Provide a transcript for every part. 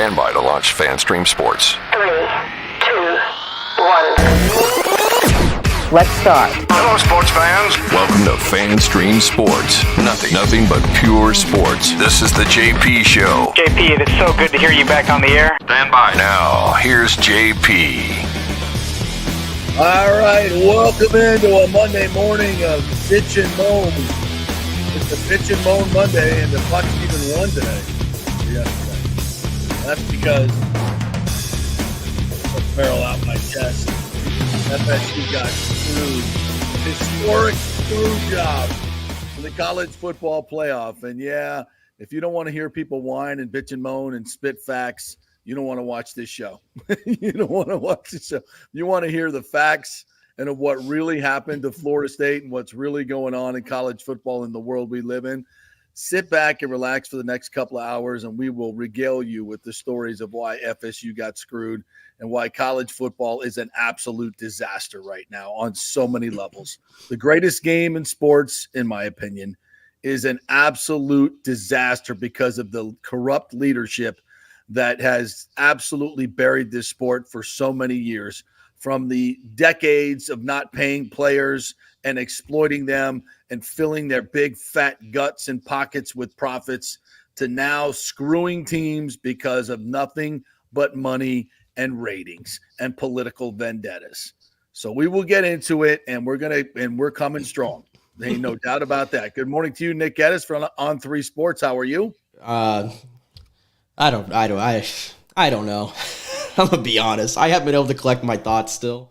Stand by to launch FanStream Sports. 3, 2, 1. Let's start. Hello, sports fans. Welcome to FanStream Sports. Nothing but pure sports. This is the JP Show. JP, it is so good to hear you back on the air. Stand by. Now, here's JP. All right, welcome into a Monday morning of Bitch and Moan. It's a Bitch and Moan Monday, and the Bucs even won today. Yesterday. That's because let's barrel out my chest. FSU got screwed. Historic screw job for the college football playoff. And yeah, if you don't want to hear people whine and bitch and moan and spit facts, you don't want to watch this show. You don't want to watch this show. You want to hear the facts and of what really happened to Florida State and what's really going on in college football in the world we live in. Sit back and relax for the next couple of hours, and we will regale you with the stories of why FSU got screwed and why college football is an absolute disaster right now on so many levels. The greatest game in sports, in my opinion, is an absolute disaster because of the corrupt leadership that has absolutely buried this sport for so many years, from the decades of not paying players and exploiting them and filling their big fat guts and pockets with profits, to now screwing teams because of nothing but money and ratings and political vendettas. So we will get into it, and we're coming strong. There ain't no doubt about that. Good morning to you, Nick Geddes from On 3 Sports. How are you? I don't know. I'm gonna be honest. I haven't been able to collect my thoughts still.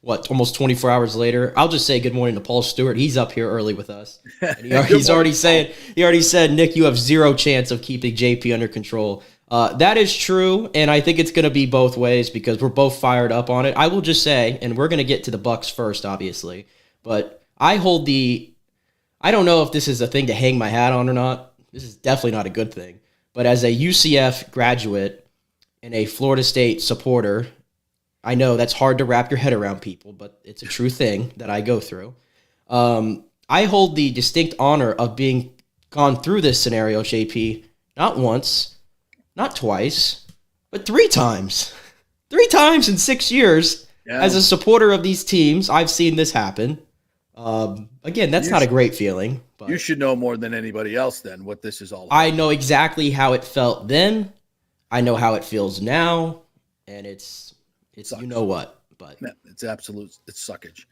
Almost 24 hours later? I'll just say good morning to Paul Stewart. He's up here early with us. And he already said, Nick, you have zero chance of keeping JP under control. That is true, and I think it's going to be both ways because we're both fired up on it. I will just say, and we're going to get to the Bucs first, obviously, but I don't know if this is a thing to hang my hat on or not. This is definitely not a good thing. But as a UCF graduate and a Florida State supporter, I know that's hard to wrap your head around, people, but it's a true thing that I go through. I hold the distinct honor of being gone through this scenario, JP, not once, not twice, but 3 times. 3 times in 6 years. Yeah. As a supporter of these teams, I've seen this happen. Again, that's not a great feeling. But you should know more than anybody else then what this is all about. I know exactly how it felt then. I know how it feels now, and it's you know what, but it's suckage.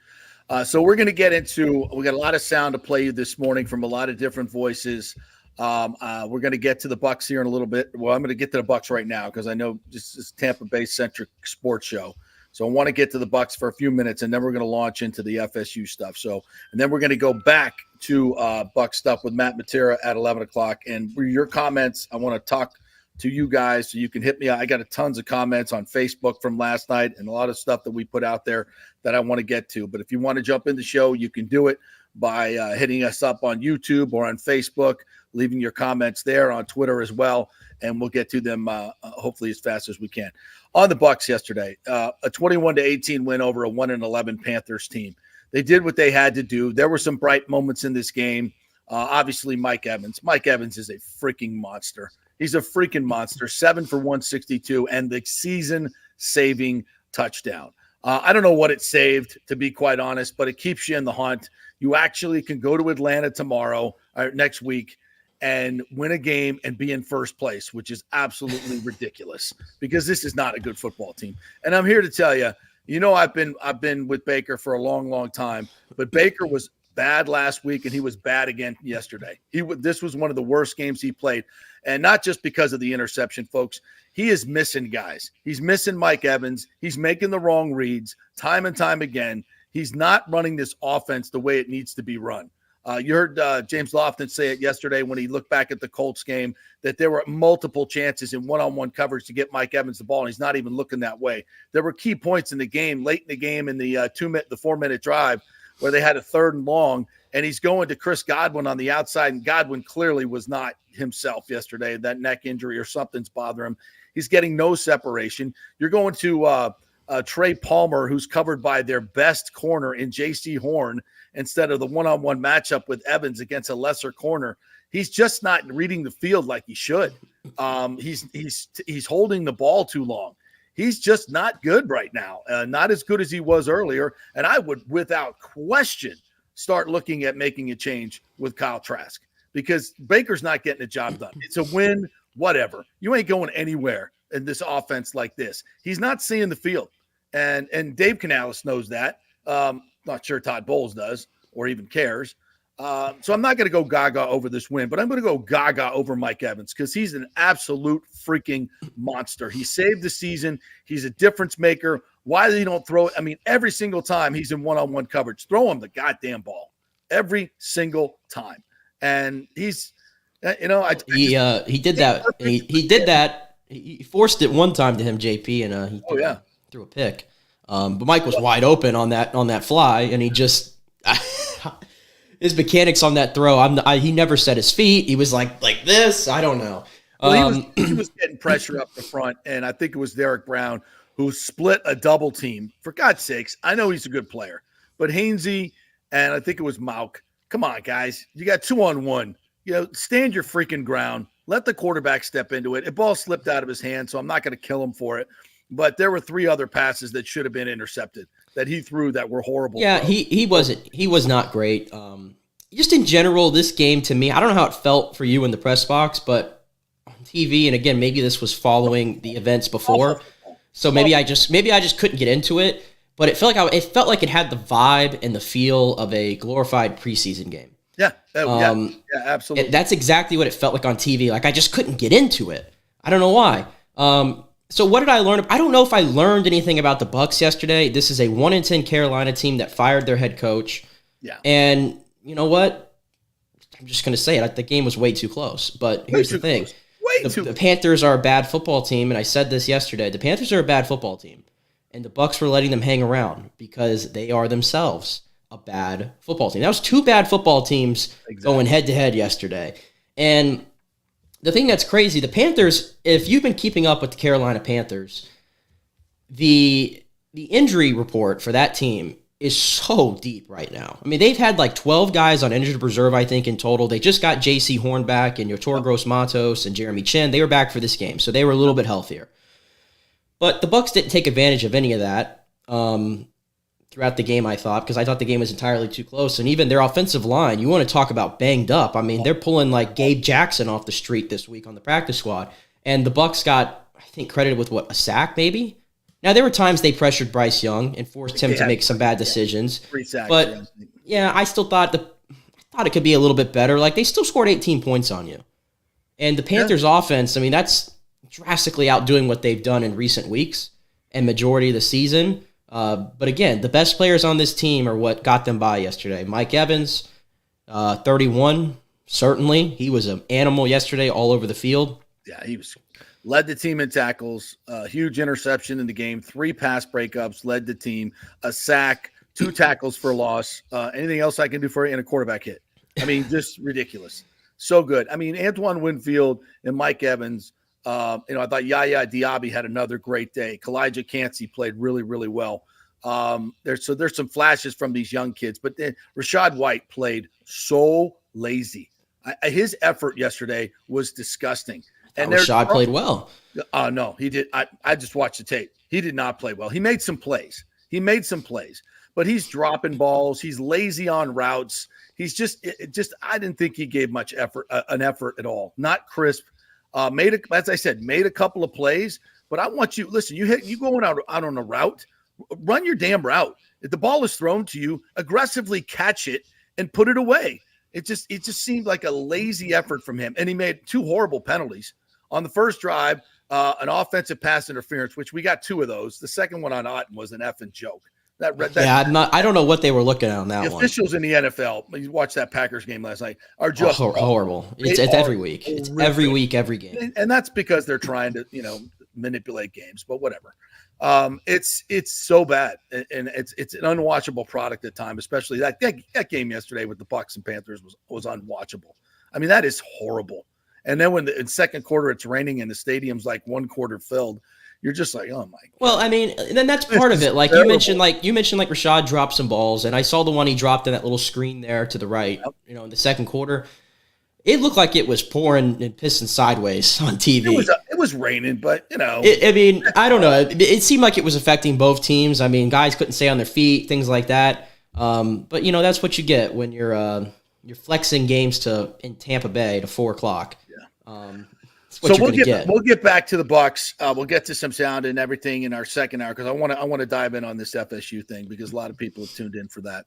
So we're going to get into, we got a lot of sound to play you this morning from a lot of different voices. We're going to get to the Bucs here in a little bit. Well, I'm going to get to the Bucs right now because I know this is Tampa Bay centric sports show. So I want to get to the Bucs for a few minutes, and then we're going to launch into the FSU stuff. And then we're going to go back to Bucs stuff with Matt Matera at 11 o'clock. And for your comments, I want to talk to you guys, so you can hit me. I got tons of comments on Facebook from last night and a lot of stuff that we put out there that I want to get to. But if you want to jump in the show, you can do it by hitting us up on YouTube or on Facebook, leaving your comments there, on Twitter as well, and we'll get to them hopefully as fast as we can. On the Bucs yesterday, a 21-18 win over a 1-11 Panthers team. They did what they had to do. There were some bright moments in this game. Obviously, Mike Evans. Mike Evans is a freaking monster. He's a freaking monster, 7 for 162, and the season-saving touchdown. I don't know what it saved, to be quite honest, but it keeps you in the hunt. You actually can go to Atlanta tomorrow or next week and win a game and be in first place, which is absolutely ridiculous because this is not a good football team. And I'm here to tell you, I've been with Baker for a long, long time, but Baker was bad last week, and he was bad again yesterday. This was one of the worst games he played, and not just because of the interception, folks. He is missing guys. He's missing Mike Evans. He's making the wrong reads time and time again. He's not running this offense the way it needs to be run. You heard James Lofton say it yesterday when he looked back at the Colts game, that there were multiple chances in one-on-one coverage to get Mike Evans the ball, and he's not even looking that way. There were key points in the game, late in the game, in the 4-minute drive, where they had a 3rd and long, and he's going to Chris Godwin on the outside, and Godwin clearly was not himself yesterday. That neck injury or something's bothering him. He's getting no separation. You're going to Trey Palmer, who's covered by their best corner in J.C. Horn, instead of the one-on-one matchup with Evans against a lesser corner. He's just not reading the field like he should. He's holding the ball too long. He's just not good right now. Not as good as he was earlier. And I would, without question, start looking at making a change with Kyle Trask because Baker's not getting the job done. It's a win, whatever. You ain't going anywhere in this offense like this. He's not seeing the field. And Dave Canales knows that. Not sure Todd Bowles does or even cares. So I'm not going to go gaga over this win, but I'm going to go gaga over Mike Evans because he's an absolute freaking monster. He saved the season. He's a difference maker. Why they don't throw it? I mean, every single time he's in one-on-one coverage, throw him the goddamn ball every single time. And he's, he did that. He did that. He forced it one time to him, JP, and he threw a pick. But Mike was wide open on that fly, and he just his mechanics on that throw. He never set his feet. He was like this. I don't know. Well, he was getting pressure up the front, and I think it was Derek Brown who split a double team. For God's sakes, I know he's a good player, but Hainsey and I think it was Mauk. Come on, guys, you got 2-on-1. Stand your freaking ground. Let the quarterback step into it. The ball slipped out of his hand, so I'm not going to kill him for it. But there were 3 other passes that should have been intercepted that he threw that were horrible. Yeah, he was not great. Just in general, this game to me, I don't know how it felt for you in the press box, but on TV, and again, maybe this was following the events before, so maybe I just couldn't get into it. But it felt like it had the vibe and the feel of a glorified preseason game. Yeah, absolutely. That's exactly what it felt like on TV. Like I just couldn't get into it. I don't know why. So what did I learn? I don't know if I learned anything about the Bucs yesterday. This is a 1-10 Carolina team that fired their head coach. Yeah. And you know what? I'm just going to say it. The game was way too close. But here's the thing. The Panthers are a bad football team, and I said this yesterday. The Panthers are a bad football team, and the Bucs were letting them hang around because they are themselves a bad football team. That was 2 bad football teams going head-to-head yesterday. And the thing that's crazy, the Panthers, if you've been keeping up with the Carolina Panthers, the injury report for that team is so deep right now. I mean, they've had like 12 guys on injured reserve, I think, in total. They just got J.C. Horn back and Yotor Gross-Matos and Jeremy Chin. They were back for this game, so they were a little bit healthier. But the Bucs didn't take advantage of any of that throughout the game, I thought, because I thought the game was entirely too close. And even their offensive line, you want to talk about banged up. I mean, they're pulling like Gabe Jackson off the street this week on the practice squad. And the Bucs got, I think, credited with a sack maybe? Now, there were times they pressured Bryce Young and forced him to make some bad decisions. 3 sacks. But, I still thought it could be a little bit better. Like, they still scored 18 points on you. And the Panthers' offense, I mean, that's drastically outdoing what they've done in recent weeks and majority of the season. But again, the best players on this team are what got them by yesterday. Mike Evans, 31, certainly. He was an animal yesterday all over the field. Yeah, he led the team in tackles, a huge interception in the game, 3 pass breakups, led the team, a sack, 2 tackles for loss. Anything else I can do for you? And a quarterback hit. I mean, just ridiculous. So good. I mean, Antoine Winfield and Mike Evans, I thought Yaya Diaby had another great day. Kalijah Cansey played really, really well. There's some flashes from these young kids, but then Rashad White played so lazy. His effort yesterday was disgusting. And Rashad played well. No, he did. I just watched the tape. He did not play well. He made some plays, but he's dropping balls. He's lazy on routes. He's just I didn't think he gave much effort, an effort at all. Not crisp. As I said, made a couple of plays, but I want you, listen, you going out on a route, run your damn route. If the ball is thrown to you, aggressively catch it and put it away. It just seemed like a lazy effort from him. And he made 2 horrible penalties. On the first drive, an offensive pass interference, which we got 2 of those. The second one on Otten was an effing joke. I don't know what they were looking at on that one. The officials in the NFL, you watched that Packers game last night, are just horrible. It's every week. It's every week, every game. And that's because they're trying to, manipulate games, but whatever. It's so bad, and it's an unwatchable product at times, especially that game yesterday with the Bucs and Panthers was unwatchable. I mean, that is horrible. And then when in second quarter it's raining and the stadium's like 1 quarter filled, you're just like, oh my God. Well, I mean, then that's part of it. Like you mentioned, Rashad dropped some balls, and I saw the one he dropped in that little screen there to the right, in the second quarter. It looked like it was pouring and pissing sideways on TV. It was raining, but I don't know. It seemed like it was affecting both teams. I mean, guys couldn't stay on their feet, things like that. But that's what you get when you're flexing games in Tampa Bay to 4:00. Yeah. So we'll get back to the Bucs. We'll get to some sound and everything in our second hour because I want to dive in on this FSU thing because a lot of people have tuned in for that.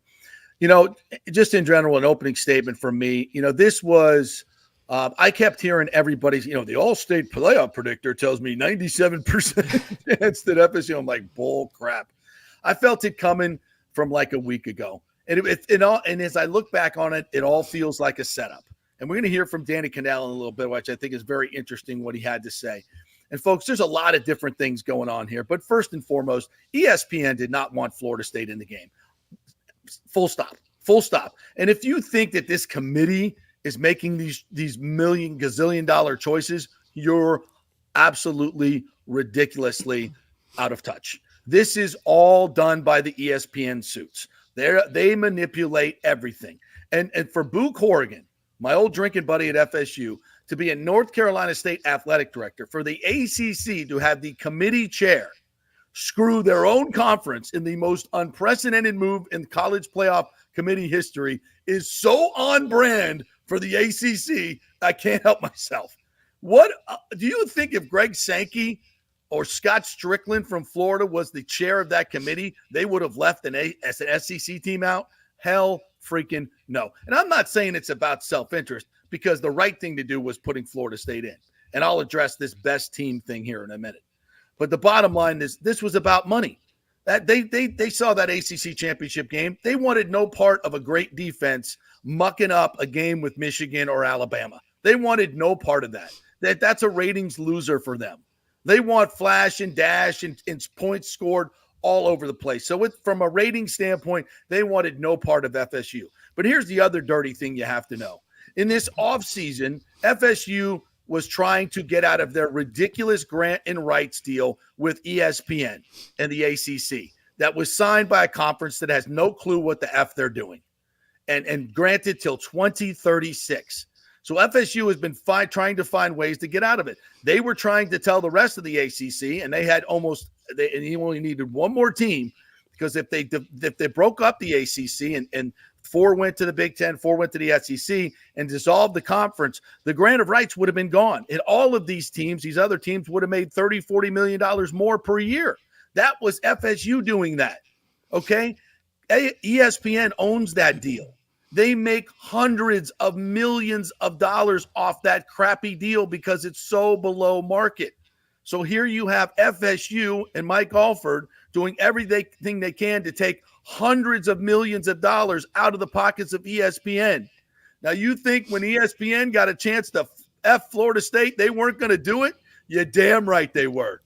Just in general, an opening statement from me. This was I kept hearing everybody's. The All-State playoff predictor tells me 97% chance that FSU. I'm like, bull crap. I felt it coming from like a week ago, and as I look back on it, it all feels like a setup. And we're going to hear from Danny Cannell in a little bit, which I think is very interesting what he had to say. And, folks, there's a lot of different things going on here. But first and foremost, ESPN did not want Florida State in the game. Full stop. Full stop. And if you think that this committee is making these gazillion-dollar choices, you're absolutely ridiculously out of touch. This is all done by the ESPN suits. They manipulate everything. And for Boo Corrigan, my old drinking buddy at FSU, to be a North Carolina State athletic director, for the ACC to have the committee chair screw their own conference in the most unprecedented move in college playoff committee history is so on brand for the ACC, I can't help myself. What do you think if Greg Sankey or Scott Strickland from Florida was the chair of that committee, they would have left an SEC team out? Hell freaking no. And I'm not saying it's about self-interest because the right thing to do was putting Florida State in. And I'll address this best team thing here in a minute. But the bottom line is this was about money. That they saw that ACC championship game. They wanted no part of a great defense mucking up a game with Michigan or Alabama. They wanted no part of that. That's a ratings loser for them. They want flash and dash and points scored all over the place. So from a rating standpoint, they wanted no part of FSU. But here's the other dirty thing you have to know. In this offseason, FSU was trying to get out of their ridiculous grant and rights deal with ESPN and the ACC that was signed by a conference that has no clue what the F they're doing and granted till 2036. So FSU has been trying to find ways to get out of it. They were trying to tell the rest of the ACC, and they had and he only needed one more team because if they broke up the ACC and 4 went to the Big Ten, 4 went to the SEC, and dissolved the conference, the grant of rights would have been gone. And all of these teams, these other teams, would have made $30-40 million more per year. That was FSU doing that. Okay? ESPN owns that deal. They make hundreds of millions of dollars off that crappy deal because it's so below market. So here you have FSU and Mike Alford doing everything they can to take hundreds of millions of dollars out of the pockets of ESPN. Now, you think when ESPN got a chance to F Florida State, they weren't going to do it? You're damn right they were.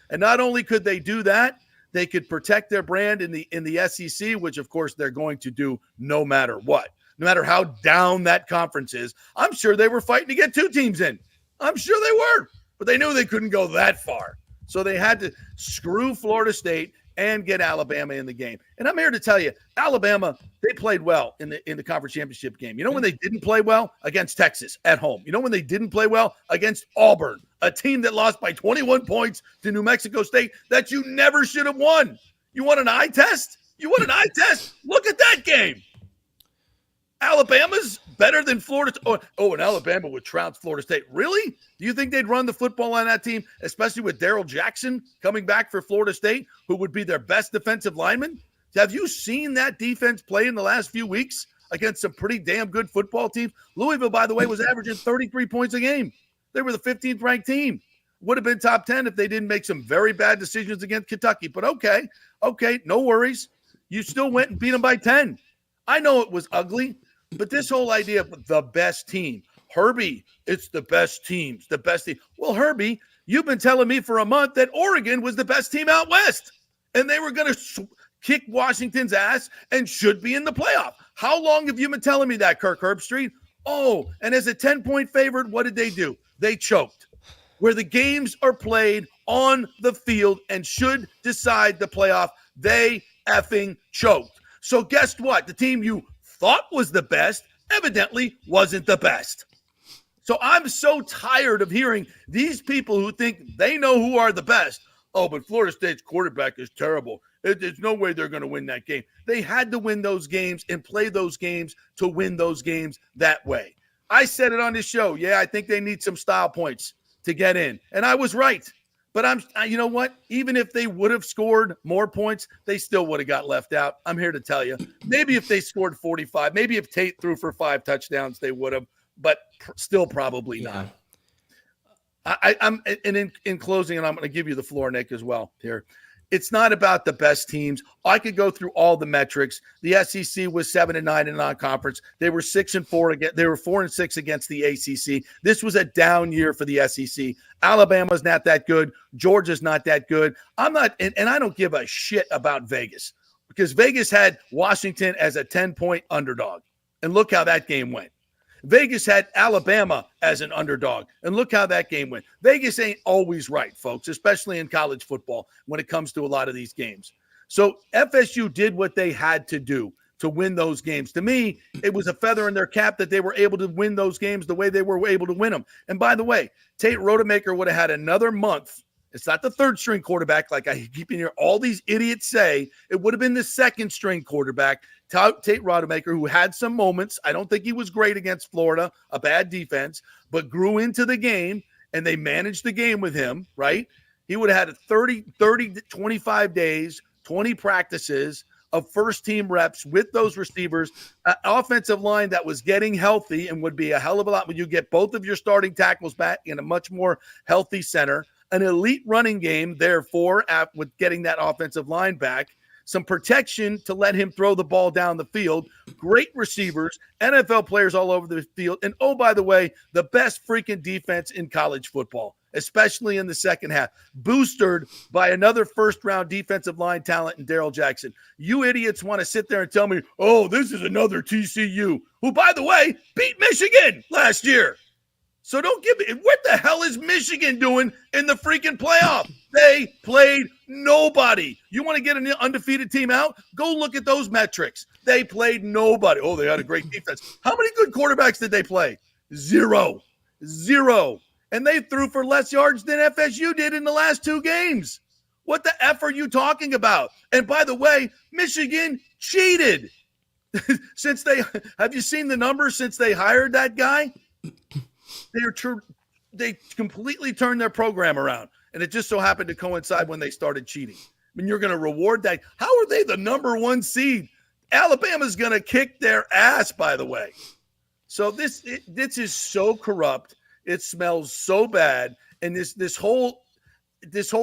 And not only could they do that, they could protect their brand in the SEC, which, of course, they're going to do no matter what. No matter how down that conference is, I'm sure they were fighting to get 2 teams in. I'm sure they were. But they knew they couldn't go that far. So they had to screw Florida State and get Alabama in the game. And I'm here to tell you, Alabama, they played well in the conference championship game. You know when they didn't play well? Against Texas at home. You know when they didn't play well? Against Auburn, a team that lost by 21 points to New Mexico State that you never should have won. You want an eye test? You want an eye test? Look at that game. Alabama's better than Florida. And Alabama would trounce Florida State. Really? Do you think they'd run the football on that team, especially with Darrell Jackson coming back for Florida State, who would be their best defensive lineman? Have you seen that defense play in the last few weeks against some pretty damn good football teams? Louisville, by the way, was averaging 33 points a game. They were the 15th ranked team. Would have been top 10 if they didn't make some very bad decisions against Kentucky. But okay, no worries. You still went and beat them by 10. I know it was ugly. But this whole idea of the best team, Herbie, it's the best teams, the best team. Well, Herbie, you've been telling me for a month that Oregon was the best team out west, and they were going to kick Washington's ass and should be in the playoff. How long have you been telling me that, Kirk Herbstreit? Oh, and as a 10-point favorite, what did they do? They choked. Where the games are played on the field and should decide the playoff, they effing choked. So guess what? The team you thought was the best evidently wasn't the best. So I'm so tired of hearing these people who think they know who are the best. Oh, but Florida State's quarterback is terrible. There's no way they're going to win that game. They had to win those games and play those games to win those games that way. I said it on this show. Yeah, I think they need some style points to get in. And I was right. But you know what? Even if they would have scored more points, they still would have got left out. I'm here to tell you. Maybe if they scored 45, maybe if Tate threw for 5 touchdowns, they would have, but still probably not. I'm in closing, and I'm going to give you the floor, Nick, as well here. It's not about the best teams. I could go through all the metrics. The SEC was 7-9 in non-conference. They were 6-4 again. They were 4-6 against the ACC. This was a down year for the SEC. Alabama's not that good. Georgia's not that good. I'm not, and I don't give a shit about Vegas because Vegas had Washington as a 10-point underdog, and look how that game went. Vegas had Alabama as an underdog, and look how that game went. Vegas ain't always right, folks, especially in college football when it comes to a lot of these games. So FSU did what they had to do to win those games. To me, it was a feather in their cap that they were able to win those games the way they were able to win them. And by the way, Tate Rodemaker would have had another month. It's not the third-string quarterback like I keep hearing all these idiots say. It would have been the second-string quarterback, Tate Rodemaker, who had some moments. I don't think he was great against Florida, a bad defense, but grew into the game, and they managed the game with him, right? He would have had 30 to 25 days, 20 practices of first-team reps with those receivers, an offensive line that was getting healthy and would be a hell of a lot when you get both of your starting tackles back in a much more healthy center, an elite running game, therefore, with getting that offensive line back, some protection to let him throw the ball down the field, great receivers, NFL players all over the field, and oh, by the way, the best freaking defense in college football, especially in the second half, boosted by another first-round defensive line talent in Darrell Jackson. You idiots want to sit there and tell me, oh, this is another TCU, who, by the way, beat Michigan last year. So don't give me – what the hell is Michigan doing in the freaking playoff? They played nobody. You want to get an undefeated team out? Go look at those metrics. They played nobody. Oh, they had a great defense. How many good quarterbacks did they play? Zero. And they threw for less yards than FSU did in the last 2 games. What the F are you talking about? And by the way, Michigan cheated. Have you seen the numbers since they hired that guy? They completely turned their program around, and it just so happened to coincide when they started cheating. I mean, you're going to reward that. How are they the number 1 seed? Alabama's going to kick their ass, by the way. So this is so corrupt. It smells so bad, and this whole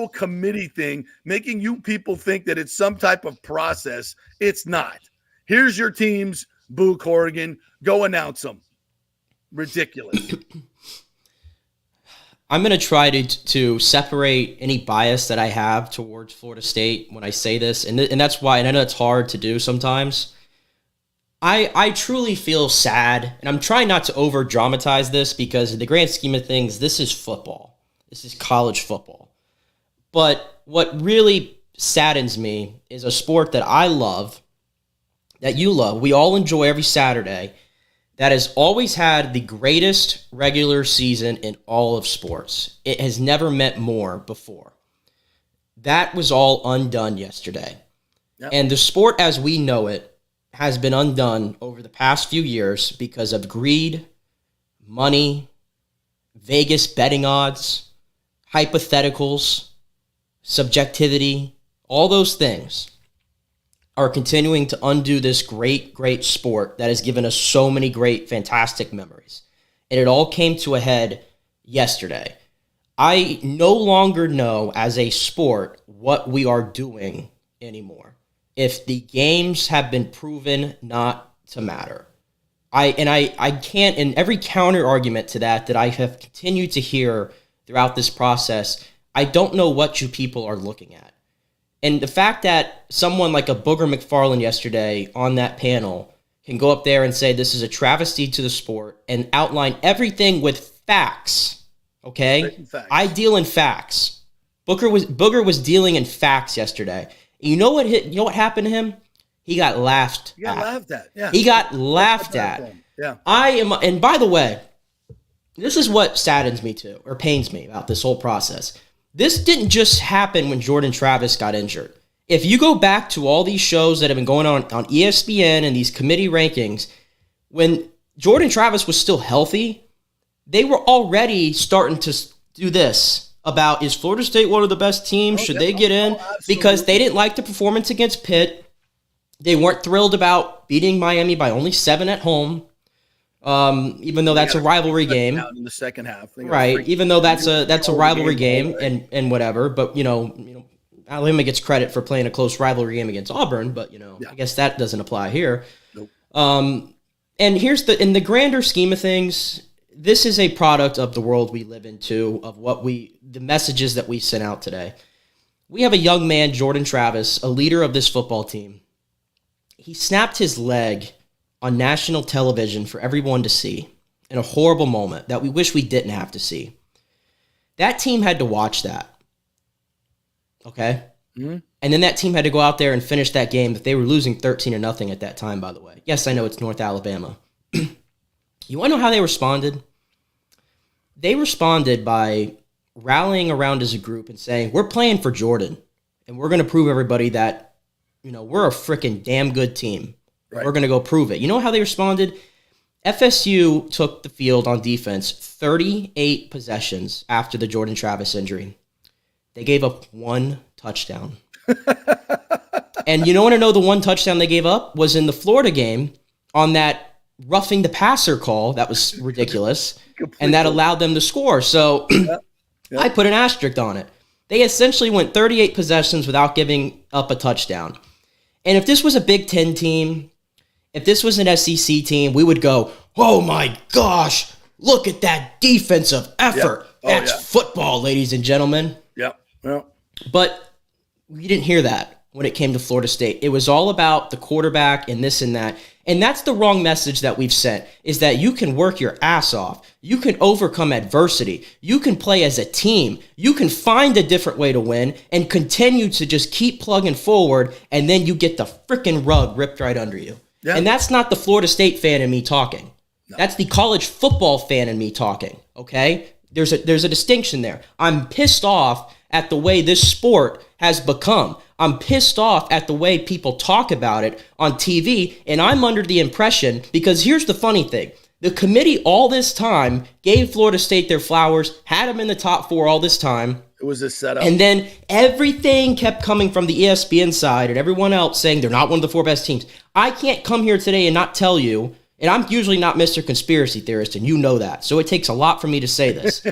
committee thing making you people think that it's some type of process. It's not. Here's your teams. Boo Corrigan. Go announce them. Ridiculous. I'm going to try to separate any bias that I have towards Florida State when I say this, and that's why, and I know it's hard to do sometimes. I truly feel sad, and I'm trying not to over-dramatize this because in the grand scheme of things, this is football. This is college football. But what really saddens me is a sport that I love, that you love, we all enjoy every Saturday, that has always had the greatest regular season in all of sports. It has never meant more before. That was all undone yesterday. Yep. And the sport as we know it has been undone over the past few years because of greed, money, Vegas betting odds, hypotheticals, subjectivity, all those things are continuing to undo this great, great sport that has given us so many great, fantastic memories. And it all came to a head yesterday. I no longer know as a sport what we are doing anymore. If the games have been proven not to matter. I can't, in every counter argument to that I have continued to hear throughout this process, I don't know what you people are looking at. And the fact that someone like a Booger McFarland yesterday on that panel can go up there and say this is a travesty to the sport and outline everything with facts, okay? Facts. I deal in facts. Booger was dealing in facts yesterday. You know what happened to him? He got laughed at. Laughed at. Yeah. He got laughed at. Yeah. And by the way, this is what saddens me too, or pains me about this whole process. This didn't just happen when Jordan Travis got injured. If you go back to all these shows that have been going on ESPN and these committee rankings, when Jordan Travis was still healthy, they were already starting to do this about, is Florida State one of the best teams? Should they get in? Because they didn't like the performance against Pitt. They weren't thrilled about beating Miami by only 7 at home, even though that's a rivalry game. In the second half, right? Even though that's a rivalry game and whatever. But you know, Alabama gets credit for playing a close rivalry game against Auburn. But I guess that doesn't apply here. Nope. And here's in the grander scheme of things, this is a product of the world we live in too, of the messages that we sent out today. We have a young man, Jordan Travis, a leader of this football team. He snapped his leg on national television for everyone to see in a horrible moment that we wish we didn't have to see. That team had to watch that. Okay? Mm-hmm. And then that team had to go out there and finish that game that they were losing 13-0 at that time, by the way. Yes, I know it's North Alabama. You want to know how they responded? They responded by rallying around as a group and saying, we're playing for Jordan, and we're going to prove everybody that, we're a freaking damn good team. Right. We're going to go prove it. You know how they responded? FSU took the field on defense 38 possessions after the Jordan Travis injury. They gave up 1 touchdown. And you want to know the 1 touchdown they gave up was in the Florida game on that roughing the passer call. That was ridiculous. And that allowed them to score. So I put an asterisk on it. They essentially went 38 possessions without giving up a touchdown. And if this was a Big Ten team, if this was an SEC team, we would go, oh my gosh, look at that defensive effort. That's football, ladies and gentlemen. Yeah. But we didn't hear that when it came to Florida State. It was all about the quarterback and this and that. And that's the wrong message that we've sent, is that you can work your ass off. You can overcome adversity. You can play as a team. You can find a different way to win and continue to just keep plugging forward, and then you get the freaking rug ripped right under you. Yeah. And that's not the Florida State fan in me talking. No. That's the college football fan in me talking, okay? There's a distinction there. I'm pissed off at the way this sport has become. I'm pissed off at the way people talk about it on TV, and I'm under the impression, because here's the funny thing. The committee all this time gave Florida State their flowers, had them in the top 4 all this time. It was a setup. And then everything kept coming from the ESPN side and everyone else saying they're not one of the 4 best teams. I can't come here today and not tell you, and I'm usually not Mr. Conspiracy Theorist, and you know that. So it takes a lot for me to say this.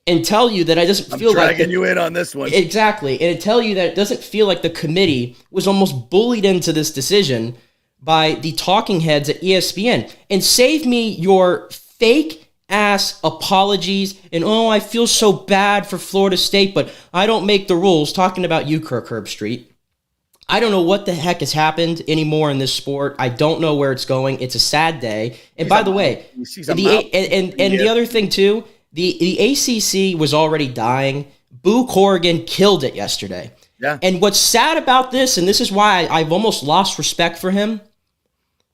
And tell you that I doesn't feel like... I'm dragging you in on this one. Exactly. And tell you that it doesn't feel like the committee was almost bullied into this decision by the talking heads at ESPN. And save me your fake-ass apologies and, I feel so bad for Florida State, but I don't make the rules. Talking about you, Kirk Herbstreit. I don't know what the heck has happened anymore in this sport. I don't know where it's going. It's a sad day. And by the way, the other thing too, the ACC was already dying. Boo Corrigan killed it yesterday. Yeah. And what's sad about this, and this is why I've almost lost respect for him,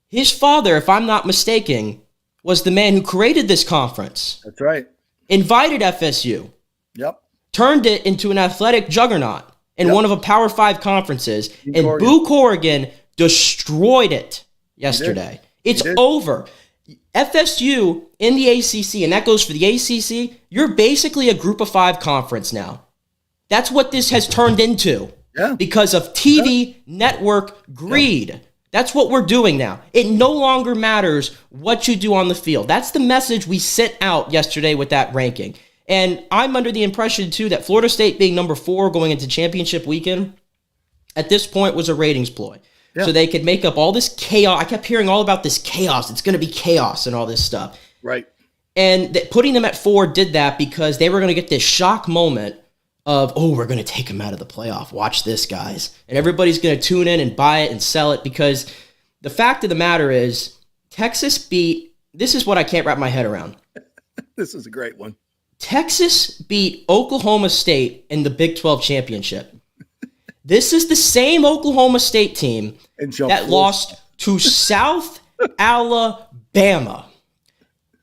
his father, if I'm not mistaken, was the man who created this conference. That's right. Invited FSU. Yep. Turned it into an athletic juggernaut. In one of a Power 5 conferences, and Boo Corrigan destroyed it yesterday. It's over. FSU in the ACC, and that goes for the ACC, you're basically a Group of 5 conference now. That's what this has turned into because of TV network greed. Yeah. That's what we're doing now. It no longer matters what you do on the field. That's the message we sent out yesterday with that ranking. And I'm under the impression, too, that Florida State being number 4 going into championship weekend at this point was a ratings ploy. Yeah. So they could make up all this chaos. I kept hearing all about this chaos. It's going to be chaos and all this stuff. Right. And putting them at 4 did that because they were going to get this shock moment of, we're going to take them out of the playoff. Watch this, guys. And everybody's going to tune in and buy it and sell it because the fact of the matter is Texas beat, this is what I can't wrap my head around. This is a great one. Texas beat Oklahoma State in the Big 12 championship. This is the same Oklahoma State team that lost to South Alabama.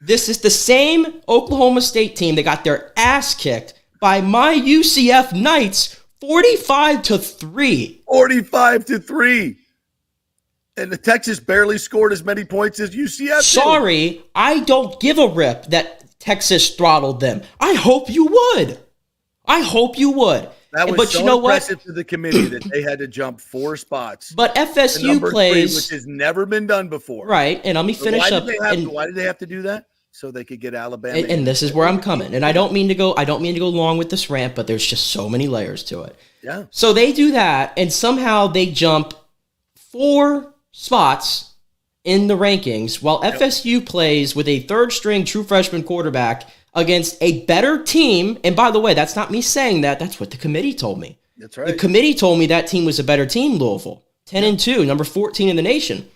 This is the same Oklahoma State team that got their ass kicked by my UCF Knights 45-3. 45-3. And the Texas barely scored as many points as UCF. Sorry, I don't give a rip that Texas throttled them. I hope you would. That was but so you know impressive what? to the committee that they had to jump 4 spots. But FSU number plays 3, which has never been done before. Right, and let me finish up. Why did they have to do that? So they could get Alabama. And this is where I'm coming. And I don't mean to go long with this rant, but there's just so many layers to it. Yeah. So they do that, and somehow they jump 4 spots in the rankings while FSU plays with a third-string true freshman quarterback against a better team. And by the way, that's not me saying that. That's what the committee told me. That's right. The committee told me that team was a better team, Louisville. 10-2, number 14 in the nation.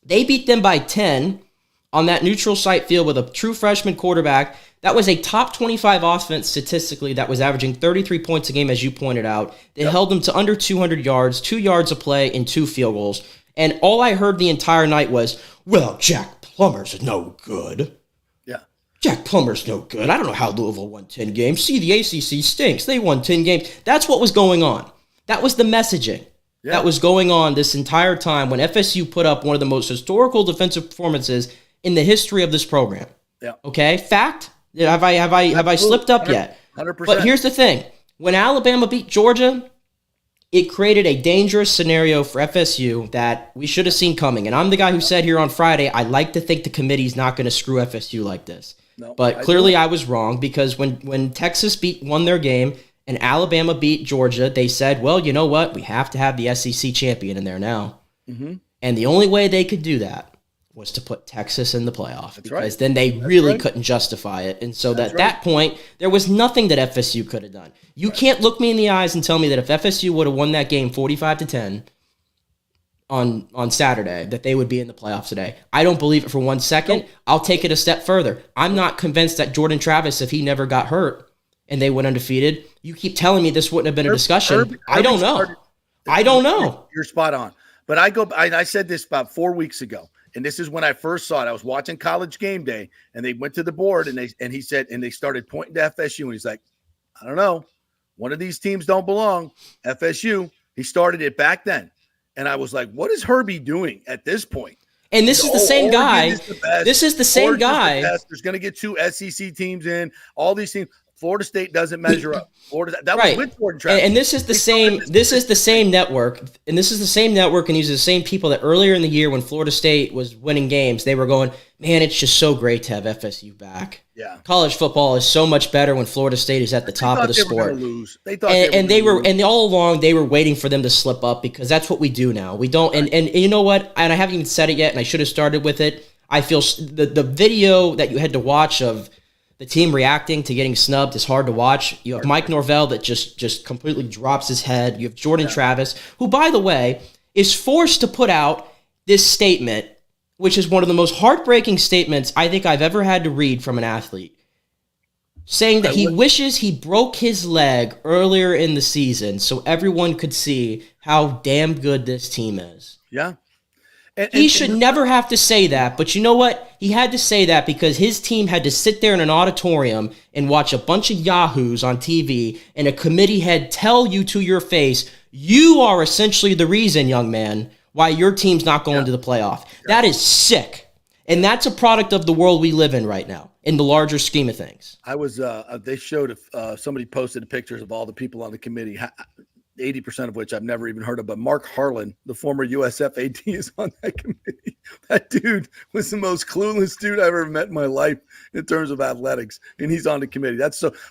They beat them by 10 on that neutral site field with a true freshman quarterback. That was a top 25 offense statistically that was averaging 33 points a game, as you pointed out. They held them to under 200 yards, 2 yards of play, and 2 field goals. And all I heard the entire night was, well, Jack Plummer's no good. Yeah. Jack Plummer's no good. I don't know how Louisville won 10 games. See, the ACC stinks. They won 10 games. That's what was going on. That was the messaging that was going on this entire time when FSU put up one of the most historical defensive performances in the history of this program. Yeah. Okay? Fact? Have I slipped up yet? 100%. But here's the thing. When Alabama beat Georgia, it created a dangerous scenario for FSU that we should have seen coming. And I'm the guy who said here on Friday, I like to think the committee's not going to screw FSU like this. No, but clearly I was wrong, because when Texas won their game and Alabama beat Georgia, they said, well, you know what? We have to have the SEC champion in there now. Mm-hmm. And the only way they could do that was to put Texas in the playoff, because then they really couldn't justify it. And so at that point, there was nothing that FSU could have done. You can't look me in the eyes and tell me that if FSU would have won that game 45-10 on Saturday, that they would be in the playoffs today. I don't believe it for 1 second. Nope. I'll take it a step further. I'm not convinced that Jordan Travis, if he never got hurt and they went undefeated, you keep telling me this wouldn't have been a discussion. I don't know. I don't know. You're spot on. But I said this about 4 weeks ago. And this is when I first saw it. I was watching College Game Day, and they went to the board, and he said, and they started pointing to FSU, and he's like, I don't know, one of these teams don't belong. FSU. He started it back then, and I was like, what is Herbie doing at this point? And this is the same guy. This is the same guy. There's going to get 2 SEC teams in. All these teams. Florida State doesn't measure up. That was with Jordan Travis. And this is the same. This is the same network, and this is the same network, and these are the same people that earlier in the year when Florida State was winning games, they were going, "Man, it's just so great to have FSU back." Yeah, college football is so much better when Florida State is at the top of the sport. They thought they were, and all along they were waiting for them to slip up, because that's what we do now. We don't, and you know what? And I haven't even said it yet, and I should have started with it. I feel the video that you had to watch of the team reacting to getting snubbed is hard to watch. You have Mike Norvell that just completely drops his head. You have Jordan Travis, who, by the way, is forced to put out this statement, which is one of the most heartbreaking statements I think I've ever had to read from an athlete, saying that he wishes he broke his leg earlier in the season so everyone could see how damn good this team is. Yeah. He should never have to say that, but you know what? He had to say that because his team had to sit there in an auditorium and watch a bunch of yahoos on TV and a committee head tell you to your face, you are essentially the reason, young man, why your team's not going to the playoff. That is sick. And that's a product of the world we live in right now, in the larger scheme of things. I was, they showed, somebody posted pictures of all the people on the committee, 80% of which I've never even heard of, but Mark Harlan, the former USF AD, is on that committee. That dude was the most clueless dude I ever met in my life in terms of athletics, and he's on the committee.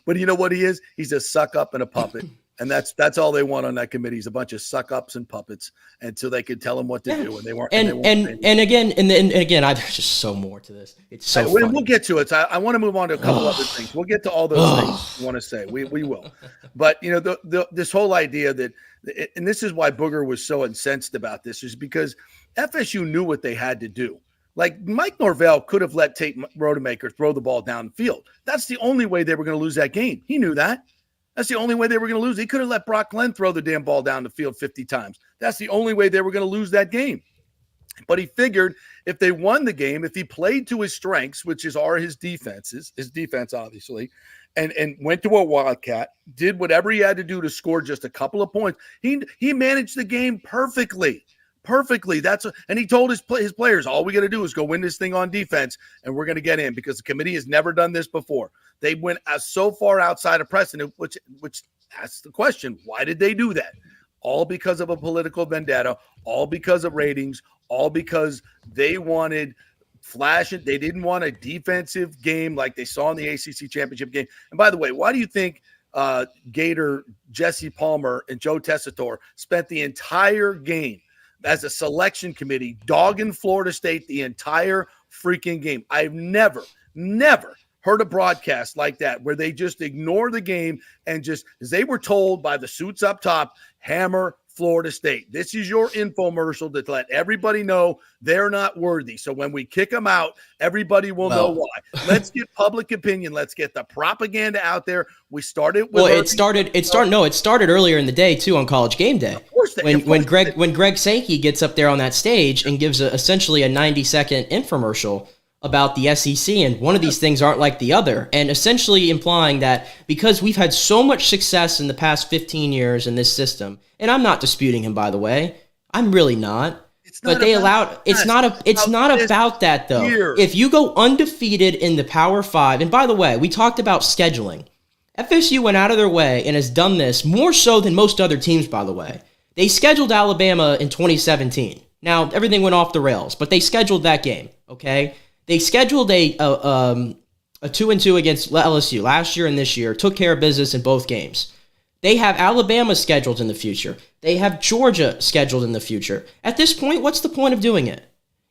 But you know what he is? He's a suck up and a puppet, and that's all they want on that committee is a bunch of suck ups and puppets, and so they could tell him what to do, and they weren't. And again, there's just so more to this. It's so. We'll get to it. So I want to move on to a couple other things. We'll get to all those things you want to say. We will, but you know this whole idea that, and this is why Booger was so incensed about this, is because FSU knew what they had to do. Like Mike Norvell could have let Tate Rodemaker throw the ball down the field. That's the only way they were going to lose that game. He knew that. That's the only way they were going to lose. He could have let Brock Glenn throw the damn ball down the field 50 times. That's the only way they were going to lose that game. But he figured if they won the game, if he played to his strengths, which are his defense obviously, and went to a wildcat, did whatever he had to do to score just a couple of points, he managed the game perfectly. And he told his players, all we got to do is go win this thing on defense, and we're going to get in, because the committee has never done this before. They went so far outside of precedent, which asks the question, why did they do that? All because of a political vendetta, all because of ratings, all because they wanted flash it. They didn't want a defensive game like they saw in the ACC championship game. And by the way, why do you think Gator, Jesse Palmer, and Joe Tessitore spent the entire game as a selection committee dogging Florida State the entire freaking game? I've never heard a broadcast like that where they just ignore the game and just, as they were told by the suits up top, hammer Florida State. This is your infomercial to let everybody know they're not worthy. So when we kick them out, everybody will know why. Let's get public opinion. Let's get the propaganda out there. We started with it started earlier in the day too on College Game Day. Of course when Greg Sankey gets up there on that stage and gives essentially a 90-second infomercial about the SEC, and one of these things aren't like the other, and essentially implying that because we've had so much success in the past 15 years in this system, and I'm not disputing him, by the way, I'm really not. It's not about that though. If you go undefeated in the Power 5, and by the way, we talked about scheduling. FSU went out of their way and has done this more so than most other teams, by the way. They scheduled Alabama in 2017. Now, everything went off the rails, but they scheduled that game, okay? They scheduled a 2-2 against LSU last year and this year, took care of business in both games. They have Alabama scheduled in the future. They have Georgia scheduled in the future. At this point, what's the point of doing it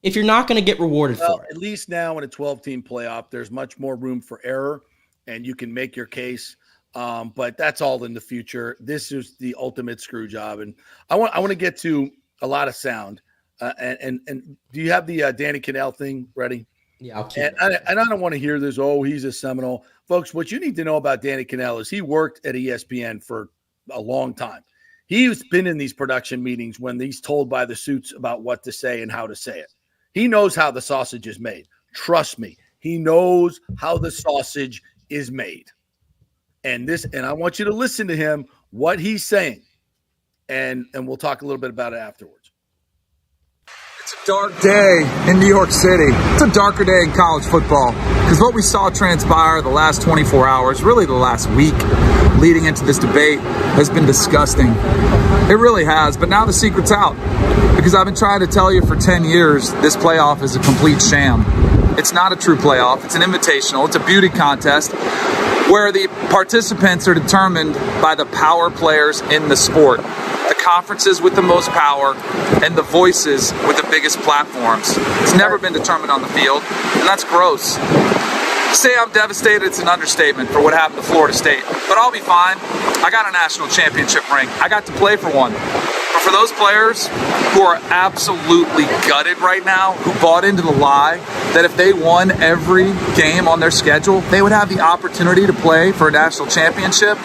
if you're not going to get rewarded for it? At least now in a 12-team playoff, there's much more room for error, and you can make your case. But that's all in the future. This is the ultimate screw job, and I want to get to a lot of sound. And do you have the Danny Cannell thing ready? Yeah, I'll keep it. I don't want to hear this, he's a Seminole. Folks, what you need to know about Danny Cannell is he worked at ESPN for a long time. He's been in these production meetings when he's told by the suits about what to say and how to say it. He knows how the sausage is made. Trust me, he knows how the sausage is made. And I want you to listen to him, what he's saying, and we'll talk a little bit about it afterwards. It's a dark day in New York City. It's a darker day in college football because what we saw transpire the last 24 hours, really the last week leading into this debate, has been disgusting. It really has, but now the secret's out because I've been trying to tell you for 10 years this playoff is a complete sham. It's not a true playoff. It's an invitational. It's a beauty contest where the participants are determined by the power players in the sport. The conferences with the most power and the voices with the biggest platforms. It's never been determined on the field, and that's gross. To say I'm devastated, it's an understatement for what happened to Florida State, but I'll be fine. I got a national championship ring. I got to play for one. But for those players who are absolutely gutted right now, who bought into the lie that if they won every game on their schedule, they would have the opportunity to play for a national championship,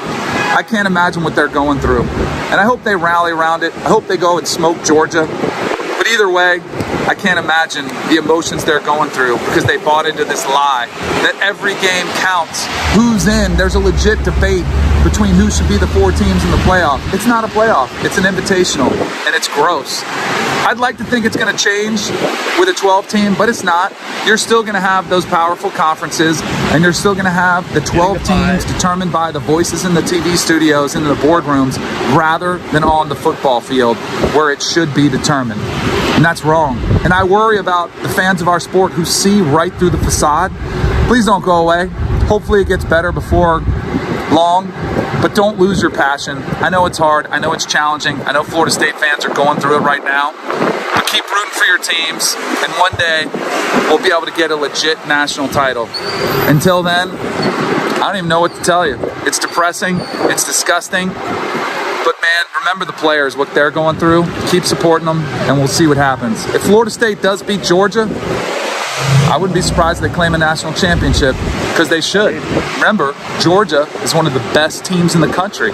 I can't imagine what they're going through. And I hope they rally around it. I hope they go and smoke Georgia. But either way, I can't imagine the emotions they're going through because they bought into this lie that every game counts. Who's in? There's a legit debate between who should be the 4 teams in the playoff. It's not a playoff. It's an invitational, and it's gross. I'd like to think it's going to change with a 12 team, but it's not. You're still going to have those powerful conferences, and you're still going to have the 12 teams determined by the voices in the TV studios and in the boardrooms rather than on the football field where it should be determined. And that's wrong. And I worry about the fans of our sport who see right through the facade. Please don't go away. Hopefully it gets better before long, but don't lose your passion. I know it's hard. I know it's challenging. I know Florida State fans are going through it right now. But keep rooting for your teams, and one day we'll be able to get a legit national title. Until then, I don't even know what to tell you. It's depressing. It's disgusting. But man, remember the players, what they're going through. Keep supporting them, and we'll see what happens. If Florida State does beat Georgia, I wouldn't be surprised if they claim a national championship, because they should. Remember, Georgia is one of the best teams in the country.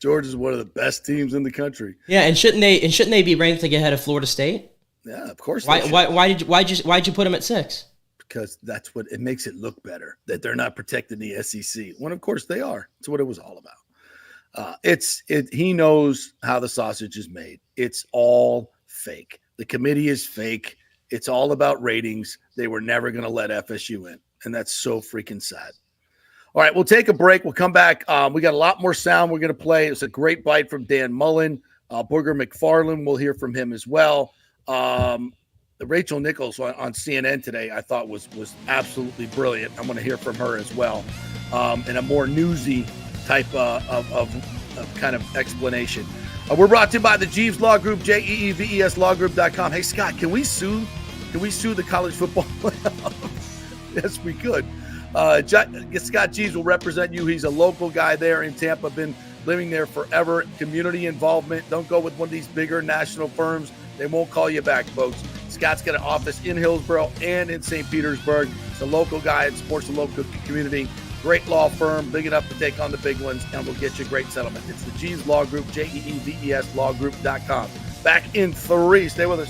Georgia's one of the best teams in the country. Yeah, and shouldn't they be ranked to get ahead of Florida State? Yeah, of course. Why'd you put them at 6? Because that's what it makes it look better, that they're not protecting the SEC. When of course they are. That's what it was all about. He knows how the sausage is made. It's all fake. The committee is fake. It's all about ratings. They were never going to let FSU in, and that's so freaking sad. All right, we'll take a break. We'll come back. We got a lot more sound we're going to play. It's a great bite from Dan Mullen. Booger McFarland, we'll hear from him as well. Rachel Nichols on CNN today, I thought was absolutely brilliant. I'm going to hear from her as well, in a more newsy type of kind of explanation. We're brought to you by the Jeeves Law Group, JEEVES lawgroup.com. Hey, Scott, can we sue the college football playoff? Yes, we could. Scott Jeeves will represent you. He's a local guy there in Tampa, been living there forever. Community involvement. Don't go with one of these bigger national firms. They won't call you back, folks. Scott's got an office in Hillsborough and in St. Petersburg. He's a local guy and supports the local community. Great law firm, big enough to take on the big ones, and will get you a great settlement. It's the Jeeves Law Group, JEEVES lawgroup.com. Back in 3. Stay with us.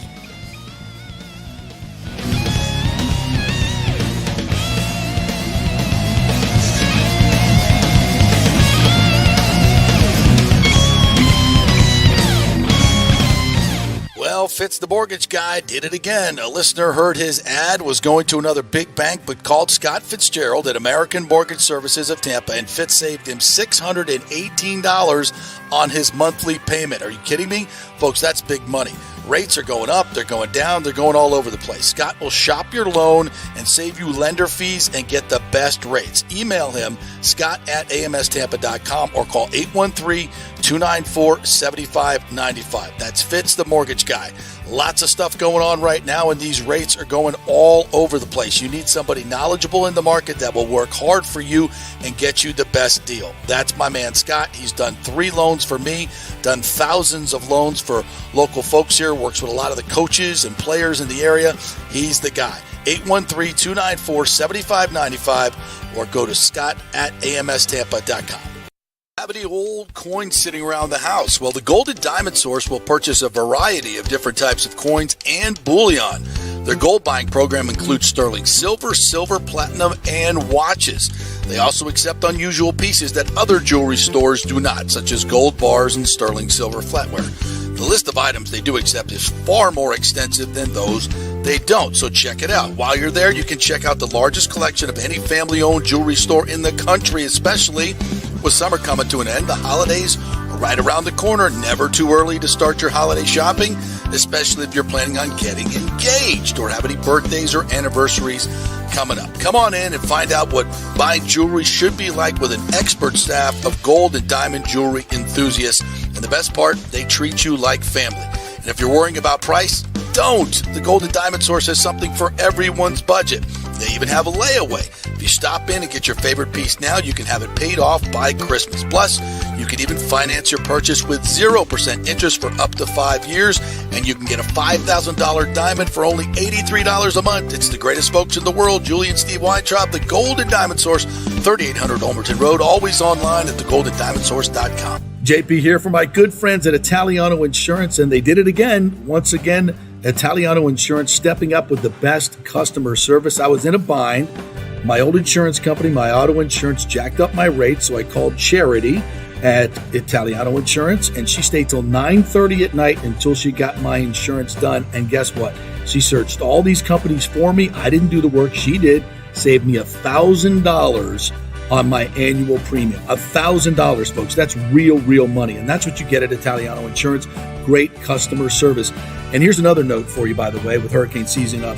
Well, Fitz the mortgage guy did it again. A listener heard his ad, was going to another big bank, but called Scott Fitzgerald at American Mortgage Services of Tampa, and Fitz saved him $618 on his monthly payment. Are you kidding me? Folks, that's big money. Rates are going up, they're going down, they're going all over the place. Scott will shop your loan and save you lender fees and get the best rates. Email him, scott@amstampa.com, or call 813-294-7595. That's Fitz, the mortgage guy. Lots of stuff going on right now, and these rates are going all over the place. You need somebody knowledgeable in the market that will work hard for you and get you the best deal. That's my man, Scott. He's done 3 loans for me, done thousands of loans for local folks here, works with a lot of the coaches and players in the area. He's the guy. 813-294-7595, or go to scott@amstampa.com. Have any old coins sitting around the house? Well, the Golden Diamond Source will purchase a variety of different types of coins and bullion. Their gold buying program includes sterling silver, silver, platinum, and watches. They also accept unusual pieces that other jewelry stores do not, such as gold bars and sterling silver flatware. The list of items they do accept is far more extensive than those they don't, so check it out. While you're there, you can check out the largest collection of any family-owned jewelry store in the country, especially with summer coming to an end. The holidays are right around the corner. Never too early to start your holiday shopping, especially if you're planning on getting engaged or have any birthdays or anniversaries coming up. Come on in and find out what buying jewelry should be like with an expert staff of gold and diamond jewelry enthusiasts. And the best part, they treat you like family. And if you're worrying about price, don't. The Golden Diamond Source has something for everyone's budget. They even have a layaway. If you stop in and get your favorite piece now, you can have it paid off by Christmas. Plus, you can even finance your purchase with 0% interest for up to 5 years, and you can get a $5,000 diamond for only $83 a month. It's the greatest folks in the world, Julie and Steve Weintraub, the Golden Diamond Source, 3800 Olmerton Road, always online at thegoldendiamondsource.com. JP here for my good friends at Italiano Insurance, and they did it again. Once again, Italiano Insurance stepping up with the best customer service. I was in a bind. My old insurance company, my auto insurance, jacked up my rates, so I called Charity at Italiano Insurance, and she stayed till 9:30 at night until she got my insurance done. And guess what? She searched all these companies for me. I didn't do the work. She did. Saved me $1,000 on my annual premium. $1,000, folks. That's real money. And that's what you get at Italiano Insurance. Great customer service. And here's another note for you, by the way, with hurricane season up.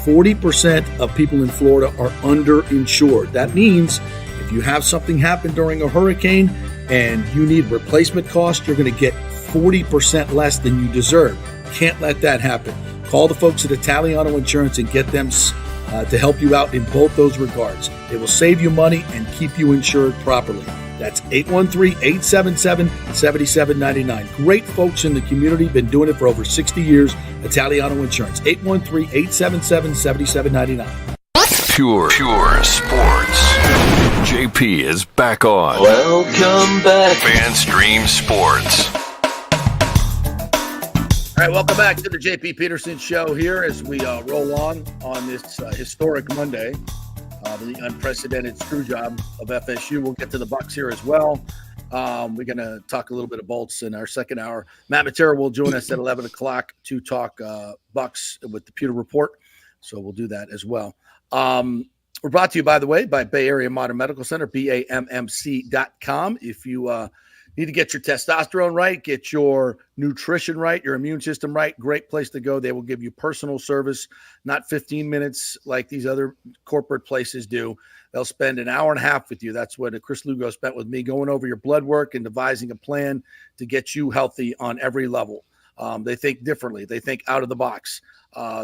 40% of people in Florida are underinsured. That means if you have something happen during a hurricane and you need replacement cost, you're going to get 40% less than you deserve. Can't let that happen. Call the folks at Italiano Insurance and get them to help you out in both those regards. They will save you money and keep you insured properly. That's 813-877-7799. Great folks in the community, been doing it for over 60 years. Italiano Insurance, 813-877-7799. Pure sports. JP is back on. Welcome back. FanStream Sports. All right, welcome back to the JP Peterson Show here as we roll on this historic Monday, the unprecedented screw job of FSU. We'll get to the Bucs here as well. We're going to talk a little bit of Bolts in our second hour. Matt Matera will join us at 11 o'clock to talk Bucs with the Pewter Report, so we'll do that as well. We're brought to you, by the way, by Bay Area Modern Medical Center, BAMMC.com. If you need to get your testosterone right, get your nutrition right, your immune system right, great place to go. They will give you personal service, not 15 minutes like these other corporate places do. They'll spend an hour and a half with you. That's what Chris Lugo spent with me, going over your blood work and devising a plan to get you healthy on every level. They think differently. They think out of the box.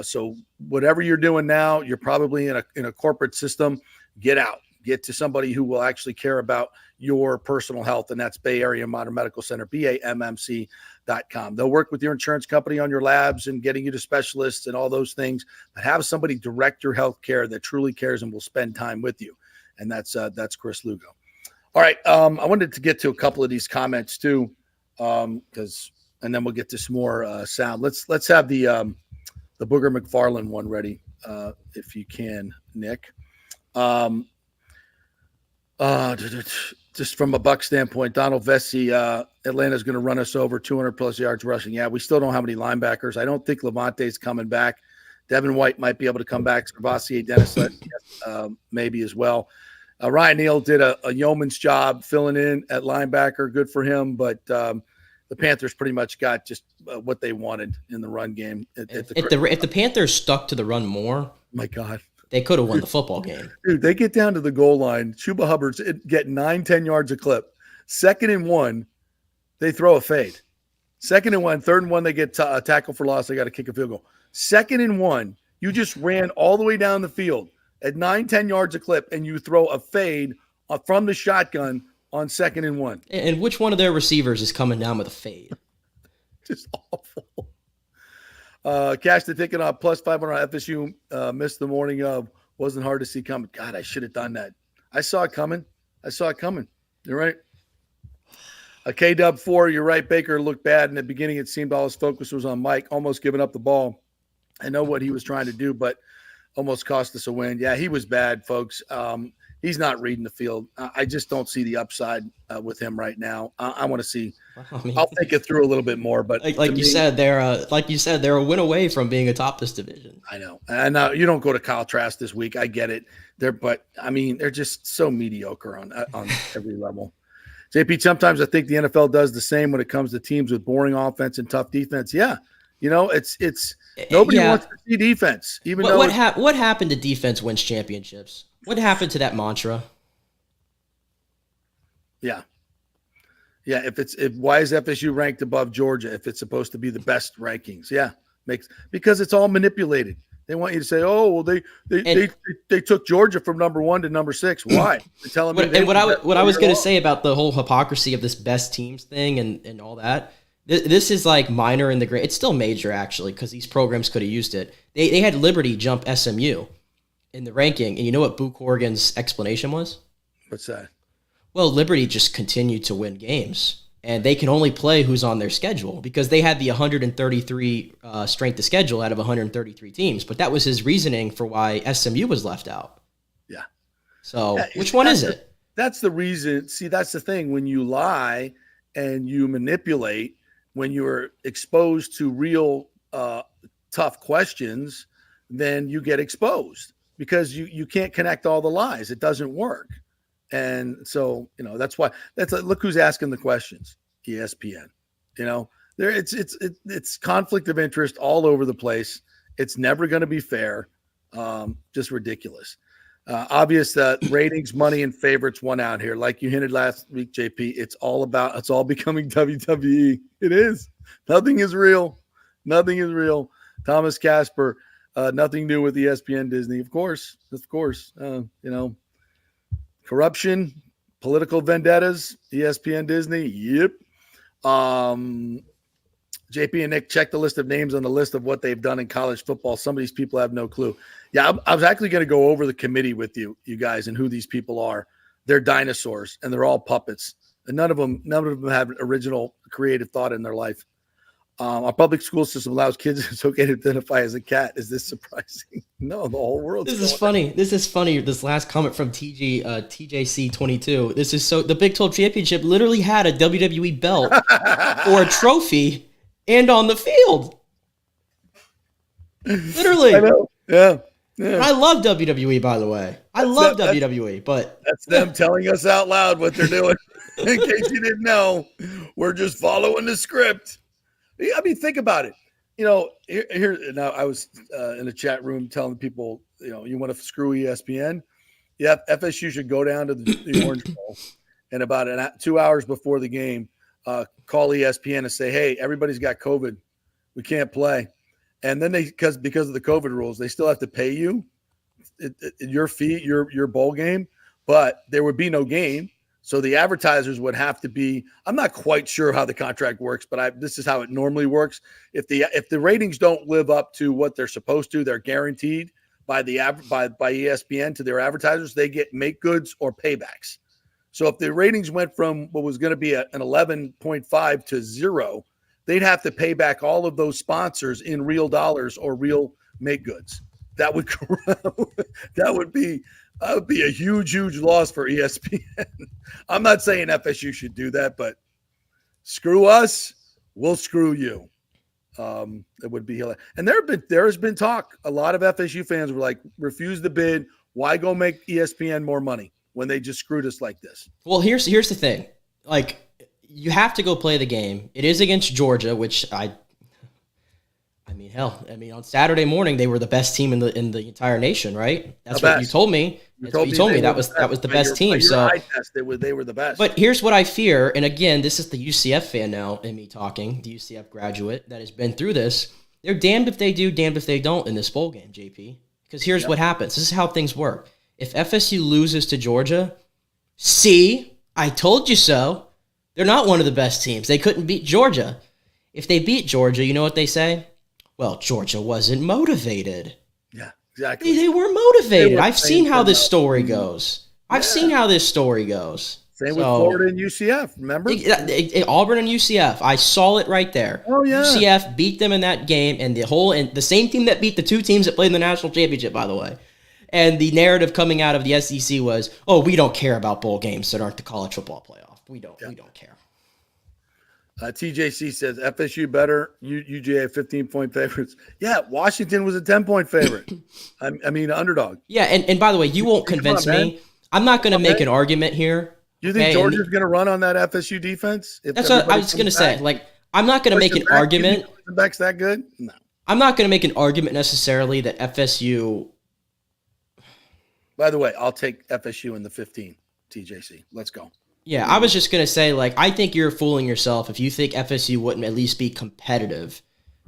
So whatever you're doing now, you're probably in a corporate system. Get out. Get to somebody who will actually care about your personal health, and that's Bay Area Modern Medical Center, BAMMC.com. They'll work with your insurance company on your labs and getting you to specialists and all those things, but have somebody direct your health care that truly cares and will spend time with you, and that's Chris Lugo. All right, I wanted to get to a couple of these comments too, and then we'll get to some more sound. Let's have the Booger McFarland one ready, if you can, Nick. Just from a Bucs standpoint, Donald Vesey, Atlanta's going to run us over 200-plus yards rushing. Yeah, we still don't have any linebackers. I don't think Levante's coming back. Devin White might be able to come back. Gervasier Dennis maybe as well. Ryan Neal did a yeoman's job filling in at linebacker. Good for him, but the Panthers pretty much got just what they wanted in the run game. If the Panthers stuck to the run more, my God, they could have won the football game. Dude, they get down to the goal line. Chuba Hubbard's get 9-10 yards a clip. 2nd and 1, they throw a fade. 2nd and 1, 3rd and 1, they get a tackle for loss. They got to kick a field goal. 2nd and 1, you just ran all the way down the field at 9-10 yards a clip, and you throw a fade from the shotgun on 2nd and 1. And which one of their receivers is coming down with a fade? Just awful. Cash the ticket on plus 500 on FSU. Missed the morning of. Wasn't hard to see coming. God, I should have done that. I saw it coming. You're right. A K-Dub 4, you're right. Baker looked bad in the beginning. It seemed all his focus was on Mike, almost giving up the ball. I know what he was trying to do, but almost cost us a win. Yeah, he was bad, folks. He's not reading the field. I just don't see the upside with him right now. I want to see. I'll think it through a little bit more. But like you said, they're a win away from being atop this division. I know. And you don't go to Kyle Trask this week. I get it. They're just so mediocre on every level. JP, sometimes I think the NFL does the same when it comes to teams with boring offense and tough defense. Yeah. It's nobody wants to see defense. What happened to defense wins championships? What happened to that mantra? Yeah. Yeah. Why is FSU ranked above Georgia if it's supposed to be the best rankings? Yeah. Because it's all manipulated. They want you to say, oh, well, they took Georgia from number 1 to number 6. Why? They're telling me. What I was going to say about the whole hypocrisy of this best teams thing and all that. This is like minor in the grand. It's still major, actually, because these programs could have used it. They had Liberty jump SMU in the ranking, and you know what Boo Corrigan's explanation was? What's that? Well, Liberty just continued to win games, and they can only play who's on their schedule because they had the 133 strength of schedule out of 133 teams. But that was his reasoning for why SMU was left out. Yeah. So which one is it? That's the reason. See, that's the thing. When you lie and you manipulate, when you're exposed to real tough questions, then you get exposed because you can't connect all the lies. It doesn't work. And so, that's why look who's asking the questions. ESPN, it's conflict of interest all over the place. It's never going to be fair. Just ridiculous. Obvious that ratings, money, and favorites won out here. Like you hinted last week, JP, it's all becoming WWE. It is. Nothing is real. Thomas Casper, nothing new with ESPN Disney. Of course. Corruption, political vendettas, ESPN Disney. Yep. JP and Nick, check the list of names on the list of what they've done in college football. Some of these people have no clue. Yeah, I was actually going to go over the committee with you guys and who these people are. they're dinosaurs and they're all puppets. And none of them have original creative thought in their life. Our public school system allows kids it's okay to identify as a cat. Is this surprising? No, the whole world. This is funny. This is funny. This last comment from TJC22. This is so. The Big 12 Championship literally had a WWE belt or a trophy, and on the field. Literally. I know. Yeah. I love WWE, by the way. I love WWE, but that's them telling us out loud what they're doing. In case you didn't know, we're just following the script. I mean, think about it. Here now I was in a chat room telling people, you want to screw ESPN? Yeah, FSU should go down to the Orange Bowl and about 2 hours before the game, call ESPN and say, hey, everybody's got COVID. We can't play. And then because of the COVID rules, they still have to pay you your fee, your bowl game, but there would be no game. So the advertisers would have to be. I'm not quite sure how the contract works, but this is how it normally works. If the ratings don't live up to what they're supposed to, they're guaranteed by ESPN to their advertisers. They get make goods or paybacks. So if the ratings went from what was going to be an 11.5 to 0, they'd have to pay back all of those sponsors in real dollars or real make goods. That would be a huge, huge loss for ESPN. I'm not saying FSU should do that, but screw us, we'll screw you. It would be hilarious. And there has been talk. A lot of FSU fans were like, refuse the bid. Why go make ESPN more money when they just screwed us like this? Well, here's the thing. Like, you have to go play the game. It is against Georgia, which on Saturday morning they were the best team in the entire nation, right? That's what you told me. That's what you told me. That was the best team. So eye test, they were the best. But here's what I fear, and again, this is the UCF fan now in me talking, the UCF graduate that has been through this. They're damned if they do, damned if they don't in this bowl game, JP. Because here's what happens. This is how things work. If FSU loses to Georgia, see, I told you so. They're not one of the best teams. They couldn't beat Georgia. If they beat Georgia, you know what they say? Well, Georgia wasn't motivated. Yeah, exactly. They were motivated. I've seen how this story goes. Seen how this story goes. Same with Florida and UCF, remember? Auburn and UCF. I saw it right there. Oh, yeah. UCF beat them in that game, and the same team that beat the two teams that played in the national championship, by the way. And the narrative coming out of the SEC was, oh, we don't care about bowl games that aren't the college football playoff. We don't care. TJC says FSU better. UGA 15-point favorites. Yeah, Washington was a 10-point favorite. I mean, underdog. Yeah, and by the way, you won't convince me. I'm not going to make an argument here. You think Georgia's going to run on that FSU defense? That's what I was going to say. Like, I'm not going to make an argument. Back's that good? No. I'm not going to make an argument necessarily that FSU. By the way, I'll take FSU in the 15. TJC, let's go. Yeah, I was just going to say, like, I think you're fooling yourself if you think FSU wouldn't at least be competitive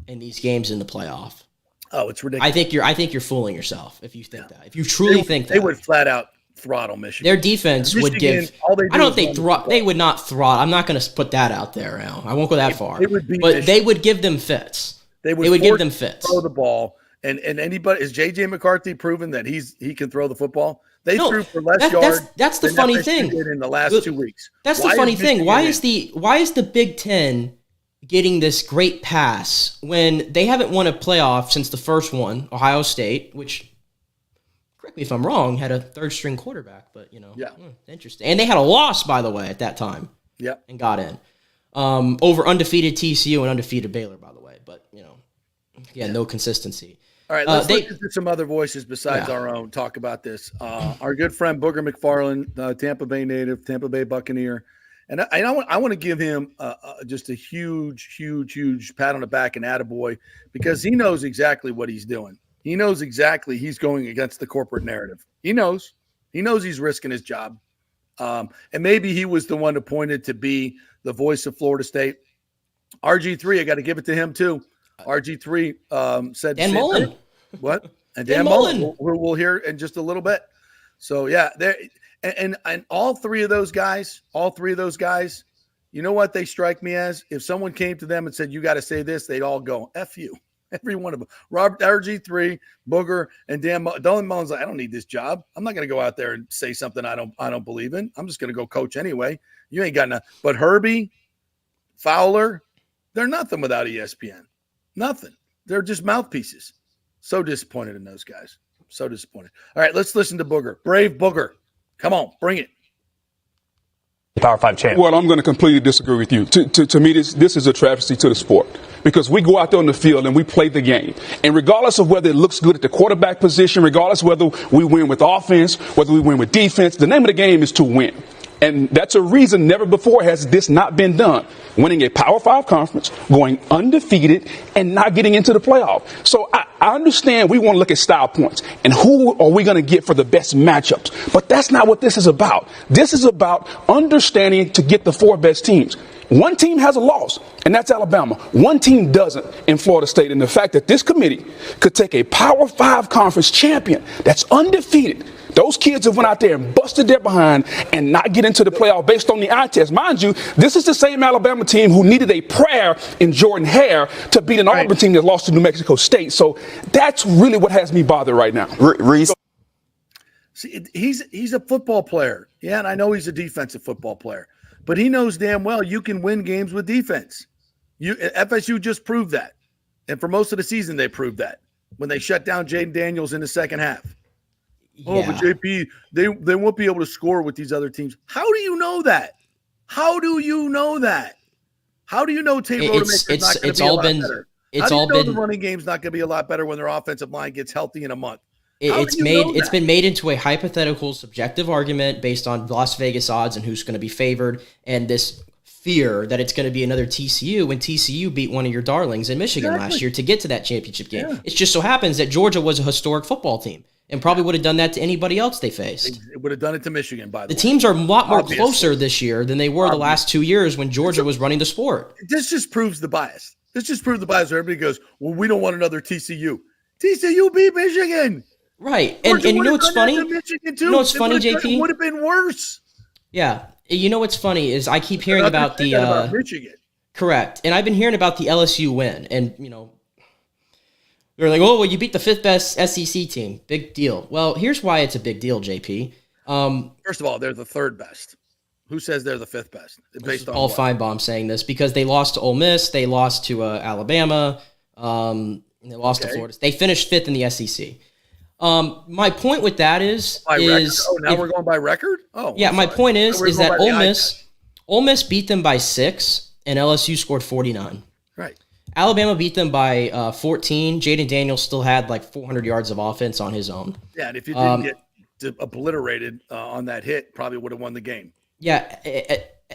in these games in the playoff. Oh, it's ridiculous. I think you're fooling yourself if you think that. If you truly think that. They would flat out throttle Michigan. Their defense would give – I don't think they would not throttle. I'm not going to put that out there, Al. I won't go that far. But they would give them fits. They would give them fits. Throw the ball. And anybody – is J.J. McCarthy proven that he can throw the football? They threw for less yards. That's the funny thing. In the last 2 weeks. That's the funny thing. Why is the Big Ten getting this great pass when they haven't won a playoff since the first one, Ohio State, which, correct me if I'm wrong, had a third-string quarterback, but interesting. And they had a loss, by the way, at that time. Yeah, and got in over undefeated TCU and undefeated Baylor, by the way. But no consistency. All right, let's listen to some other voices besides our own talk about this. Our good friend Booger McFarland, Tampa Bay native, Tampa Bay Buccaneer. And I want to give him just a huge pat on the back and attaboy because he knows exactly what he's doing. He knows exactly he's going against the corporate narrative. He knows he's risking his job. And maybe he was the one appointed to be the voice of Florida State. RG3, I got to give it to him too. RG3 said Dan Mullen. What? And Dan Mullen. We'll hear in just a little bit. So yeah, there and all three of those guys, you know what they strike me as? If someone came to them and said, you got to say this, they'd all go, F you. Every one of them. Robert RG3, Booger, and Dan Mullen's like, I don't need this job. I'm not going to go out there and say something I don't believe in. I'm just going to go coach anyway. You ain't got nothing. But Herbie, Fowler, they're nothing without ESPN. Nothing. They're just mouthpieces. So disappointed in those guys. So disappointed. All right, let's listen to Booger. Brave Booger. Come on, bring it. Power 5 champ. Well, I'm going to completely disagree with you. To me, this is a travesty to the sport because we go out there on the field and we play the game. And regardless of whether it looks good at the quarterback position, regardless of whether we win with offense, whether we win with defense, the name of the game is to win. And that's a reason never before has this not been done. Winning a Power 5 conference, going undefeated, and not getting into the playoff. So I understand we want to look at style points and who are we going to get for the best matchups. But that's not what this is about. This is about understanding to get the 4 best teams. One team has a loss, and that's Alabama. One team doesn't in Florida State. And the fact that this committee could take a Power 5 conference champion that's undefeated. Those kids have went out there and busted their behind and not get into the playoff based on the eye test. Mind you, this is the same Alabama team who needed a prayer in Jordan Hare to beat an Auburn team that lost to New Mexico State. So that's really what has me bothered right now. Reese. See, he's a football player. Yeah, and I know he's a defensive football player. But he knows damn well you can win games with defense. FSU just proved that. And for most of the season, they proved that when they shut down Jaden Daniels in the second half. Yeah. Oh, but JP, they won't be able to score with these other teams. How do you know that? How do you know that? How do you know Tate Rodemaker's not going to be a lot better? How do you know the running game's not going to be a lot better when their offensive line gets healthy in a month? It's been made into a hypothetical, subjective argument based on Las Vegas odds and who's going to be favored, and this fear that it's going to be another TCU when TCU beat one of your darlings in Michigan last year to get to that championship game. Yeah. It just so happens that Georgia was a historic football team and probably would have done that to anybody else they faced. It would have done it to Michigan, by the way. The teams are a lot more closer this year than they were the last 2 years when Georgia was running the sport. This just proves the bias. This just proves the bias where everybody goes, well, we don't want another TCU. TCU beat Michigan. Right. And you know what's funny? You know what's funny, JP? It would have been worse. Yeah. You know what's funny is I keep hearing about Michigan. Correct. And I've been hearing about the LSU win. And, you know, they're like, oh, well, you beat the 5th best SEC team. Big deal. Well, here's why it's a big deal, JP. First of all, they're the 3rd best. Who says they're the 5th best? Based on Paul Feinbaum saying this because they lost to Ole Miss. They lost to Alabama. And they lost to Florida. They finished 5th in the SEC. My point with that is we're going by record. Oh, yeah. My point is that Ole Miss beat them by 6 and LSU scored 49. Right. Alabama beat them by 14. Jaden Daniels still had like 400 yards of offense on his own. Yeah, and if you didn't get obliterated on that hit, probably would have won the game. Yeah,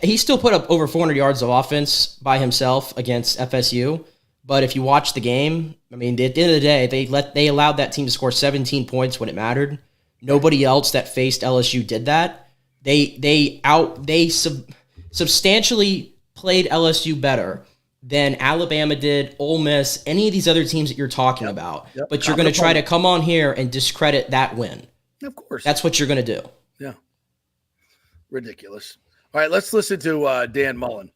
he still put up over 400 yards of offense by himself against FSU. But if you watch the game, I mean, at the end of the day, they allowed that team to score 17 points when it mattered. Nobody else that faced LSU did that. They substantially played LSU better than Alabama did, Ole Miss, any of these other teams that you're talking about. Yep. But you're going to try to come on here and discredit that win. Of course. That's what you're going to do. Yeah. Ridiculous. All right, let's listen to Dan Mullen.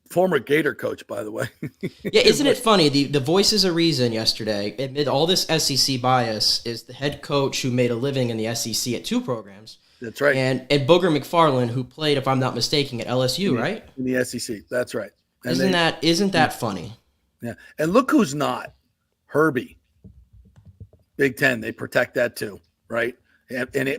Former Gator coach, by the way. Yeah, isn't it funny? The Voices of Reason yesterday, amid all this SEC bias, is the head coach who made a living in the SEC at 2 programs. That's right. And Booger McFarland, who played, if I'm not mistaken, at LSU, right? In the SEC. That's right. And isn't that funny? Yeah. And look who's not. Herbie. Big Ten. They protect that too, right?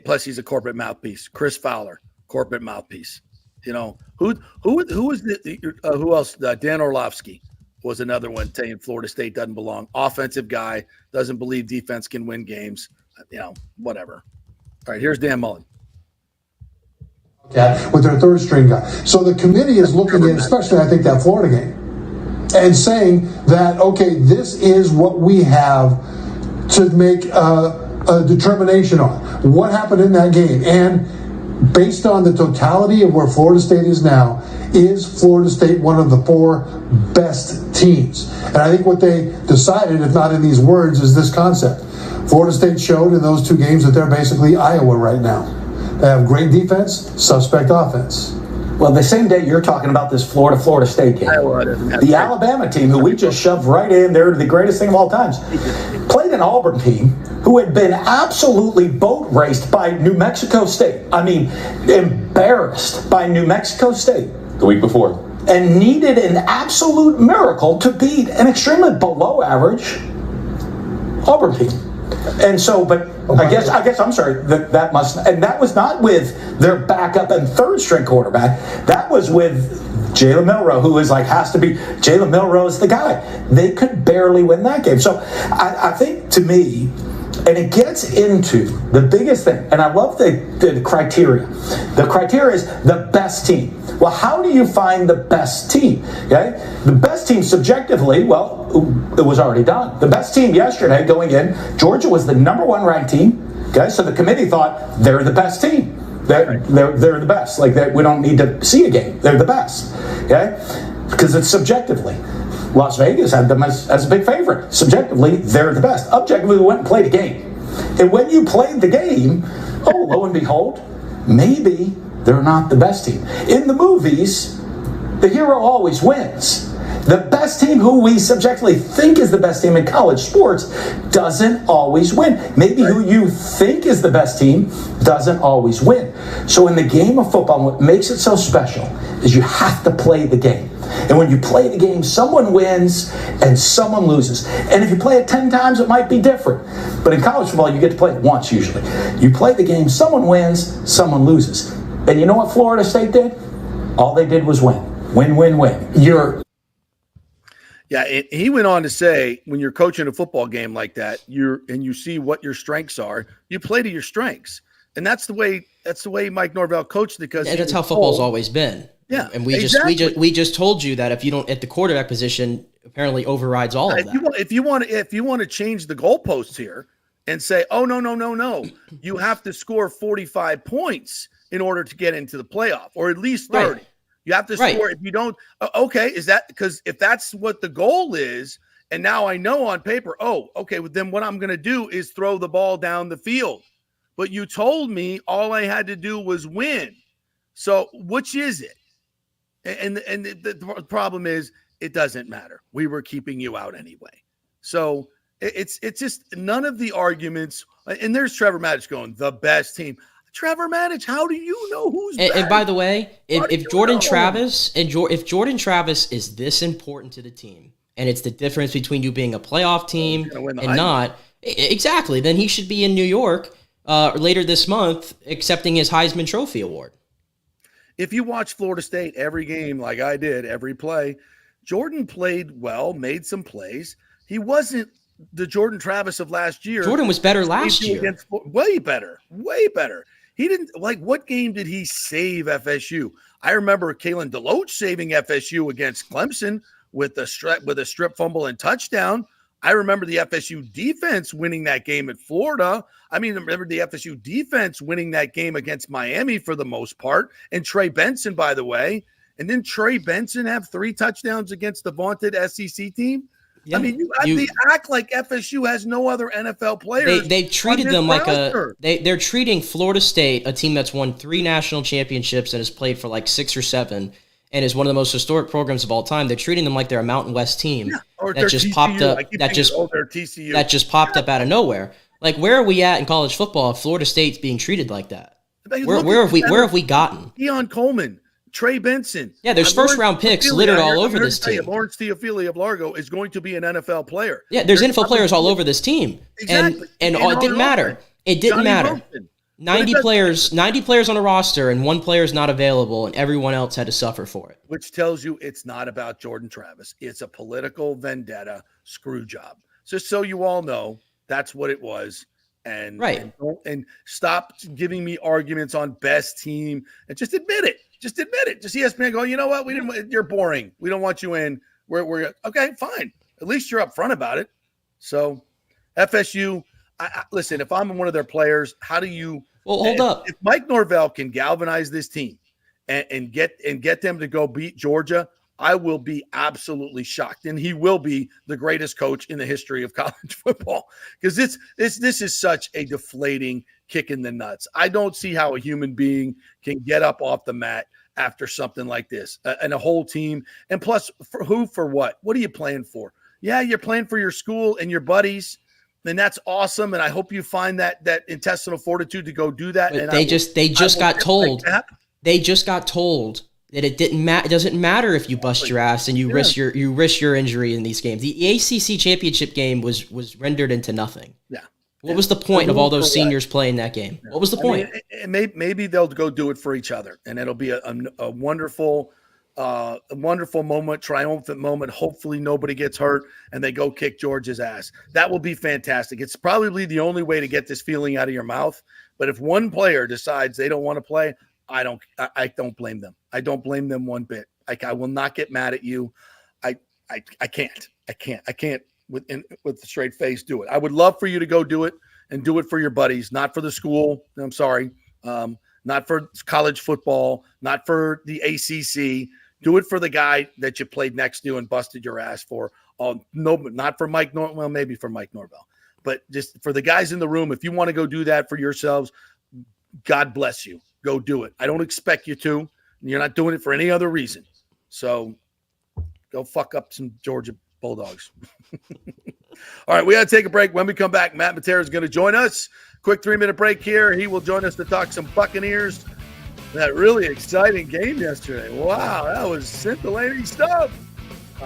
Plus he's a corporate mouthpiece. Chris Fowler, corporate mouthpiece. You know, who was who else? Dan Orlovsky was another one saying Florida State doesn't belong. Offensive guy, doesn't believe defense can win games. You know, whatever. All right, here's Dan Mullen. With their 3rd string guy. So the committee is looking at, especially I think that Florida game, and saying that, okay, this is what we have to make a determination on. What happened in that game? And based on the totality of where Florida State is now, is Florida State one of the 4 best teams? And I think what they decided, if not in these words, is this concept. Florida State showed in those 2 games that they're basically Iowa right now. They have great defense, suspect offense. Well, the same day you're talking about this Florida State game, the Alabama team, who we just shoved right in there to the greatest thing of all times, played an Auburn team who had been absolutely boat raced by New Mexico State. I mean, embarrassed by New Mexico State the week before, and needed an absolute miracle to beat an extremely below average Auburn team. And so, but I guess I'm sorry, that was not with their backup and third string quarterback. That was with Jalen Milroe, who is has to be, Jalen Milroe is the guy. They could barely win that game. So I think, to me, and it gets into the biggest thing, and I love the criteria. The criteria is the best team. Well, how do you find the best team? Okay, the best team subjectively, well, it was already done. The best team yesterday going in, Georgia was the number 1 ranked team. Okay, so the committee thought they're the best team. They're the best. We don't need to see a game. They're the best. Okay, because it's subjectively. Las Vegas had them as a big favorite. Subjectively, they're the best. Objectively, we went and played a game. And when you played the game, lo and behold, maybe they're not the best team. In the movies, the hero always wins. The best team, who we subjectively think is the best team in college sports, doesn't always win. Maybe who you think is the best team doesn't always win. So in the game of football, what makes it so special is you have to play the game. And when you play the game, someone wins and someone loses. And if you play it 10 times, it might be different. But in college football, you get to play it once usually. You play the game, someone wins, someone loses. And you know what Florida State did? All they did was win. Win, win, win. He went on to say, when you're coaching a football game like that, you see what your strengths are, you play to your strengths. And that's the way Mike Norvell coached, because that's how football's always been. Yeah, and we just told you that if you don't at the quarterback position, apparently overrides all of that. If you want to change the goalposts here and say, oh no, you have to score 45 points in order to get into the playoff, or at least 30. Right. You have to score. If you don't, okay, is that because if that's what the goal is, and now I know on paper, then what I'm going to do is throw the ball down the field. But you told me all I had to do was win. So which is it? And the problem is, it doesn't matter. We were keeping you out anyway. So it's just none of the arguments. And there's Trevor Matich going, the best team. Trevor Matich, how do you know who's best? And by the way, if Jordan Travis is this important to the team, and it's the difference between you being a playoff team and not, exactly, then he should be in New York later this month accepting his Heisman Trophy award. If you watch Florida State every game like I did, every play, Jordan played well, made some plays. He wasn't the Jordan Travis of last year. Jordan was better last year. Way better. He didn't, what game did he save FSU? I remember Kalen DeLoach saving FSU against Clemson with a strip fumble and touchdown. I remember the FSU defense winning that game at Florida. I remember the FSU defense winning that game against Miami for the most part. And Trey Benson, by the way. And then Trey Benson have 3 touchdowns against the vaunted SEC team. Yeah. You act like FSU has no other NFL players. They treated them like they're treating Florida State, a team that's won 3 national championships and has played for 6 or 7, and is one of the most historic programs of all time. They're treating them like they're a Mountain West team that just popped up. That just popped up out of nowhere. Where are we at in college football if Florida State's being treated like that? Where have we gotten? Deion Coleman, Trey Benson. Yeah, there's first-round picks littered all over this team. Lawrence Theophili of Largo is going to be an NFL player. Yeah, there's NFL players all over this team. Exactly. And it didn't matter. It didn't matter. 90 players on a roster, and 1 player is not available, and everyone else had to suffer for it. Which tells you it's not about Jordan Travis. It's a political vendetta screw job. Just so you all know, that's what it was. And stop giving me arguments on best team, and just admit it. Just ESPN go, you know what? You're boring. We don't want you in. We're okay, fine. At least you're upfront about it. So FSU, listen, if I'm one of their players, how do you hold up? If Mike Norvell can galvanize this team and get them to go beat Georgia, I will be absolutely shocked. And he will be the greatest coach in the history of college football, because this is such a deflating kick in the nuts. I don't see how a human being can get up off the mat after something like this, and a whole team. And plus, for what? What are you playing for? Yeah, you're playing for your school and your buddies, and that's awesome. And I hope you find that intestinal fortitude to go do that. But and they just got told that it didn't matter. It doesn't matter if you bust your ass and you risk your injury in these games. The ACC championship game was rendered into nothing. Yeah. What was the point of all those seniors playing that game? What was the point? Maybe they'll go do it for each other, and it'll be a wonderful moment, triumphant moment. Hopefully nobody gets hurt and they go kick Georgia's ass. That will be fantastic. It's probably the only way to get this feeling out of your mouth. But if one player decides they don't want to play, I don't blame them. I don't blame them one bit. I will not get mad at you. I can't with a straight face do it. I would love for you to go do it and do it for your buddies, not for the school. I'm sorry. Not for college football, not for the ACC. Do it for the guy that you played next to and busted your ass for. No, not for Mike Norvell. Well, maybe for Mike Norvell, but just for the guys in the room. If you want to go do that for yourselves, God bless you. Go do it. I don't expect you to. You're not doing it for any other reason. So go fuck up some Georgia Bulldogs. All right, we got to take a break. When we come back, Matt Matera is going to join us. Quick 3-minute break here. He will join us to talk some Buccaneers. That really exciting game yesterday. Wow, that was scintillating stuff.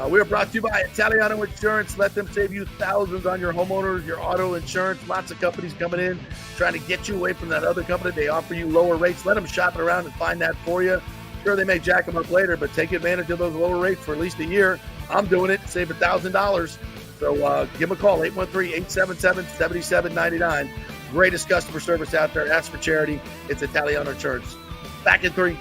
We are brought to you by Italiano Insurance. Let them save you thousands on your homeowners, your auto insurance. Lots of companies coming in trying to get you away from that other company. They offer you lower rates. Let them shop it around and find that for you. Sure, they may jack them up later, but take advantage of those lower rates for at least a year. I'm doing it. Save $1,000. So give them a call, 813-877-7799. Greatest customer service out there. Ask for charity. It's Italiano Insurance. Back in 3.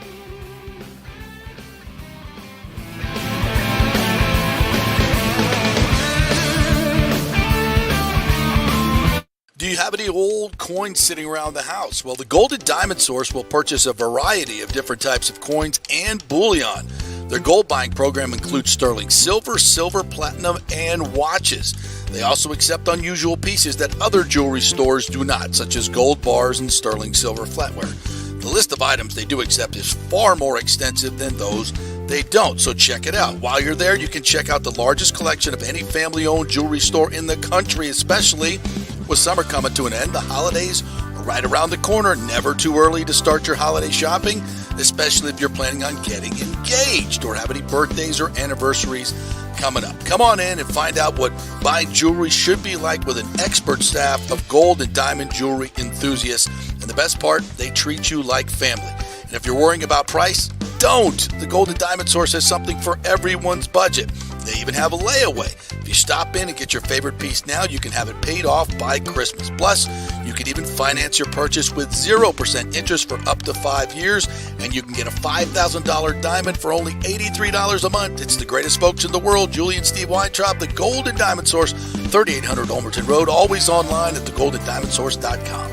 Do you have any old coins sitting around the house? Well, the Golden Diamond Source will purchase a variety of different types of coins and bullion. Their gold buying program includes sterling silver, silver, platinum, and watches. They also accept unusual pieces that other jewelry stores do not, such as gold bars and sterling silver flatware. The list of items they do accept is far more extensive than those they don't, so check it out. While you're there, you can check out the largest collection of any family-owned jewelry store in the country, especially with summer coming to an end. The holidays are right around the corner. Never too early to start your holiday shopping, especially if you're planning on getting engaged or have any birthdays or anniversaries coming up. Come on in and find out what buying jewelry should be like with an expert staff of gold and diamond jewelry enthusiasts. And the best part, they treat you like family. And if you're worrying about price, don't. The Golden Diamond Source has something for everyone's budget. They even have a layaway. If you stop in and get your favorite piece now, you can have it paid off by Christmas. Plus, you can even finance your purchase with 0% interest for up to 5 years, and you can get a $5,000 diamond for only $83 a month. It's the greatest folks in the world, Julie and Steve Weintraub, the Golden Diamond Source, 3800 Olmerton Road, always online at thegoldendiamondsource.com.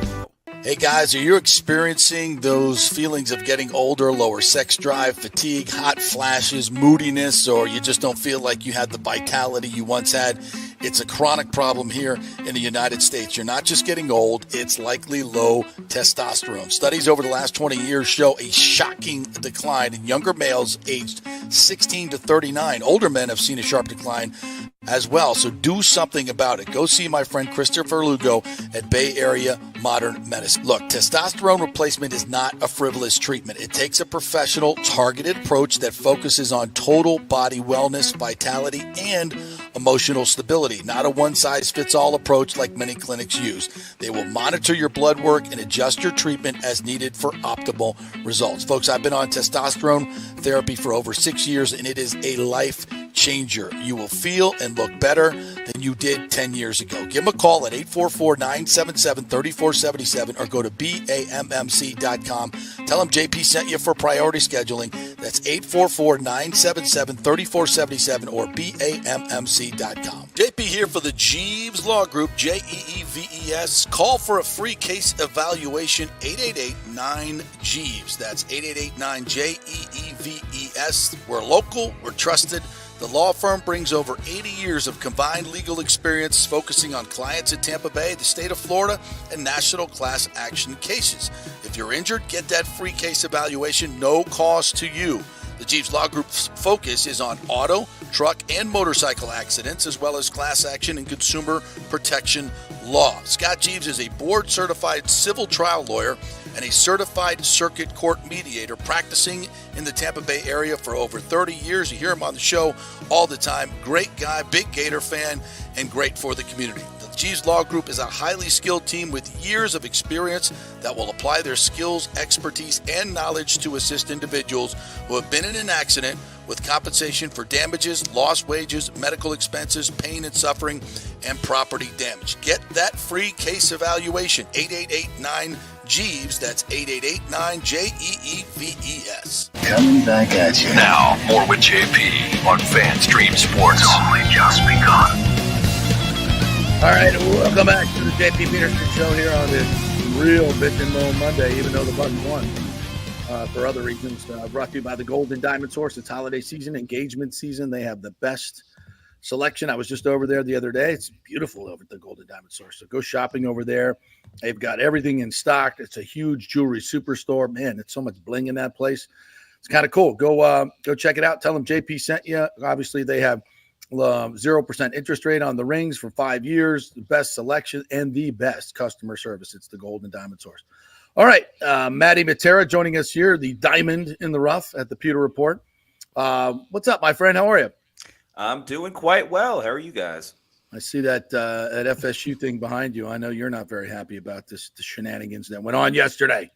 Hey guys, are you experiencing those feelings of getting older, lower sex drive, fatigue, hot flashes, moodiness, or you just don't feel like you had the vitality you once had? It's a chronic problem here in the United States. You're not just getting old, it's likely low testosterone. Studies over the last 20 years show a shocking decline in younger males aged 16 to 39. Older men have seen a sharp decline as well, so do something about it. Go see my friend Christopher Lugo at Bay Area Modern Medicine. Look, testosterone replacement is not a frivolous treatment. It takes a professional, targeted approach that focuses on total body wellness, vitality, and emotional stability, not a one-size-fits-all approach like many clinics use. They will monitor your blood work and adjust your treatment as needed for optimal results. Folks, I've been on testosterone therapy for over 6 years, and it is a life changer. You will feel and look better than you did 10 years ago. Give them a call at 844-977-3477 or go to BAMMC.com. Tell them JP sent you for priority scheduling. That's 844-977-3477 or BAMMC.com. JP here for the Jeeves Law Group, Jeeves. Call for a free case evaluation, 888-9-JEEVES. That's 888-9-JEEVES. We're local, we're trusted, The law firm brings over 80 years of combined legal experience focusing on clients in Tampa Bay, the state of Florida, and national class action cases. If you're injured, get that free case evaluation, no cost to you. The Jeeves Law Group's focus is on auto, truck, and motorcycle accidents, as well as class action and consumer protection law. Scott Jeeves is a board-certified civil trial lawyer and a certified circuit court mediator practicing in the Tampa Bay area for over 30 years. You hear him on the show all the time. Great guy, big Gator fan, and great for the community. The Jeeves Law Group is a highly skilled team with years of experience that will apply their skills, expertise, and knowledge to assist individuals who have been in an accident with compensation for damages, lost wages, medical expenses, pain and suffering, and property damage. Get that free case evaluation, 888-9-JEEVES. That's 888-9-JEEVES. Coming back at you. Now, more with JP on FanStream Sports. It's only just begun. All right, welcome back to the JP Peterson Show here on this real bitch and moan Monday, even though the Bucs won for other reasons. Brought to you by the Golden Diamond Source. It's holiday season, engagement season. They have the best selection. I was just over there the other day. It's beautiful over at the Golden Diamond Source. So go shopping over there. They've got everything in stock. It's a huge jewelry superstore. Man, it's so much bling in that place. It's kind of cool. Go check it out. Tell them JP sent you. Obviously, they have 0% interest rate on the rings for 5 years, the best selection and the best customer service. It's the Golden Diamond Source. All right, Matty Matera joining us here, the diamond in the rough at the Pewter Report. What's up, my friend? How are you? I'm doing quite well. How are you guys? I see that at FSU thing behind you. I know you're not very happy about the shenanigans that went on yesterday.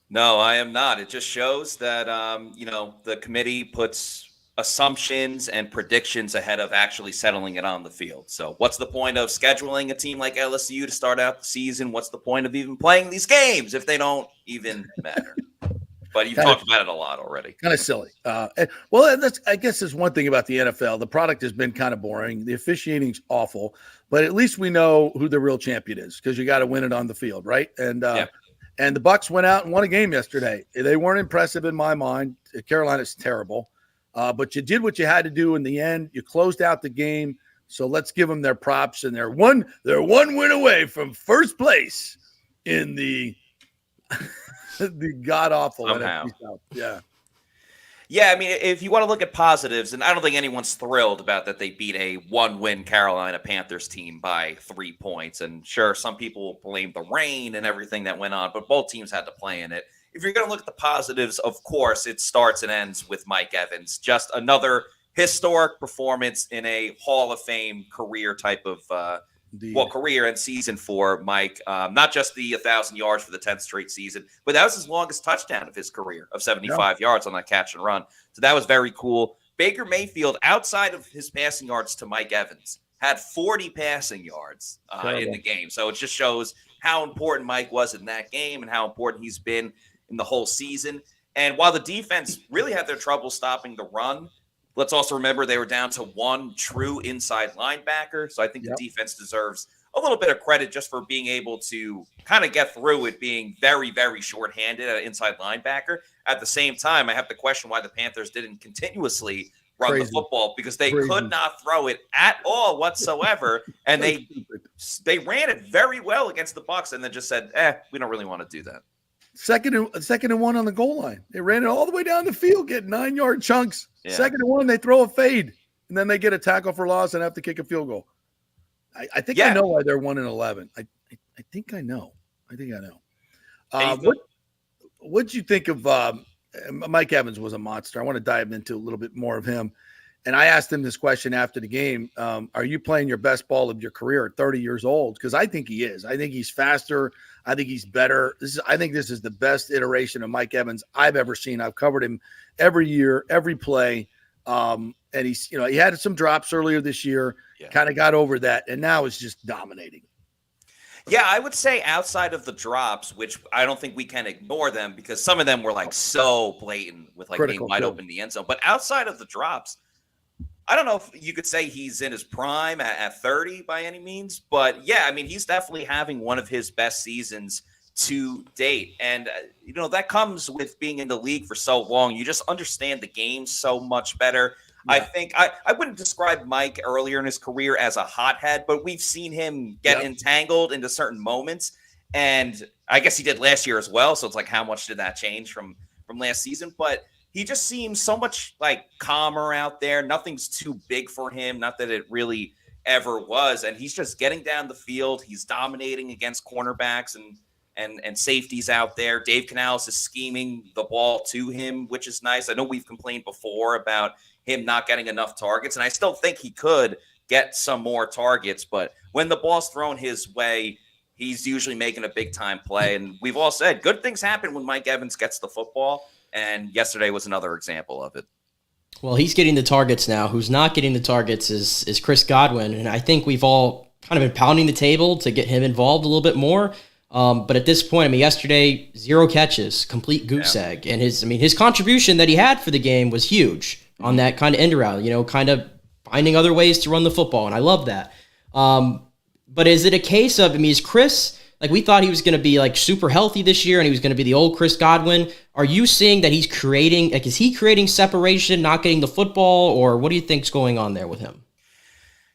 No, I am not. It just shows that the committee puts assumptions and predictions ahead of actually settling it on the field. So what's the point of scheduling a team like LSU to start out the season? What's the point of even playing these games if they don't even matter? But you've talked about it a lot already. Kind of silly. Well, I guess there's one thing about the NFL. The product has been kind of boring. The officiating's awful, but at least we know who the real champion is because you got to win it on the field, right? And the Bucs went out and won a game yesterday. They weren't impressive in my mind. Carolina's terrible. But you did what you had to do in the end. You closed out the game. So let's give them their props. And they're one win away from first place in the the god-awful NFC South. Yeah. Yeah, I mean, if you want to look at positives, and I don't think anyone's thrilled about that they beat a one-win Carolina Panthers team by 3 points. And sure, some people will blame the rain and everything that went on, but both teams had to play in it. If you're going to look at the positives, of course, it starts and ends with Mike Evans. Just another historic performance in a Hall of Fame career type of career and season for Mike. Not just the 1,000 yards for the 10th straight season, but that was his longest touchdown of his career of 75 yards on that catch and run. So that was very cool. Baker Mayfield, outside of his passing yards to Mike Evans, had 40 passing yards in the game. So it just shows how important Mike was in that game and how important he's been in the whole season. And while the defense really had their trouble stopping the run, let's also remember they were down to one true inside linebacker. So I think the defense deserves a little bit of credit just for being able to kind of get through it being very, very shorthanded at inside linebacker. At the same time, I have to question why the Panthers didn't continuously run the football because they could not throw it at all whatsoever. And they ran it very well against the Bucs and then just said, we don't really want to do that. Second and one on the goal line. They ran it all the way down the field, get 9-yard chunks. Yeah. Second and one, they throw a fade, and then they get a tackle for loss and have to kick a field goal. I think I know why they're 1-11. I think I know. What'd you think of Mike Evans was a monster. I want to dive into a little bit more of him. And I asked him this question after the game. Are you playing your best ball of your career at 30 years old? Because I think he is. I think he's faster. I think he's better. I think this is the best iteration of Mike Evans I've ever seen. I've covered him every year, every play. And he's, he had some drops earlier this year, kind of got over that, and now is just dominating. Yeah, I would say outside of the drops, which I don't think we can ignore them because some of them were like so blatant with like being wide open in the end zone. But outside of the drops, I don't know if you could say he's in his prime at 30 by any means, but yeah, I mean, he's definitely having one of his best seasons to date. And, that comes with being in the league for so long. You just understand the game so much better. I think I wouldn't describe Mike earlier in his career as a hothead, but we've seen him get entangled into certain moments. And I guess he did last year as well. So it's like, how much did that change from last season? But he just seems so much like calmer out there. Nothing's too big for him. Not that it really ever was. And he's just getting down the field. He's dominating against cornerbacks and safeties out there. Dave Canales is scheming the ball to him, which is nice. I know we've complained before about him not getting enough targets, and I still think he could get some more targets. But when the ball's thrown his way, he's usually making a big-time play. And we've all said good things happen when Mike Evans gets the football, and yesterday was another example of it. Well, he's getting the targets now. Who's not getting the targets is Chris Godwin, and I think we've all kind of been pounding the table to get him involved a little bit more. But at this point, I mean, yesterday, 0 catches, complete goose egg. And his contribution that he had for the game was huge on that kind of end around, kind of finding other ways to run the football. And I love that. But is it a case of, is Chris, like we thought he was going to be like super healthy this year and he was going to be the old Chris Godwin. Are you seeing that he's creating, like, is he creating separation, not getting the football, or what do you think's going on there with him?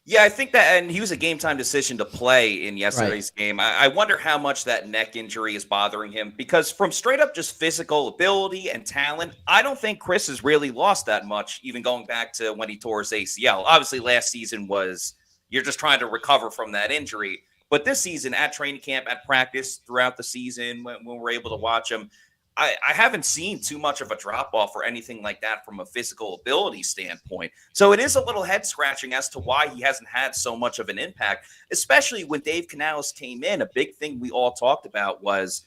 Yeah, I think that, and he was a game-time decision to play in yesterday's game. I wonder how much that neck injury is bothering him, because from straight up just physical ability and talent, I don't think Chris has really lost that much, even going back to when he tore his ACL. Obviously, last season was, you're just trying to recover from that injury. But this season, at training camp, at practice, throughout the season, when we're able to watch him, I haven't seen too much of a drop-off or anything like that from a physical ability standpoint. So it is a little head-scratching as to why he hasn't had so much of an impact, especially when Dave Canales came in. A big thing we all talked about was,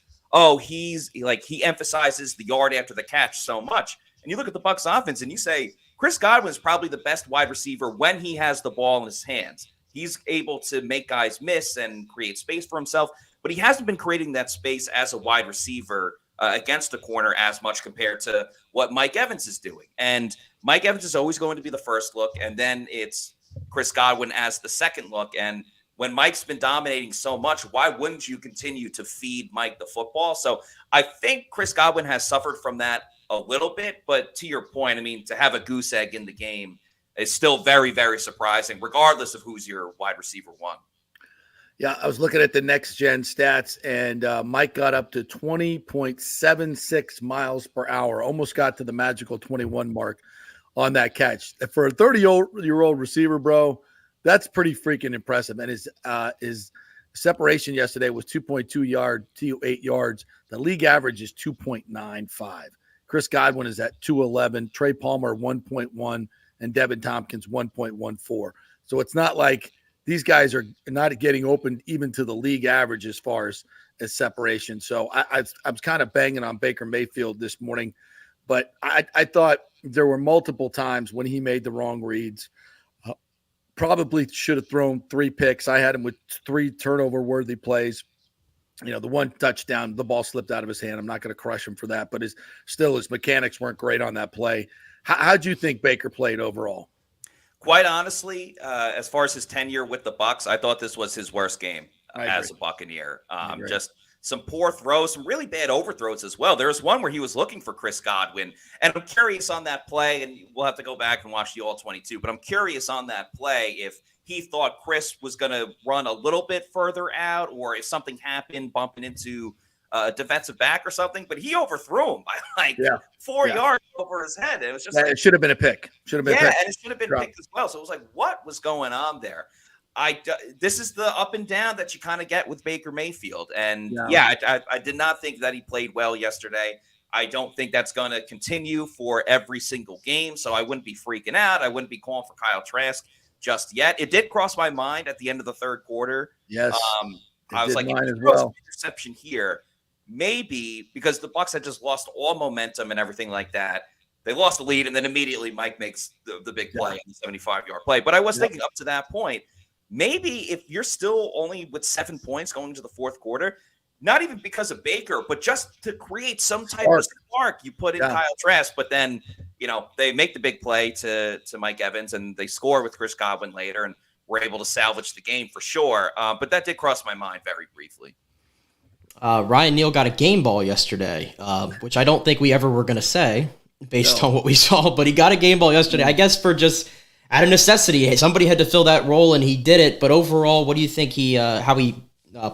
he emphasizes the yard after the catch so much. And you look at the Bucs offense and you say, Chris Godwin is probably the best wide receiver when he has the ball in his hands. He's able to make guys miss and create space for himself, but he hasn't been creating that space as a wide receiver against the corner as much compared to what Mike Evans is doing. And Mike Evans is always going to be the first look, and then it's Chris Godwin as the second look. And when Mike's been dominating so much, why wouldn't you continue to feed Mike the football? So I think Chris Godwin has suffered from that a little bit, but to your point, to have a goose egg in the game is still very, very surprising, regardless of who's your wide receiver one. Yeah, I was looking at the next gen stats, and Mike got up to 20.76 miles per hour, almost got to the magical 21 mark on that catch. For a 30-year-old receiver, bro, that's pretty freaking impressive. And his separation yesterday was 2.2 yards. The league average is 2.95. Chris Godwin is at 2.11, Trey Palmer 1.1, and Devin Tompkins 1.14. So it's not like these guys are not getting open even to the league average as far as separation. So I was kind of banging on Baker Mayfield this morning, but I thought there were multiple times when he made the wrong reads. Probably should have thrown 3 picks. I had him with 3 turnover-worthy plays. The one touchdown, the ball slipped out of his hand. I'm not going to crush him for that, but his mechanics weren't great on that play. How'd you think Baker played overall? Quite honestly, as far as his tenure with the Bucs, I thought this was his worst game as a Buccaneer. Just some poor throws, some really bad overthrows as well. There was one where he was looking for Chris Godwin, and I'm curious on that play, and we'll have to go back and watch the All-22, but I'm curious on that play if he thought Chris was going to run a little bit further out, or if something happened bumping into a defensive back or something, but he overthrew him by 4 yards over his head. It was just it should have been a pick. And it should have been picked as well. So it was like, what was going on there? This is the up and down that you kind of get with Baker Mayfield. And I did not think that he played well yesterday. I don't think that's going to continue for every single game. So I wouldn't be freaking out. I wouldn't be calling for Kyle Trask just yet. It did cross my mind at the end of the third quarter. Yes. I was like, if you throw an interception here, maybe because the Bucs had just lost all momentum and everything like that. They lost the lead, and then immediately Mike makes the big play on the 75-yard play. But I was thinking up to that point, maybe if you're still only with 7 points going into the fourth quarter, not even because of Baker, but just to create some type of spark, you put in Kyle Trask. But then, they make the big play to Mike Evans, and they score with Chris Godwin later, and we're able to salvage the game for sure. But that did cross my mind very briefly. Ryan Neal got a game ball yesterday, which I don't think we ever were going to say. based on what we saw, but he got a game ball yesterday. I guess for just out of necessity, somebody had to fill that role, and he did it. But overall, what do you think how he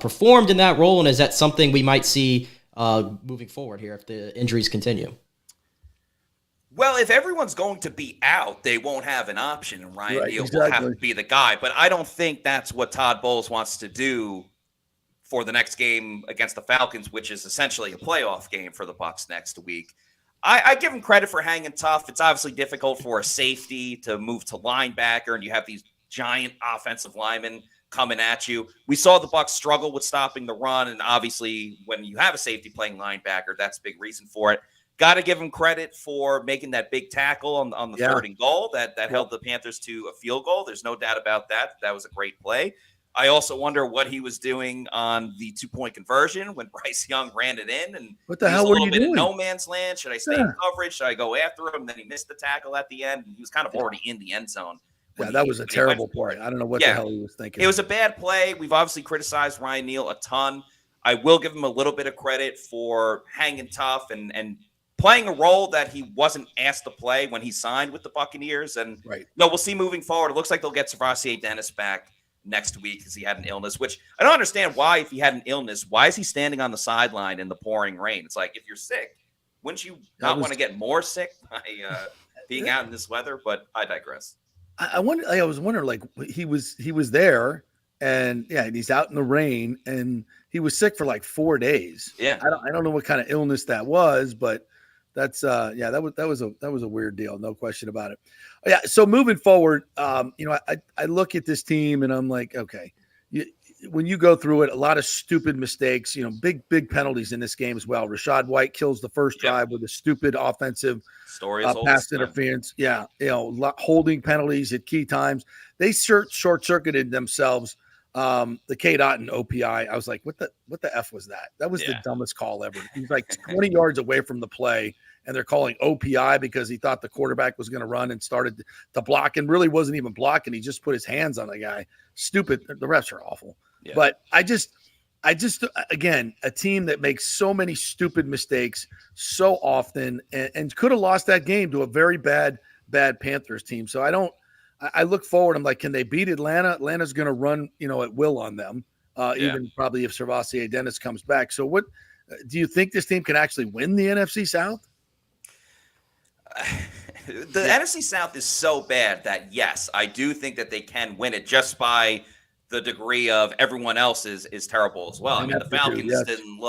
performed in that role, and is that something we might see moving forward here if the injuries continue? Well, if everyone's going to be out, they won't have an option, and Ryan Neal will have to be the guy. But I don't think that's what Todd Bowles wants to do for the next game against the Falcons, which is essentially a playoff game for the Bucs next week. I give him credit for hanging tough. It's obviously difficult for a safety to move to linebacker, and you have these giant offensive linemen coming at you. We saw the Bucs struggle with stopping the run, and obviously when you have a safety playing linebacker, that's a big reason for it. Got to give him credit for making that big tackle on the 3rd and goal that held the Panthers to a field goal. There's no doubt about that. That was a great play. I also wonder what he was doing on the 2-point conversion when Bryce Young ran it in. And what the hell were you doing? In no man's land. Should I stay in coverage? Should I go after him? Then he missed the tackle at the end. He was kind of already in the end zone. Yeah, that was a terrible play. I don't know what the hell he was thinking. It was a bad play. We've obviously criticized Ryan Neal a ton. I will give him a little bit of credit for hanging tough and playing a role that he wasn't asked to play when he signed with the Buccaneers. And we'll see moving forward. It looks like they'll get Servassier Dennis back next week because he had an illness, which I don't understand why, if he had an illness, why is he standing on the sideline in the pouring rain? It's like, if you're sick, wouldn't you not want to get more sick by being out in this weather? But I digress. I was wondering, like, he was there, and he's out in the rain, and he was sick for like 4 days. Yeah. I don't know what kind of illness that was, but that's that was a weird deal, no question about it. Yeah. So moving forward, I look at this team and I'm like, okay, when you go through it, a lot of stupid mistakes, big penalties in this game as well. Rashad White kills the first drive with a stupid offensive pass interference. Yeah. Holding penalties at key times. They short-circuited themselves. The K. Otten OPI. I was like, what the F was that? That was the dumbest call ever. He's like 20 yards away from the play, and they're calling OPI because he thought the quarterback was going to run and started to block and really wasn't even blocking. He just put his hands on the guy. Stupid. The refs are awful. Yeah. But I just, again, a team that makes so many stupid mistakes so often and could have lost that game to a very bad Panthers team. So I look forward. I'm like, can they beat Atlanta? Atlanta's going to run, at will on them, even probably if Servassier Dennis comes back. So what do you think this team can actually win the NFC South? The NFC South is so bad that, yes, I do think that they can win it just by the degree of everyone else is terrible as well. I mean, the Falcons didn't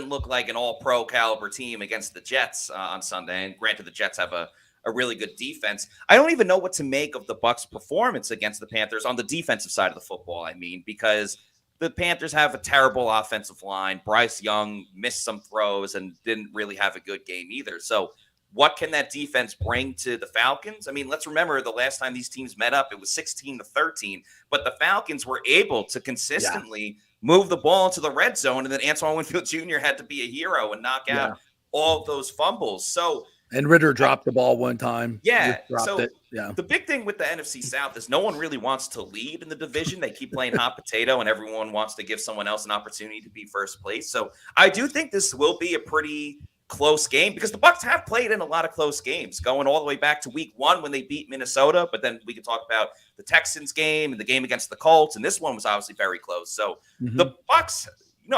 look like an all-pro caliber team against the Jets on Sunday. And granted, the Jets have a really good defense. I don't even know what to make of the Bucs' performance against the Panthers on the defensive side of the football. I mean, because the Panthers have a terrible offensive line. Bryce Young missed some throws and didn't really have a good game either. So what can that defense bring to the Falcons? I mean, let's remember the last time these teams met up, it was 16-13, but the Falcons were able to consistently move the ball into the red zone, and then Antoine Winfield Jr. had to be a hero and knock out all of those fumbles. So, and Ritter dropped the ball one time. The big thing with the NFC South is no one really wants to lead in the division. They keep playing hot potato, and everyone wants to give someone else an opportunity to be first place. So I do think this will be a pretty close game because the Bucs have played in a lot of close games, going all the way back to week 1 when they beat Minnesota. But then we can talk about the Texans game and the game against the Colts, and this one was obviously very close. So the Bucs,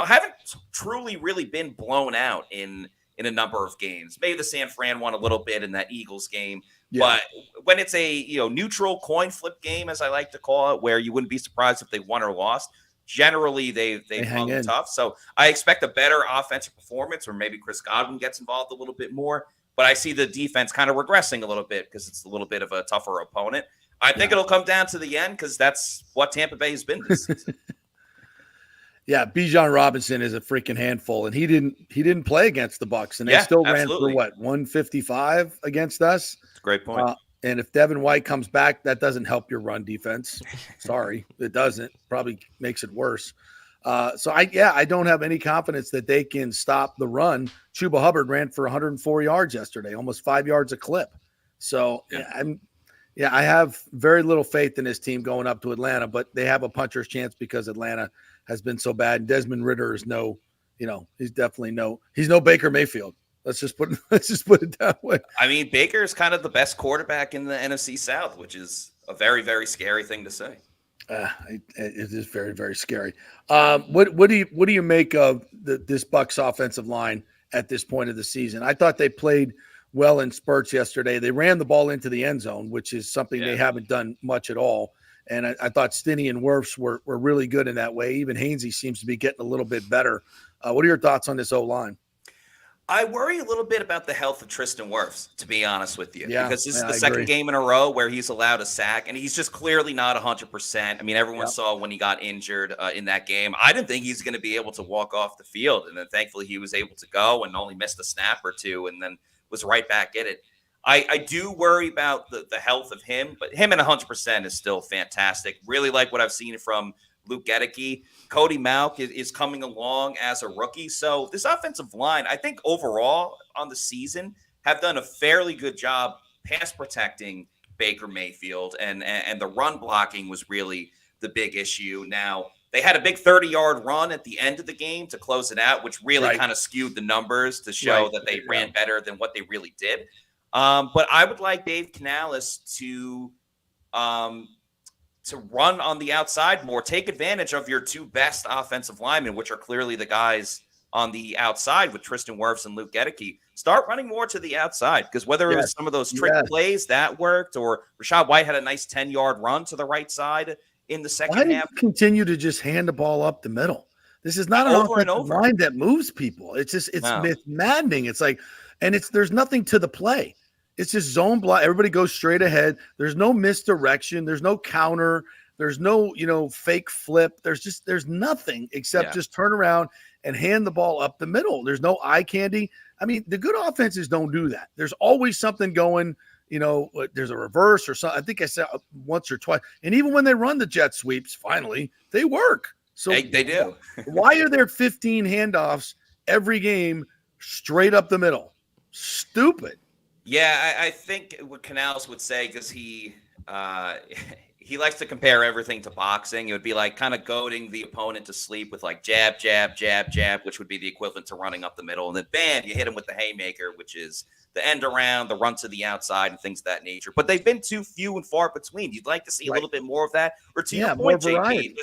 haven't truly really been blown out in a number of games. Maybe the San Fran one a little bit in that Eagles game, but when it's a neutral coin flip game, as I like to call it, where you wouldn't be surprised if they won or lost, generally they hung tough. So I expect a better offensive performance, or maybe Chris Godwin gets involved a little bit more. But I see the defense kind of regressing a little bit because it's a little bit of a tougher opponent. I think it'll come down to the end because that's what Tampa Bay has been this season. Bijan Robinson is a freaking handful, and he didn't play against the Bucs, and they still ran for 155 against us. That's a great point. And if Devin White comes back, that doesn't help your run defense. Sorry, it doesn't. Probably makes it worse. So I don't have any confidence that they can stop the run. Chuba Hubbard ran for 104 yards yesterday, almost 5 yards a clip. So I have very little faith in this team going up to Atlanta, but they have a puncher's chance because Atlanta has been so bad. Desmond Ritter is he's no Baker Mayfield. Let's just put it that way. I mean, Baker is kind of the best quarterback in the NFC South, which is a very, very scary thing to say. It is very, very scary. What do you make of this Bucs offensive line at this point of the season? I thought they played well in spurts yesterday. They ran the ball into the end zone, which is something they haven't done much at all. And I thought Stinney and Wirfs were really good in that way. Even Hainsey seems to be getting a little bit better. What are your thoughts on this O-line? I worry a little bit about the health of Tristan Wirfs, to be honest with you, because this is the second agree. game in a row where he's allowed a sack, and he's just clearly not 100%. I mean, everyone saw when he got injured in that game. I didn't think he's going to be able to walk off the field, and then thankfully he was able to go and only missed a snap or two and then was right back in it. I do worry about the health of him, but him at 100% is still fantastic. Really like what I've seen from Luke Gedeke. Cody Mauch is coming along as a rookie. So this offensive line, I think overall on the season, have done a fairly good job pass protecting Baker Mayfield. And the run blocking was really the big issue. Now, they had a big 30-yard run at the end of the game to close it out, which really kind of skewed the numbers to show that they ran better than what they really did. But I would like Dave Canales to run on the outside more, take advantage of your two best offensive linemen, which are clearly the guys on the outside with Tristan Wirfs and Luke Gedeke. Start running more to the outside, because whether it was some of those trick plays that worked, or Rashad White had a nice 10-yard run to the right side in the second half. Continue to just hand the ball up the middle. This is not an offensive line that moves people. It's just it's maddening. It's like, and there's nothing to the play. It's just zone block. Everybody goes straight ahead. There's no misdirection. There's no counter. There's no, fake flip. There's nothing except just turn around and hand the ball up the middle. There's no eye candy. I mean, the good offenses don't do that. There's always something going, there's a reverse or something. I think I said once or twice. And even when they run the jet sweeps, finally, they work. So they do. Why are there 15 handoffs every game straight up the middle? Stupid. Yeah, I think what Canales would say, because he likes to compare everything to boxing. It would be like kind of goading the opponent to sleep with like jab, jab, jab, jab, which would be the equivalent to running up the middle. And then bam, you hit him with the haymaker, which is the end around, the run to the outside, and things of that nature. But they've been too few and far between. You'd like to see a little bit more of that. Or to your point, JP,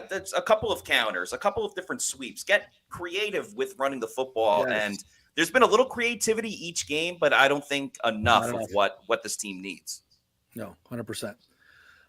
that's a couple of counters, a couple of different sweeps. Get creative with running the football. And there's been a little creativity each game, but I don't think enough of what this team needs. No, 100%.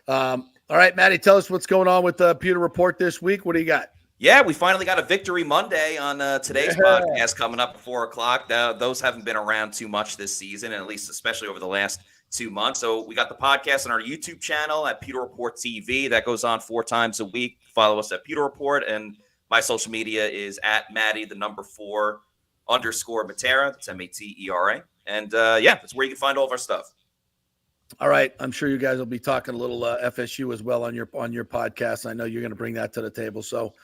All right, Maddie, tell us what's going on with the Pewter Report this week. What do you got? Yeah, we finally got a Victory Monday on today's podcast coming up at 4 o'clock. Those haven't been around too much this season, and at least especially over the last 2 months. So we got the podcast on our YouTube channel at Pewter Report TV. That goes on 4 times a week. Follow us at Pewter Report, and my social media is at Maddie, the number 4 _Matera. That's Matera. And that's where you can find all of our stuff. All right. I'm sure you guys will be talking a little FSU as well on your podcast. I know you're going to bring that to the table. So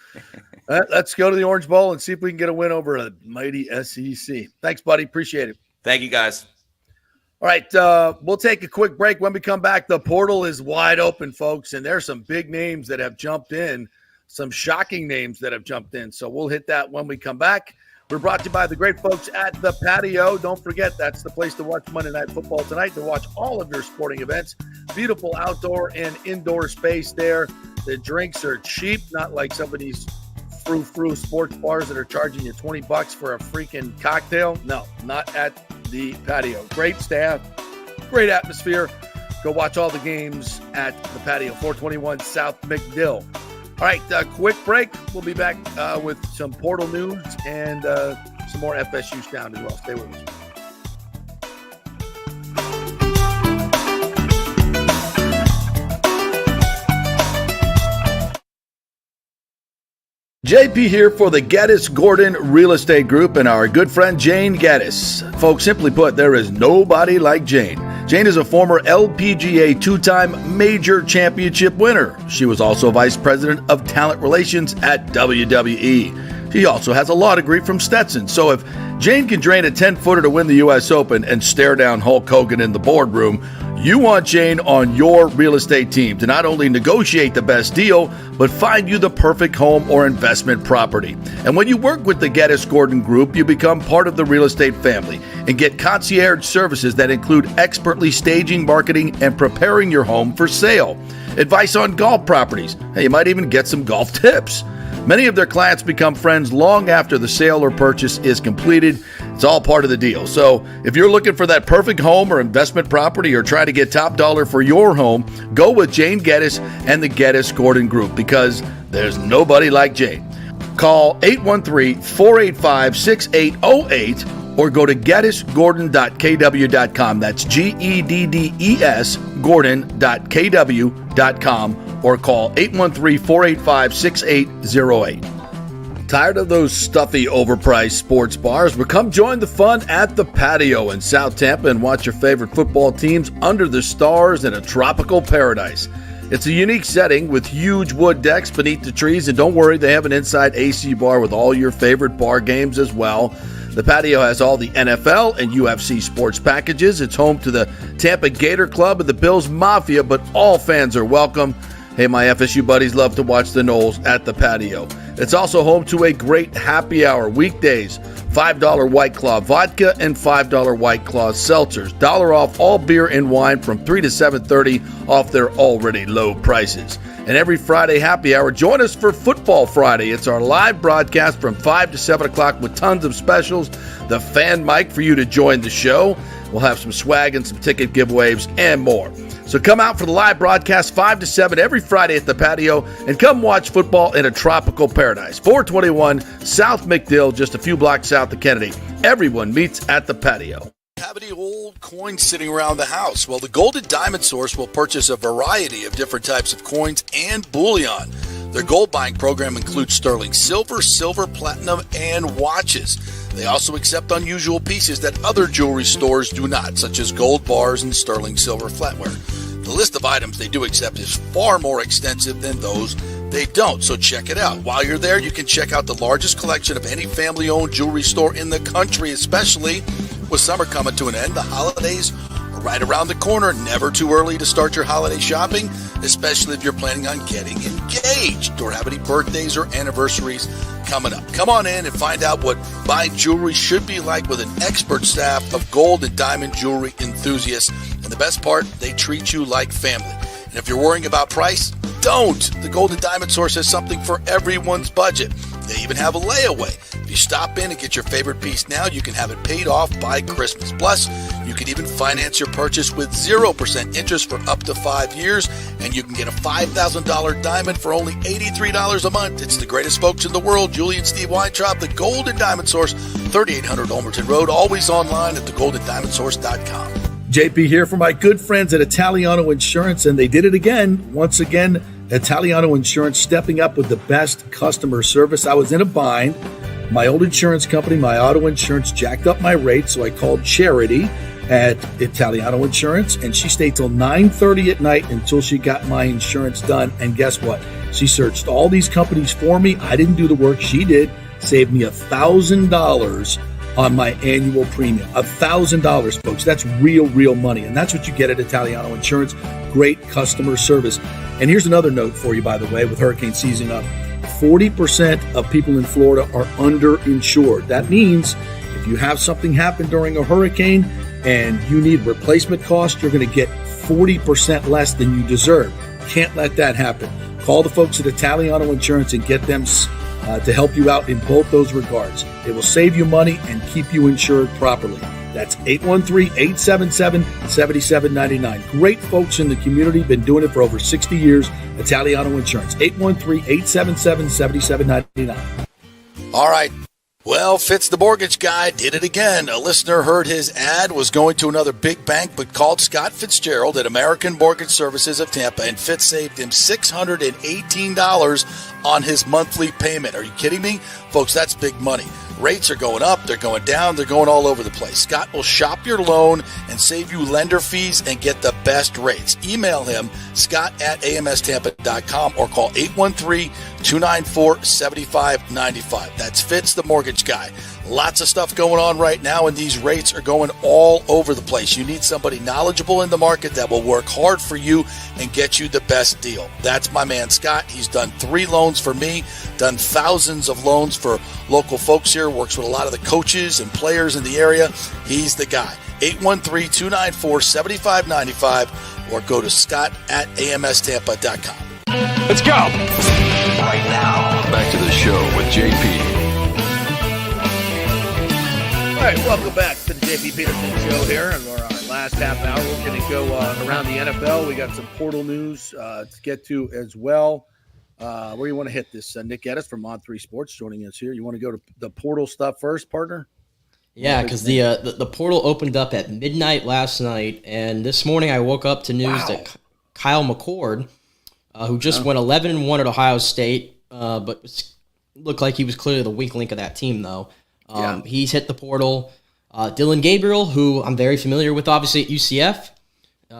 let's go to the Orange Bowl and see if we can get a win over a mighty SEC. Thanks, buddy. Appreciate it. Thank you, guys. All right. We'll take a quick break. When we come back, the portal is wide open, folks. And there's some big names that have jumped in, some shocking names that have jumped in. So we'll hit that when we come back. We're brought to you by the great folks at The Patio. Don't forget, that's the place to watch Monday Night Football tonight, to watch all of your sporting events. Beautiful outdoor and indoor space there. The drinks are cheap, not like some of these frou-frou sports bars that are charging you $20 for a freaking cocktail. No, not at The Patio. Great staff, great atmosphere. Go watch all the games at The Patio, 421 South McDill. All right, quick break. We'll be back with some portal news and some more FSU sound as well. Stay with us. JP here for the Gaddis Gordon Real Estate Group and our good friend Jane Gaddis. Folks, simply put, there is nobody like Jane. Jane is a former LPGA 2-time major championship winner. She was also vice president of talent relations at WWE. She also has a law degree from Stetson. So if Jane can drain a 10-footer to win the U.S. Open and stare down Hulk Hogan in the boardroom, you want Jane on your real estate team to not only negotiate the best deal, but find you the perfect home or investment property. And when you work with the Geddes Gordon Group, you become part of the real estate family and get concierge services that include expertly staging, marketing, and preparing your home for sale. Advice on golf properties. Hey, you might even get some golf tips. Many of their clients become friends long after the sale or purchase is completed. It's all part of the deal. So if you're looking for that perfect home or investment property or trying to get top dollar for your home, go with Jane Geddes and the Geddes Gordon Group, because there's nobody like Jane. Call 813-485-6808 or go to geddesgordon.kw.com. That's GEDDES Gordon.kw.com. or call 813-485-6808. Tired of those stuffy, overpriced sports bars? Well, come join the fun at the Patio in South Tampa and watch your favorite football teams under the stars in a tropical paradise. It's a unique setting with huge wood decks beneath the trees, and don't worry, they have an inside AC bar with all your favorite bar games as well. The Patio has all the NFL and UFC sports packages. It's home to the Tampa Gator Club and the Bills Mafia, but all fans are welcome. Hey, my FSU buddies love to watch the Noles at the Patio. It's also home to a great happy hour weekdays. $5 White Claw vodka and $5 White Claw seltzers. $1 off all beer and wine from 3 to 7:30 off their already low prices. And every Friday happy hour, join us for Football Friday. It's our live broadcast from 5 to 7 o'clock with tons of specials. The fan mic for you to join the show. We'll have some swag and some ticket giveaways and more. So come out for the live broadcast 5 to 7 every Friday at the Patio and come watch football in a tropical paradise. 421 South McDill, just a few blocks south of Kennedy. Everyone meets at the Patio. Have any old coins sitting around the house? Well, the Golden Diamond Source will purchase a variety of different types of coins and bullion. Their gold buying program includes sterling silver, silver, platinum, and watches. They also accept unusual pieces that other jewelry stores do not, such as gold bars and sterling silver flatware. The list of items they do accept is far more extensive than those they don't, so check it out. While you're there, you can check out the largest collection of any family-owned jewelry store in the country, especially with summer coming to an end. The holidays are right around the corner. Never too early to start your holiday shopping, especially if you're planning on getting engaged or have any birthdays or anniversaries coming up. Come on in and find out what buying jewelry should be like with an expert staff of gold and diamond jewelry enthusiasts. And the best part, they treat you like family. And if you're worrying about price, don't. The Golden Diamond Source has something for everyone's budget. They even have a layaway. If you stop in and get your favorite piece now, you can have it paid off by Christmas. Plus, you can even finance your purchase with 0% interest for up to 5 years, and you can get a $5,000 diamond for only $83 a month. It's the greatest folks in the world, Julie and Steve Weintraub, the Golden Diamond Source, 3800 Olmerton Road, always online at thegoldendiamondsource.com. JP here for my good friends at Italiano Insurance, and they did it again. Once again, Italiano Insurance stepping up with the best customer service. I was in a bind. My old insurance company, my auto insurance, jacked up my rates, so I called Charity at Italiano Insurance, and she stayed till 9:30 at night until she got my insurance done. And guess what? She searched all these companies for me. I didn't do the work. She did. Saved me $1,000 on my annual premium. $1,000, folks. That's real money. And that's what you get at Italiano Insurance. Great customer service. And here's another note for you, by the way, with hurricane season up. 40% of people in Florida are underinsured. That means if you have something happen during a hurricane and you need replacement costs, you're going to get 40% less than you deserve. Can't let that happen. Call the folks at Italiano Insurance and get them to help you out in both those regards. It will save you money and keep you insured properly. That's 813-877-7799. Great folks in the community, been doing it for over 60 years. Italiano Insurance, 813-877-7799. All right. Well, Fitz the mortgage guy did it again. A listener heard his ad, was going to another big bank, but called Scott Fitzgerald at American Mortgage Services of Tampa, and Fitz saved him $618 on his monthly payment. Are you kidding me? Folks, that's big money. Rates are going up, they're going down, they're going all over the place. Scott will shop your loan and save you lender fees and get the best rates. Email him, scott@amstampa.com, or call 813-294-7595. That's Fitz, the mortgage guy. Lots of stuff going on right now, and these rates are going all over the place. You need somebody knowledgeable in the market that will work hard for you and get you the best deal. That's my man Scott. He's done 3 loans for me, done thousands of loans for local folks here, works with a lot of the coaches and players in the area. He's the guy. 813-294-7595 or go to scott@amstampa.com. Let's go. Right now, back to the show with JP. All right, welcome back to the JP Peterson show here. And our last half hour, we're going to go around the NFL. We got some portal news to get to as well. Where do you want to hit this? Nick Geddes from On3 Sports joining us here. You want to go to the portal stuff first, partner? Yeah, because the portal opened up at midnight last night, and this morning I woke up to news that Kyle McCord, who just went 11-1 at Ohio State, but looked like he was clearly the weak link of that team, though. He's hit the portal. Dylan Gabriel, who I'm very familiar with, obviously at UCF,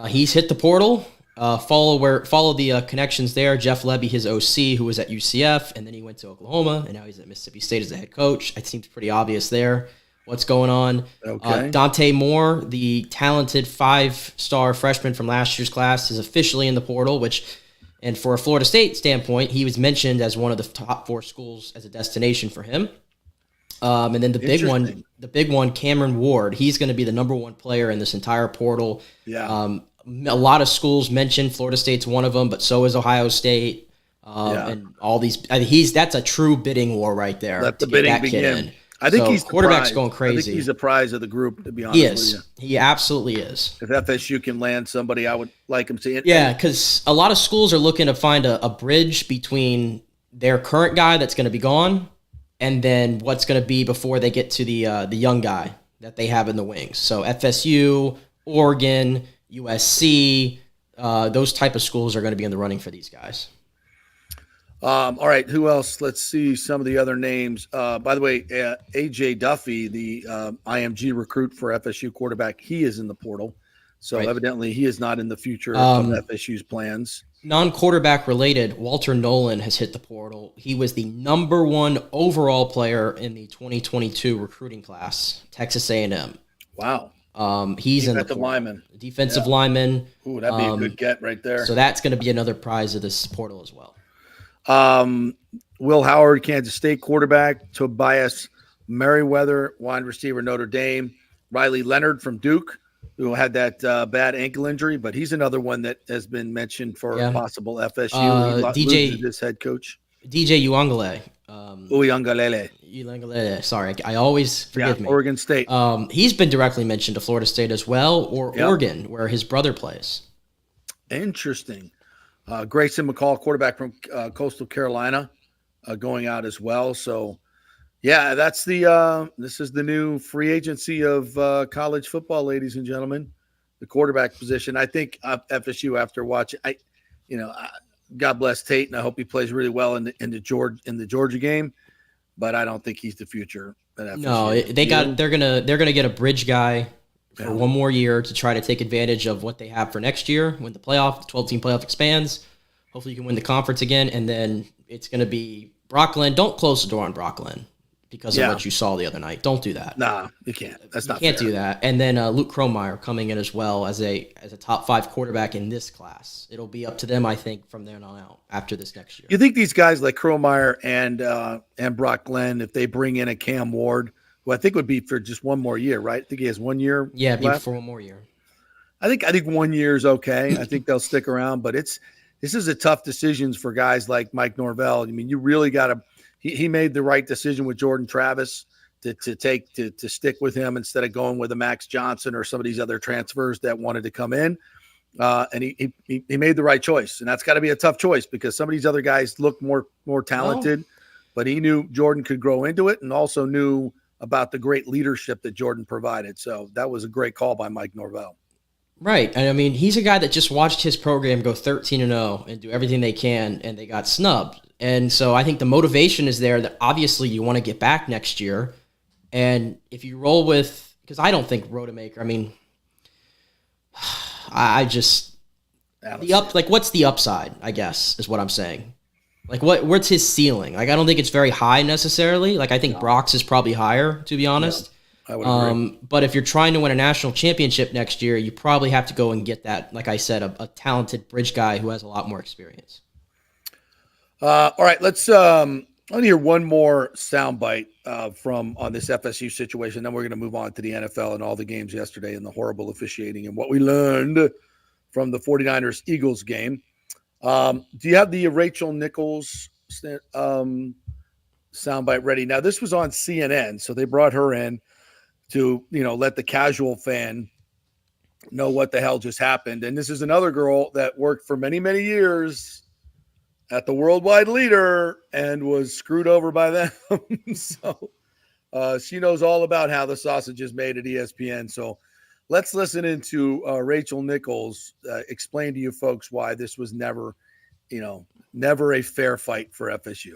he's hit the portal. Follow the connections there. Jeff Lebby, his OC, who was at UCF, and then he went to Oklahoma, and now he's at Mississippi State as the head coach. It seems pretty obvious there what's going on. Okay. Dante Moore, the talented 5-star freshman from last year's class, is officially in the portal, and for a Florida State standpoint, he was mentioned as one of the top 4 schools as a destination for him. And then the big one, Cameron Ward, he's going to be the number 1 player in this entire portal. Yeah. A lot of schools mentioned, Florida State's one of them, but so is Ohio State. And all these, that's a true bidding war right there. Let the bidding begin. I think he's quarterback's going crazy. I think he's the prize of the group, to be honest with you. He absolutely is. If FSU can land somebody, I would like him to. Yeah, because a lot of schools are looking to find a bridge between their current guy that's going to be gone and then what's going to be before they get to the young guy that they have in the wings. So FSU, Oregon, USC, those type of schools are going to be in the running for these guys. All right, who else? Let's see some of the other names. By the way, AJ Duffy, the IMG recruit for FSU quarterback, he is in the portal. So evidently he is not in the future of FSU's plans. Non-quarterback related, Walter Nolan has hit the portal. He was the number 1 overall player in the 2022 recruiting class, Texas A&M. Wow. He's in the defensive lineman. Ooh, that'd be a good get right there. So that's going to be another prize of this portal as well. Will Howard, Kansas State quarterback. Tobias Merriweather, wide receiver, Notre Dame. Riley Leonard from Duke, who had that bad ankle injury, but he's another one that has been mentioned for possible FSU. DJ, his head coach. DJ Uiagalelei. Uiagalelei. Sorry, I always forgive me. Oregon State. He's been directly mentioned to Florida State as well, or Oregon, where his brother plays. Interesting. Grayson McCall, quarterback from Coastal Carolina, going out as well. So, yeah, that's this is the new free agency of college football, ladies and gentlemen. The quarterback position. I think FSU, after watching, God bless Tate, and I hope he plays really well in the Georgia game. But I don't think he's the future at FSU. No, they're gonna get a bridge guy for one more year to try to take advantage of what they have for next year when the 12-team playoff expands. Hopefully you can win the conference again, and then it's going to be Brock Glenn. Don't close the door on Brock Glenn because of what you saw the other night. Don't do that. Nah, you can't. That's not fair. You can't do that. And then Luke Kromeyer coming in as well as a top 5 quarterback in this class. It'll be up to them, I think, from there on out after this next year. You think these guys like Kromeyer and Brock Glenn, if they bring in a Cam Ward, who I think would be for just one more year, right? I think he has 1 year. Yeah, left. For one more year. I think 1 year is okay. I think they'll stick around, but this is a tough decisions for guys like Mike Norvell. I mean, you really got to. He made the right decision with Jordan Travis to stick with him instead of going with a Max Johnson or some of these other transfers that wanted to come in. And he made the right choice, and that's got to be a tough choice because some of these other guys look more talented, but he knew Jordan could grow into it, and also knew about the great leadership that Jordan provided. So that was a great call by Mike Norvell. Right. And I mean, he's a guy that just watched his program go 13-0 and do everything they can, and they got snubbed. And so I think the motivation is there that obviously you want to get back next year. And if you roll with, because I don't think Rodemaker, I mean, what's the upside, I guess, is what I'm saying. Like, what's his ceiling? Like, I don't think it's very high necessarily. Like, I think Brock's is probably higher, to be honest. Yeah, I would agree. But if you're trying to win a national championship next year, you probably have to go and get that, like I said, a talented bridge guy who has a lot more experience. All right, let's hear one more soundbite from on this FSU situation. Then we're going to move on to the NFL and all the games yesterday and the horrible officiating and what we learned from the 49ers-Eagles game. Do you have the Rachel Nichols soundbite ready? Now, this was on CNN, so they brought her in to, let the casual fan know what the hell just happened. And this is another girl that worked for many, many years at the worldwide leader and was screwed over by them. So she knows all about how the sausage is made at ESPN. So let's listen into Rachel Nichols explain to you folks why this was never a fair fight for FSU.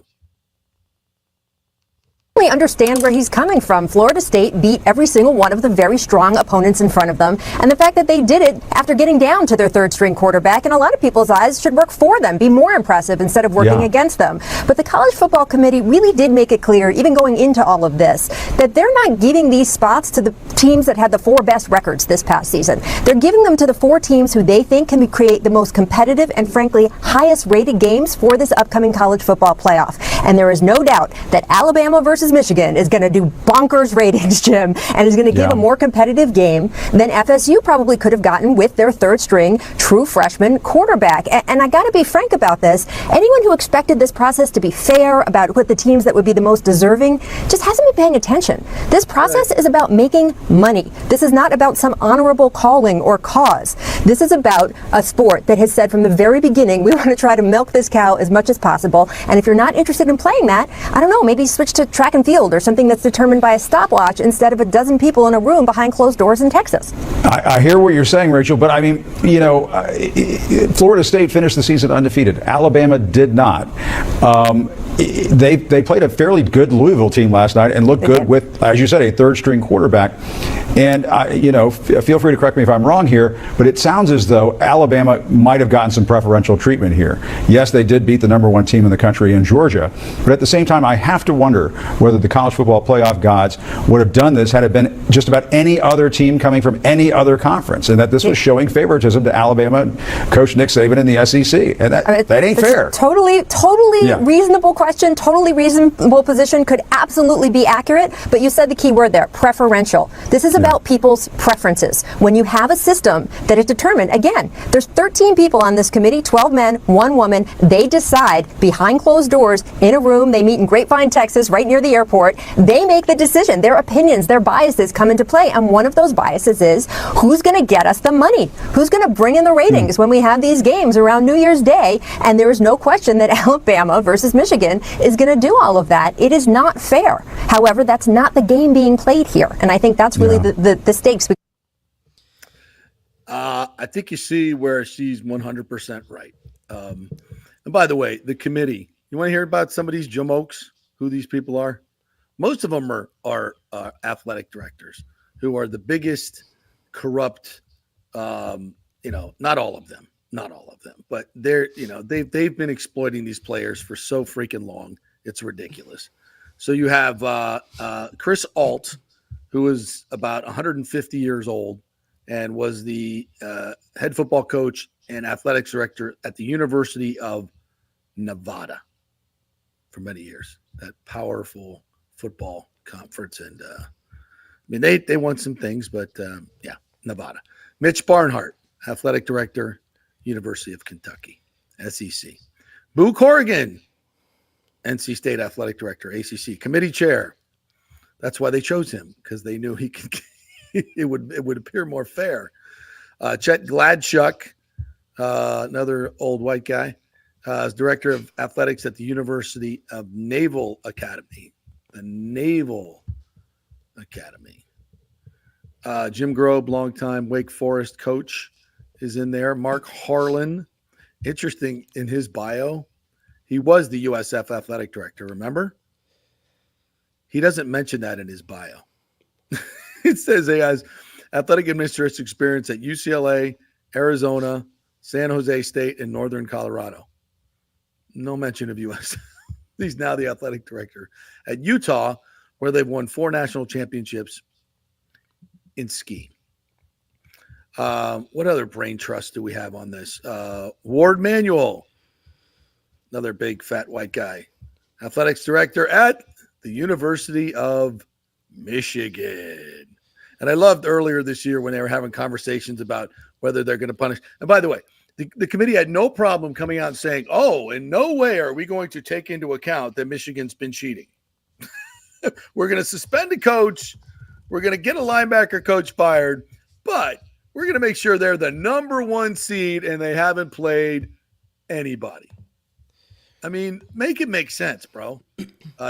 Understand where he's coming from. Florida State beat every single one of the very strong opponents in front of them, and the fact that they did it after getting down to their third string quarterback in a lot of people's eyes should work for them, be more impressive instead of working against them. But the College Football Committee really did make it clear, even going into all of this, that they're not giving these spots to the teams that had the 4 best records this past season. They're giving them to the 4 teams who they think can create the most competitive and frankly highest rated games for this upcoming college football playoff. And there is no doubt that Alabama versus Michigan is going to do bonkers ratings, Jim, and is going to give a more competitive game than FSU probably could have gotten with their third string true freshman quarterback. And I got to be frank about this. Anyone who expected this process to be fair about what the teams that would be the most deserving just hasn't been paying attention. This process is about making money. This is not about some honorable calling or cause. This is about a sport that has said from the very beginning, we want to try to milk this cow as much as possible. And if you're not interested in playing that, I don't know, maybe switch to track and field or something that's determined by a stopwatch instead of a dozen people in a room behind closed doors in Texas. I hear what you're saying, Rachel, but I mean, Florida State finished the season undefeated. Alabama did not. They played a fairly good Louisville team last night and looked good with, as you said, a third string quarterback. And, feel free to correct me if I'm wrong here, but it sounds as though Alabama might have gotten some preferential treatment here. Yes, they did beat the number 1 team in the country in Georgia, but at the same time, I have to wonder whether the college football playoff gods would have done this had it been just about any other team coming from any other conference, and that this was showing favoritism to Alabama, Coach Nick Saban in the SEC. And that ain't fair. Totally reasonable question, totally reasonable position, could absolutely be accurate, but you said the key word there, preferential. This is about people's preferences. When you have a system that is determined, again, there's 13 people on this committee, 12 men, 1 woman, they decide behind closed doors in a room, they meet in Grapevine, Texas, right near the airport, they make the decision, their opinions, their biases come into play, and one of those biases is who's going to get us the money, who's going to bring in the ratings when we have these games around New Year's Day, and there is no question that Alabama versus Michigan is going to do all of that. It is not fair. However, that's not the game being played here, and I think that's really the stakes. I think you see where she's 100% right. And by the way, the committee, you want to hear about some of these jamokes, who these people are? Most of them are athletic directors who are the biggest corrupt, not all of them, but they've been exploiting these players for so freaking long. It's ridiculous. So you have Chris Alt, who is about 150 years old and was the head football coach and athletics director at the University of Nevada for many years, that powerful football conference. And they won some things, but Nevada. Mitch Barnhart, athletic director, University of Kentucky, SEC. Boo Corrigan, NC State athletic director, ACC, committee chair. That's why they chose him, because they knew he could. It would appear more fair. Chet Gladchuk, another old white guy, is director of athletics at the University of Naval Academy. The Naval Academy. Jim Grobe, longtime Wake Forest coach, is in there. Mark Harlan, interesting in his bio, he was the USF athletic director, remember? He doesn't mention that in his bio. It says he has athletic administrative experience at UCLA, Arizona, San Jose State, and Northern Colorado. no mention of USF. He's now the athletic director at Utah, where they've won 4 national championships in ski. What other brain trust do we have on this? Ward Manuel, another big fat white guy, athletics director at the University of Michigan. And I loved earlier this year when they were having conversations about whether they're going to punish. And by the way, the committee had no problem coming out and saying, oh, in no way are we going to take into account that Michigan's been cheating. We're going to suspend a coach. We're going to get a linebacker coach fired, but we're going to make sure they're the number 1 seed and they haven't played anybody. I mean, make it make sense, bro.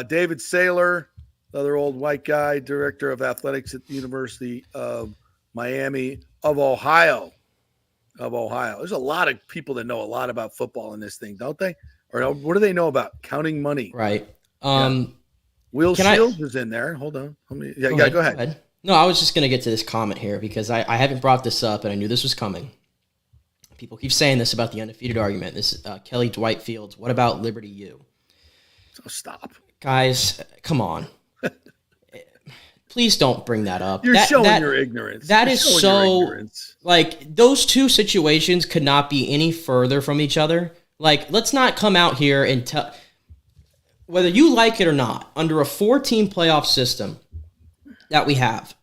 David Saylor, another old white guy, director of athletics at the University of Miami of Ohio. There's a lot of people that know a lot about football in this thing, don't they? Or what do they know about counting money? Right. Will Shields is in there. Hold on. Go ahead. No, I was just going to get to this comment here because I haven't brought this up and I knew this was coming. People keep saying this about the undefeated argument. This is Kelly Dwight Fields. What about Liberty U? Oh, stop. Guys, come on. Please don't bring that up. You're showing your ignorance. That is so, like, those two situations could not be any further from each other. Like, let's not come out here and tell, whether you like it or not, under a 4-team playoff system that we have,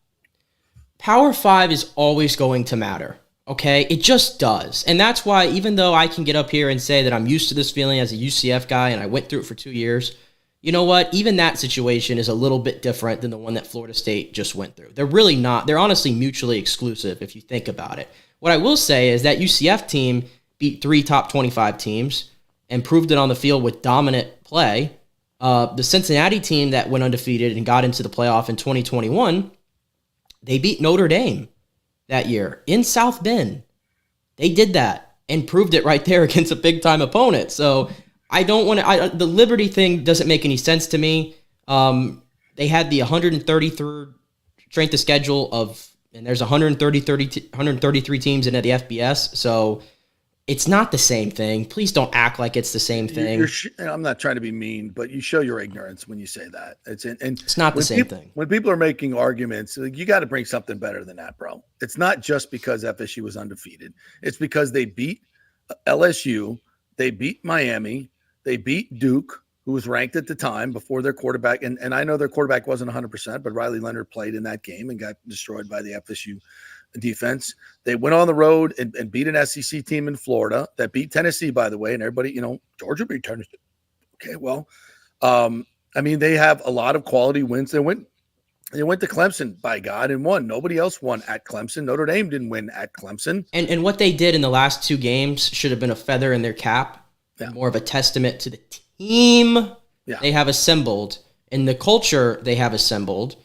Power 5 is always going to matter, okay? It just does. And that's why, even though I can get up here and say that I'm used to this feeling as a UCF guy and I went through it for 2 years, you know what? Even that situation is a little bit different than the one that Florida State just went through. They're really not. They're honestly mutually exclusive if you think about it. What I will say is that UCF team beat 3 top 25 teams and proved it on the field with dominant play. The Cincinnati team that went undefeated and got into the playoff in 2021, they beat Notre Dame that year in South Bend. They did that and proved it right there against a big-time opponent. So I don't want to. The Liberty thing doesn't make any sense to me. They had the 133rd strength of schedule and there's 133 teams in the FBS. So it's not the same thing. Please don't act like it's the same thing. I'm not trying to be mean, but you show your ignorance when you say that. It's not the same thing. When people are making arguments, you got to bring something better than that, bro. It's not just because FSU was undefeated. It's because they beat LSU, they beat Miami, they beat Duke, who was ranked at the time before their quarterback. And I know their quarterback wasn't 100%, but Riley Leonard played in that game and got destroyed by the FSU defense. They went on the road and beat an SEC team in Florida that beat Tennessee, by the way. And everybody, Georgia beat Tennessee. Okay, well, I mean, they have a lot of quality wins. They went to Clemson, by God, and won. Nobody else won at Clemson. Notre Dame didn't win at Clemson. And what they did in the last 2 games should have been a feather in their cap. Yeah. More of a testament to the team they have assembled and the culture they have assembled.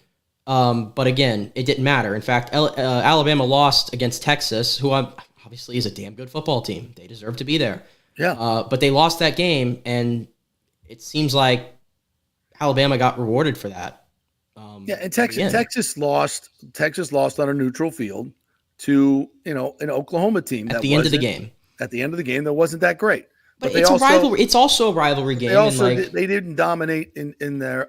But again, it didn't matter. In fact, Alabama lost against Texas, who obviously is a damn good football team. They deserve to be there. Yeah. But they lost that game, and it seems like Alabama got rewarded for that. And Texas lost on a neutral field to an Oklahoma team at the end of the game. At the end of the game, that wasn't that great. But it's a rivalry. It's also a rivalry game. They didn't dominate in their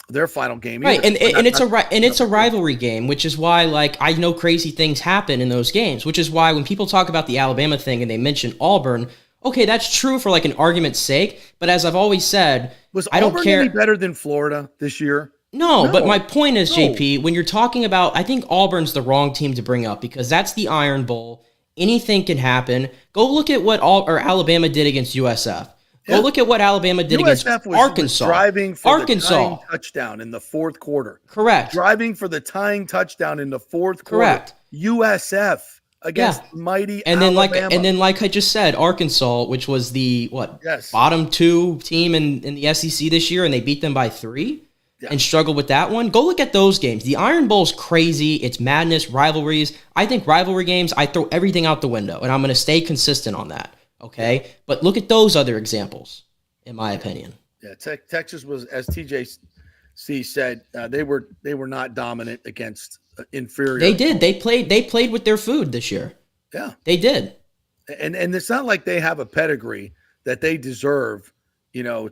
their final game, right? And it's a rivalry game, which is why I know crazy things happen in those games. Which is why when people talk about the Alabama thing and they mention Auburn, okay, that's true for an argument's sake. But as I've always said, I don't care. Any better than Florida this year? No, but my point is, JP, when you're talking about, I think Auburn's the wrong team to bring up because that's the Iron Bowl. Anything can happen. Go look at what Alabama did against USF. Go look at what Alabama did against Arkansas. Was driving for the tying touchdown in the fourth quarter. Correct. Driving for the tying touchdown in the fourth quarter. Correct. USF against mighty Alabama. And then like I just said, Arkansas, which was the bottom 2 team in the SEC this year, and they beat them by 3. And struggled with that one. Go look at those games. The Iron Bowl's crazy. It's madness, rivalries. I think rivalry games, I throw everything out the window, and I'm going to stay consistent on that. Okay? But look at those other examples, in my opinion. Yeah, Texas was, as TJC said, they were not dominant against inferior. They did. They played with their food this year. Yeah. They did. And it's not like they have a pedigree that they deserve, to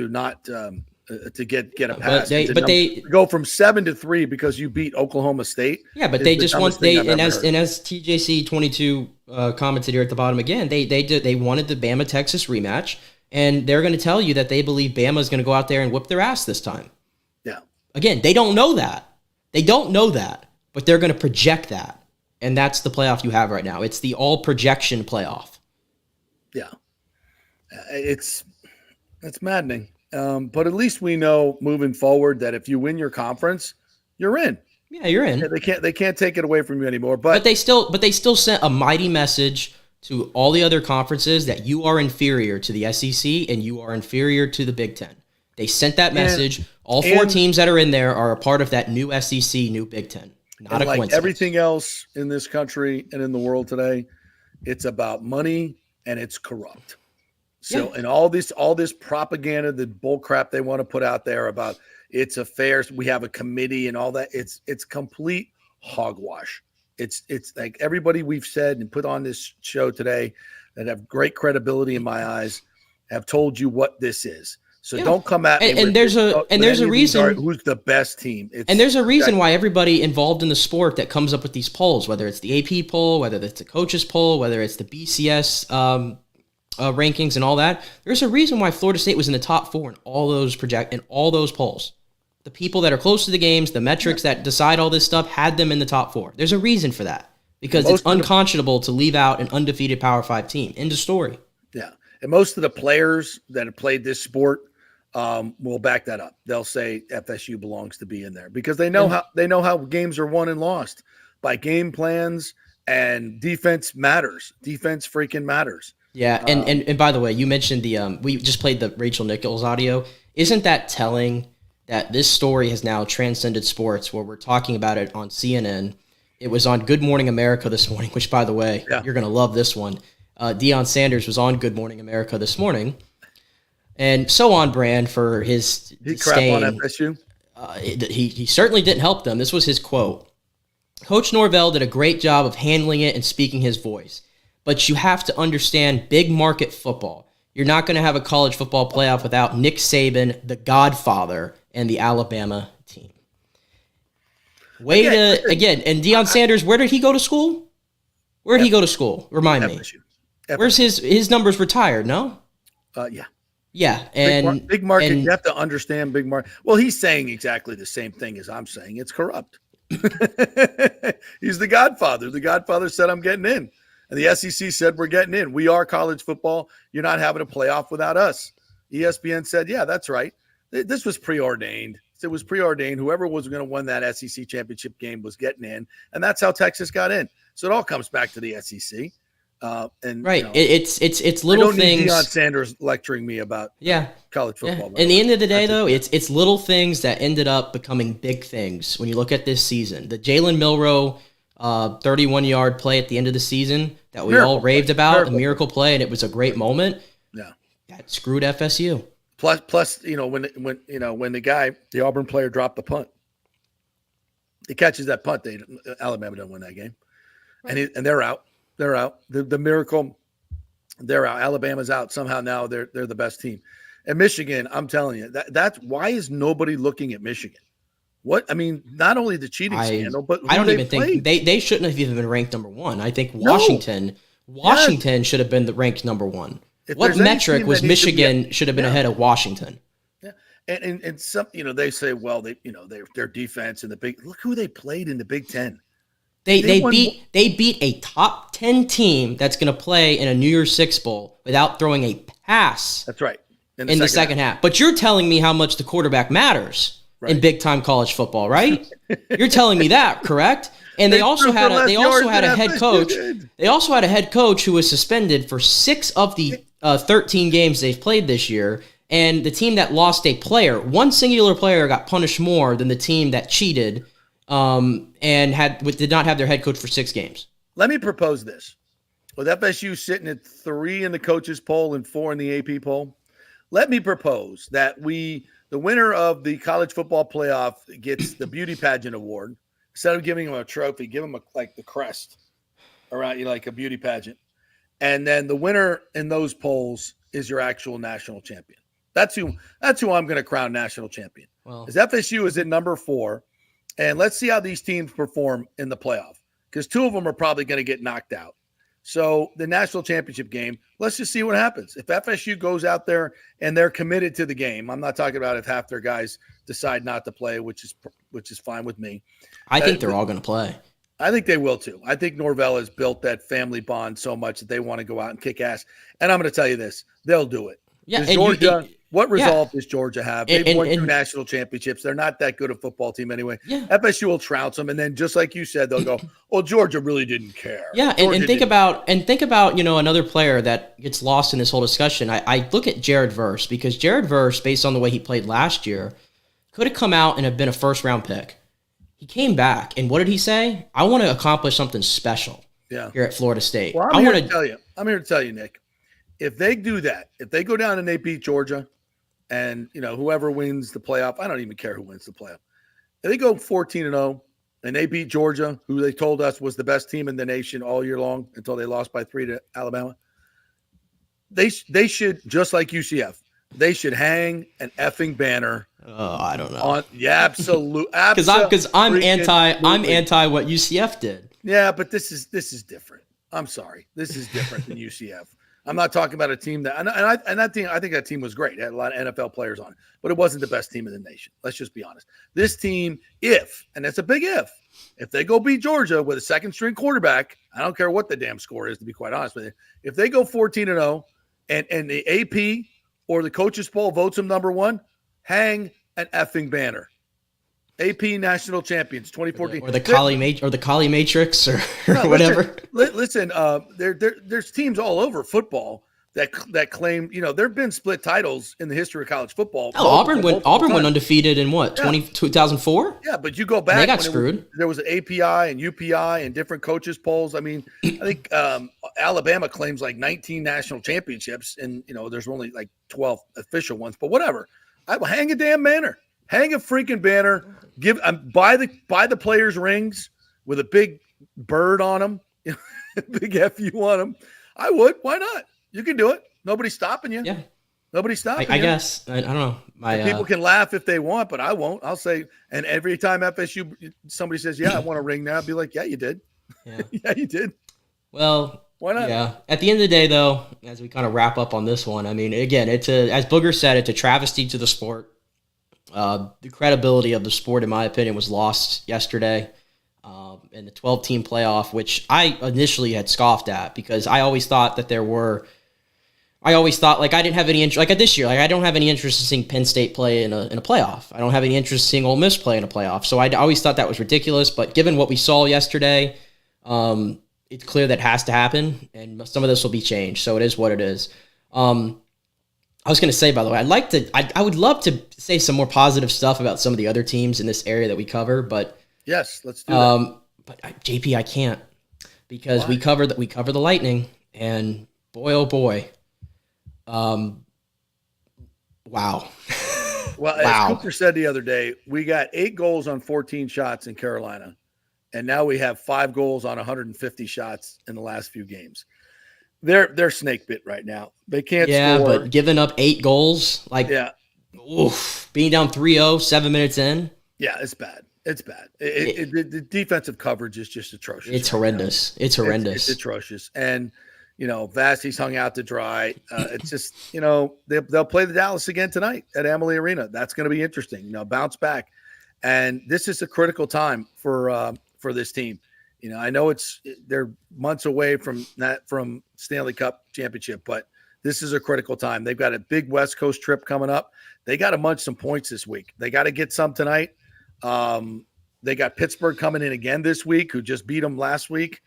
not to get a pass. They go from 7-3 because you beat Oklahoma State. Yeah, but they just want as TJC 22 commented here at the bottom again, they wanted the Bama Texas rematch, and they're going to tell you that they believe Bama is going to go out there and whip their ass this time. Yeah. Again, they don't know that. They don't know that, but they're going to project that, and that's the playoff you have right now. It's the all projection playoff. Yeah, it's maddening. But at least we know moving forward that if you win your conference, you're in. Yeah, you're in. They can't take it away from you anymore. But they still sent a mighty message to all the other conferences that you are inferior to the SEC and you are inferior to the Big Ten. They sent that message. All four teams that are in there are a part of that new SEC, new Big Ten. Not a coincidence. Everything else in this country and in the world today, it's about money and it's corrupt. So, and all this propaganda, the bull crap they want to put out there about it's affairs, we have a committee and all that. It's complete hogwash. It's like everybody we've said and put on this show today that have great credibility in my eyes have told you what this is. So don't come at me. And there's a reason who's the best team. And there's a reason why everybody involved in the sport that comes up with these polls, whether it's the AP poll, whether it's the coaches poll, whether it's the BCS rankings and all that. There's a reason why Florida State was in the top 4 in all those polls. The people that are close to the games, the metrics that decide all this stuff, had them in the top 4. There's a reason for that because it's unconscionable to leave out an undefeated Power 5 team. End of story. Yeah, and most of the players that have played this sport will back that up. They'll say FSU belongs to be in there because they know how games are won and lost by game plans, and defense matters. Defense freaking matters. Yeah, and by the way, you mentioned we just played the Rachel Nichols audio. Isn't that telling that this story has now transcended sports, where we're talking about it on CNN? It was on Good Morning America this morning, which, by the way, you're going to love this one. Deion Sanders was on Good Morning America this morning, and so on brand for his crap on FSU. He certainly didn't help them. This was his quote. Coach Norvell did a great job of handling it and speaking his voice. But you have to understand big market football. You're not going to have a college football playoff without Nick Saban, the Godfather, and the Alabama team. And Deion Sanders, where did he go to school? Where did he go to school? Remind me. Where's his numbers retired, no? Yeah. Yeah, and big market, you have to understand big market. Well, he's saying exactly the same thing as I'm saying. It's corrupt. He's the Godfather. The Godfather said, I'm getting in. And the SEC said, we're getting in. We are college football. You're not having a playoff without us. ESPN said, yeah, that's right. This was preordained. It was preordained. Whoever was going to win that SEC championship game was getting in. And that's how Texas got in. So it all comes back to the SEC. Right. It's little things. Deion Sanders lecturing me about college football. Yeah. In the end of the day, though, it's little things that ended up becoming big things. When you look at this season, the Jalen Milroe 31-yard play at the end of the season that we all raved about, a miracle play, and it was a great moment. Yeah, that screwed FSU. Plus, when the Auburn player dropped the punt, he catches that punt. Alabama don't win that game, right. and they're out. They're out. The miracle, they're out. Alabama's out somehow. Now they're the best team. And Michigan, I'm telling you, that's why is nobody looking at Michigan? What I mean, not only the cheating scandal, but I don't even think they shouldn't have even been ranked number 1. I think Washington should have been ranked number 1. What metric was Michigan should have been ahead of Washington? Yeah, and some they say, well, their defense and the big look who they played in the Big Ten. They beat a top 10 team that's going to play in a New Year's Six Bowl without throwing a pass. That's right. In the second half. But you're telling me how much the quarterback matters. Right. In big time college football, right? You're telling me that, correct? And they also had a head coach. They also had a head coach who was suspended for 6 of the 13 games they've played this year. And the team that lost a player, one singular player, got punished more than the team that cheated and did not have their head coach for 6 games. Let me propose this: with FSU sitting at 3 in the coaches poll and 4 in the AP poll, let me propose that the winner of the college football playoff gets the beauty pageant award. Instead of giving him a trophy, give him the crest around you, like a beauty pageant. And then the winner in those polls is your actual national champion. That's who I'm going to crown national champion. Well, As FSU is at number 4, and let's see how these teams perform in the playoff, because 2 of them are probably going to get knocked out. So the national championship game, let's just see what happens. If FSU goes out there and they're committed to the game, I'm not talking about if half their guys decide not to play, which is fine with me. I think they're all going to play. I think they will too. I think Norvell has built that family bond so much that they want to go out and kick ass. And I'm going to tell you this, they'll do it. Yeah, Georgia, what resolve does Georgia have? They've won 2 and national championships. They're not that good a football team anyway. Yeah. FSU will trounce them, and then just like you said, they'll go, "Well, Georgia really didn't care." Yeah, and think about another player that gets lost in this whole discussion. I look at Jared Verse, because Jared Verse, based on the way he played last year, could have come out and have been a first-round pick. He came back, and what did he say? I want to accomplish something special here at Florida State. Well, I'm here to tell you, Nick. If they do that, if they go down and they beat Georgia, and whoever wins the playoff, I don't even care who wins the playoff. If they go 14-0 and they beat Georgia, who they told us was the best team in the nation all year long until they lost by 3 to Alabama, they should, just like UCF, they should hang an effing banner. Oh, I don't know. Absolutely. Because I'm anti what UCF did. Yeah, but this is different. I'm sorry, this is different than UCF. I'm not talking about a team that, and that team, I think that team was great. It had a lot of NFL players on it, but it wasn't the best team in the nation. Let's just be honest. This team, and it's a big if they go beat Georgia with a second-string quarterback, I don't care what the damn score is, to be quite honest with you. If they go 14-0 and the AP or the coaches poll votes them number 1, hang an effing banner. AP national champions 2014, or the Kali Matrix or whatever. Listen, there's teams all over football that claim, there have been split titles in the history of college football. Auburn went undefeated in 2004? Yeah, but you go back, they got screwed. There was an API and UPI and different coaches polls. I mean, I think Alabama claims like 19 national championships, and there's only like 12 official ones. But whatever, I will hang a damn banner. Hang a freaking banner. Buy the players rings with a big bird on them, big FU on them. I would. Why not? You can do it. Nobody's stopping you. Yeah. Nobody's stopping you. I guess. I don't know. People can laugh if they want, but I won't. I'll say, and every time FSU, somebody says, "Yeah, I want a ring now," I'll be like, "Yeah, you did. Yeah, yeah, you did." Well, why not? Yeah. At the end of the day, though, as we kind of wrap up on this one, I mean, again, as Booger said, it's a travesty to the sport. The credibility of the sport, in my opinion, was lost yesterday in the 12-team playoff, which I initially had scoffed at, because I always thought that I didn't have any interest, like this year, I don't have any interest in seeing Penn State play in a playoff. I don't have any interest in seeing Ole Miss play in a playoff. So I always thought that was ridiculous. But given what we saw yesterday, it's clear that has to happen, and some of this will be changed. So it is what it is. I was going to say, by the way, I would love to say some more positive stuff about some of the other teams in this area that we cover, but yes, let's do that. But JP, I can't, because we cover the Lightning, and boy, oh boy, wow. Well, as Cooper said the other day, we got 8 goals on 14 shots in Carolina, and now we have 5 goals on 150 shots in the last few games. They're snake bit right now. They can't score. Yeah, but giving up 8 goals, being down 3-0, 7 minutes in. Yeah, it's bad. It's bad. The defensive coverage is just atrocious. It's horrendous. It's horrendous. It's atrocious. And, Vastie's hung out to dry. It's just, they'll play the Dallas again tonight at Amalie Arena. That's going to be interesting. Bounce back. And this is a critical time for this team. I know they're months away from Stanley Cup championship, but this is a critical time. They've got a big West Coast trip coming up. They got to munch some points this week. They got to get some tonight. They got Pittsburgh coming in again this week, who just beat them last week.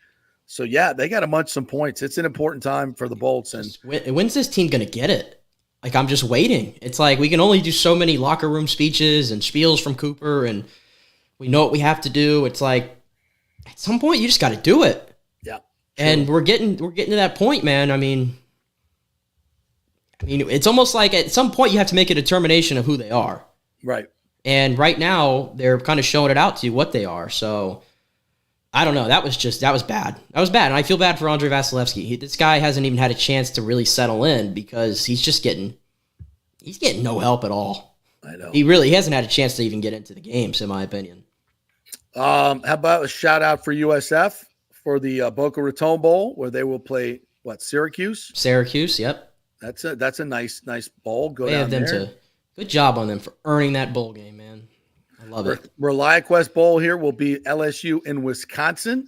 So yeah, they got to munch some points. It's an important time for the Bolts. And when's this team going to get it? I'm just waiting. It's like we can only do so many locker room speeches and spiels from Cooper, and we know what we have to do. It's like, at some point, you just got to do it. Yeah. And we're getting to that point, man. I mean, it's almost like at some point you have to make a determination of who they are. Right. And right now, they're kind of showing it out to you what they are. So I don't know. That was bad. That was bad. And I feel bad for Andre Vasilevsky. This guy hasn't even had a chance to really settle in because he's getting no help at all. I know. He hasn't had a chance to even get into the games, in my opinion. How about a shout out for USF for the Boca Raton Bowl, where they will play Syracuse? Syracuse, yep. That's a nice bowl. Go They down have them there. Good job on them for earning that bowl game, man. I love it. ReliaQuest Bowl here will be LSU in Wisconsin.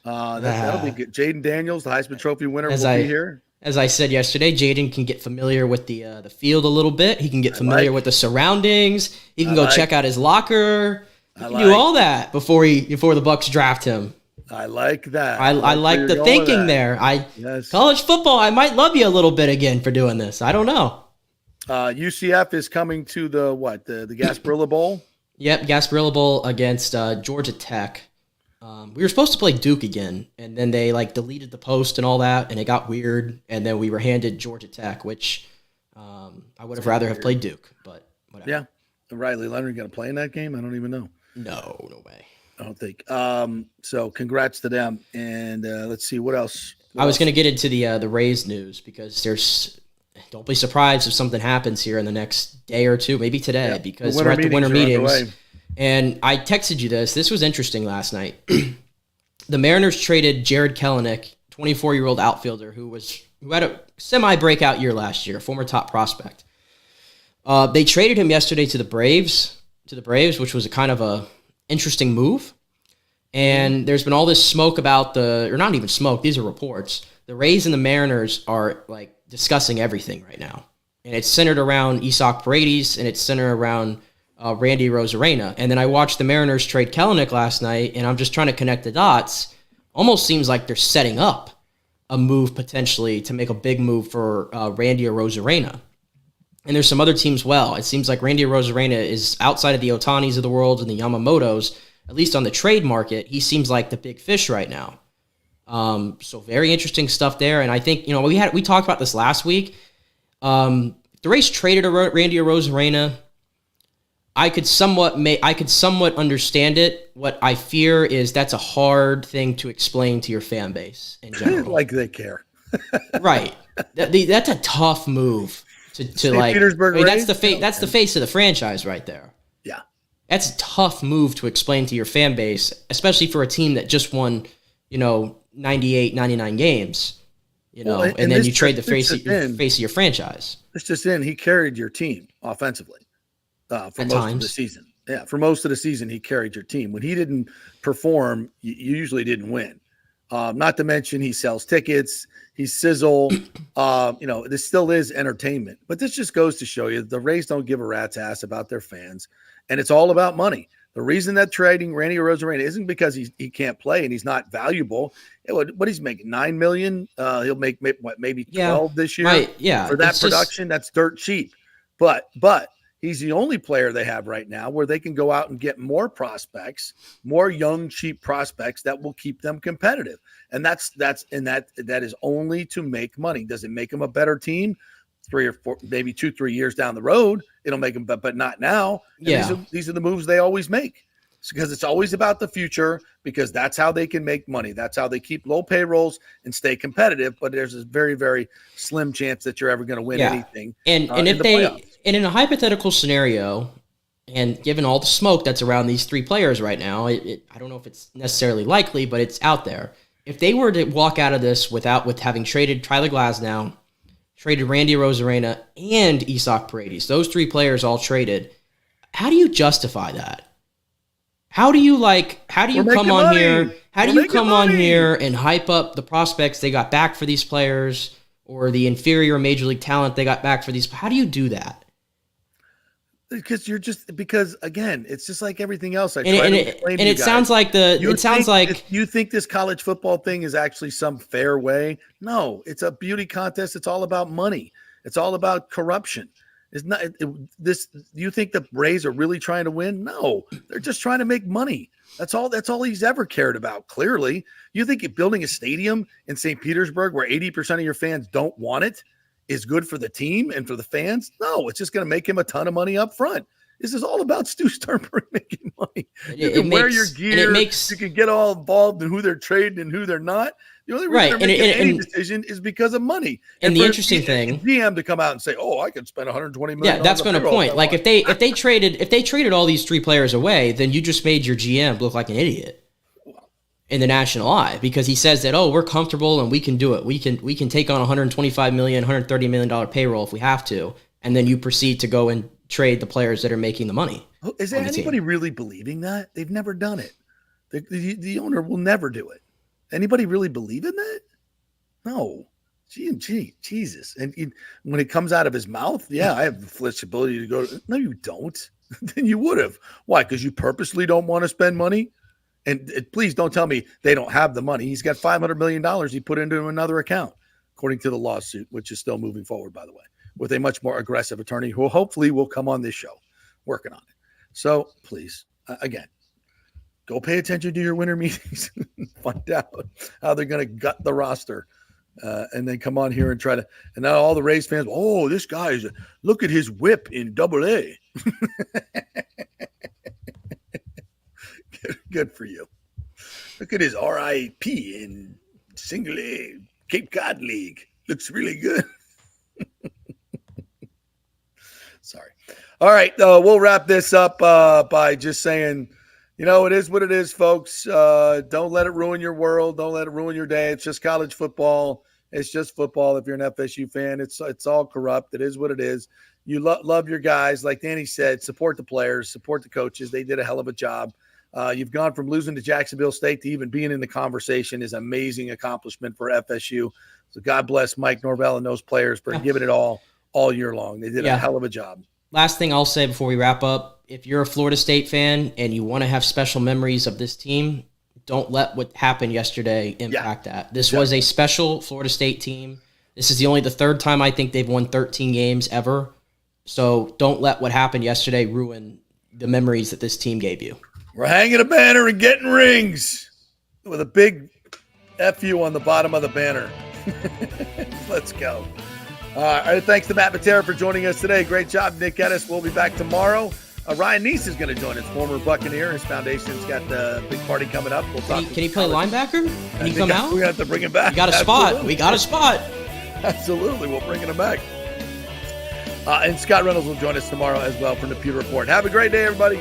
That'll be good. Jaden Daniels, the Heisman Trophy winner, will be here. As I said yesterday, Jaden can get familiar with the field a little bit. He can get familiar with the surroundings. He can go check out his locker. He can do all that before the Bucs draft him. I like that. I like the thinking there. College football, I might love you a little bit again for doing this. I don't know. UCF is coming to the Gasparilla Bowl? Yep, Gasparilla Bowl against Georgia Tech. We were supposed to play Duke again, and then they deleted the post and all that, and it got weird, and then we were handed Georgia Tech, which I would have rather have played Duke, but whatever. Yeah. Riley Leonard going to play in that game? I don't even know. No way. I don't think. So congrats to them. And let's see what else. I was going to get into the Rays news because don't be surprised if something happens here in the next day or two, maybe today, because we're at the winter meetings. And I texted you this. This was interesting last night. The Mariners traded Jared Kelenic, 24-year-old outfielder who had a semi-breakout year last year, former top prospect. They traded him yesterday to the Braves, which was a kind of a interesting move. And there's been all this smoke about or not even smoke, these are reports. The Rays and the Mariners are discussing everything right now. And it's centered around Isaac Paredes, and it's centered around Randy Rosarena. And then I watched the Mariners trade Kelenic last night, and I'm just trying to connect the dots. Almost seems like they're setting up a move potentially to make a big move for Randy Rosarena. And there's some other teams well. It seems like Randy Rosarena is outside of the Otanis of the world and the Yamamotos, at least on the trade market. He seems like the big fish right now. So very interesting stuff there. And I think, we talked about this last week. The Rays traded Randy Rosarena. I could somewhat understand it. What I fear is that's a hard thing to explain to your fan base in general. Like they care. Right. That's a tough move to Petersburg that's the face of the franchise right there. Yeah. That's a tough move to explain to your fan base, especially for a team that just won, 98, 99 games, and then you trade the face of your franchise. It's just he carried your team offensively for most of the season. Yeah, for most of the season, he carried your team. When he didn't perform, you usually didn't win. Not to mention he sells tickets, he's sizzle. This still is entertainment. But this just goes to show you the Rays don't give a rat's ass about their fans, and it's all about money. The reason that trading Randy Rosarena isn't because he can't play and he's not valuable. What he's making, $9 million. He'll make maybe 12 this year. Right, yeah. For that production, that's dirt cheap. But he's the only player they have right now where they can go out and get more prospects, more young, cheap prospects that will keep them competitive. And that is only to make money. Does it make them a better team? 3 or 4, maybe 2-3 years down the road, it'll make them, but not now. And these are the moves they always make. It's because it's always about the future, because that's how they can make money. That's how they keep low payrolls and stay competitive. But there's a very, very slim chance that you're ever going to win anything. And in a hypothetical scenario, and given all the smoke that's around these three players right now, I don't know if it's necessarily likely, but it's out there. If they were to walk out of this with having traded Tyler Glasnow, traded Randy Rosarena, and Isaac Paredes, those three players all traded, how do you justify that? How do you come on here? How do you come on here and hype up the prospects they got back for these players, or the inferior major league talent they got back for these? How do you do that? Because again, it's just like everything else. It sounds like you think this college football thing is actually some fair way. No, it's a beauty contest. It's all about money. It's all about corruption. It's not this. You think the Rays are really trying to win? No, they're just trying to make money. That's all he's ever cared about. Clearly, you think building a stadium in St. Petersburg where 80% of your fans don't want it is good for the team and for the fans? No, it's just going to make him a ton of money up front. This is all about Stu Sternberg making money. You It can wear makes- your and gear. it makes- You can get all involved in who they're trading and who they're not. The only reason they're making any decision is because of money. And the for interesting thing, GM to come out and say, "Oh, I could spend 120 million." yeah, that's been a point. Like if they traded all these 3 players away, then you just made your GM look like an idiot in the national eye, because he says that, oh, we're comfortable and we can do it. We can take on 125 million, 130 million dollar payroll if we have to, and then you proceed to go and trade the players that are making the money. Is there anybody really believing that? They've never done it. The owner will never do it. Anybody really believe in that? No. Jesus. And when it comes out of his mouth, yeah, I have the flexibility to go. No, you don't. Then you would have. Why? Because you purposely don't want to spend money? And please don't tell me they don't have the money. He's got $500 million he put into another account, according to the lawsuit, which is still moving forward, by the way, with a much more aggressive attorney who hopefully will come on this show working on it. So please, again, go pay attention to your winter meetings. Find out how they're going to gut the roster. And then come on here and try to – and now all the Rays fans, oh, this guy's – look at his whip in AA. Good for you. Look at his RIP in single A Cape Cod League. Looks really good. Sorry. All right. We'll wrap this up by just saying, it is what it is, folks. Don't let it ruin your world. Don't let it ruin your day. It's just college football. It's just football. If you're an FSU fan, it's all corrupt. It is what it is. You love your guys. Like Danny said, support the players, support the coaches. They did a hell of a job. You've gone from losing to Jacksonville State to even being in the conversation is an amazing accomplishment for FSU. So God bless Mike Norvell and those players for giving it all year long. They did a hell of a job. Last thing I'll say before we wrap up, if you're a Florida State fan and you want to have special memories of this team, don't let what happened yesterday impact that. This was a special Florida State team. This is the third time I think they've won 13 games ever. So don't let what happened yesterday ruin the memories that this team gave you. We're hanging a banner and getting rings with a big FU on the bottom of the banner. Let's go. All right, thanks to Matt Matera for joining us today. Great job, Nick Geddes. We'll be back tomorrow. Ryan Neese is going to join us, former Buccaneer. His foundation's got the big party coming up. We'll talk. Can he play linebacker? Can he come out? We have to bring him back. We got a spot. We got a spot. Absolutely. We'll bring him back. And Scott Reynolds will join us tomorrow as well from the Pewter Report. Have a great day, everybody.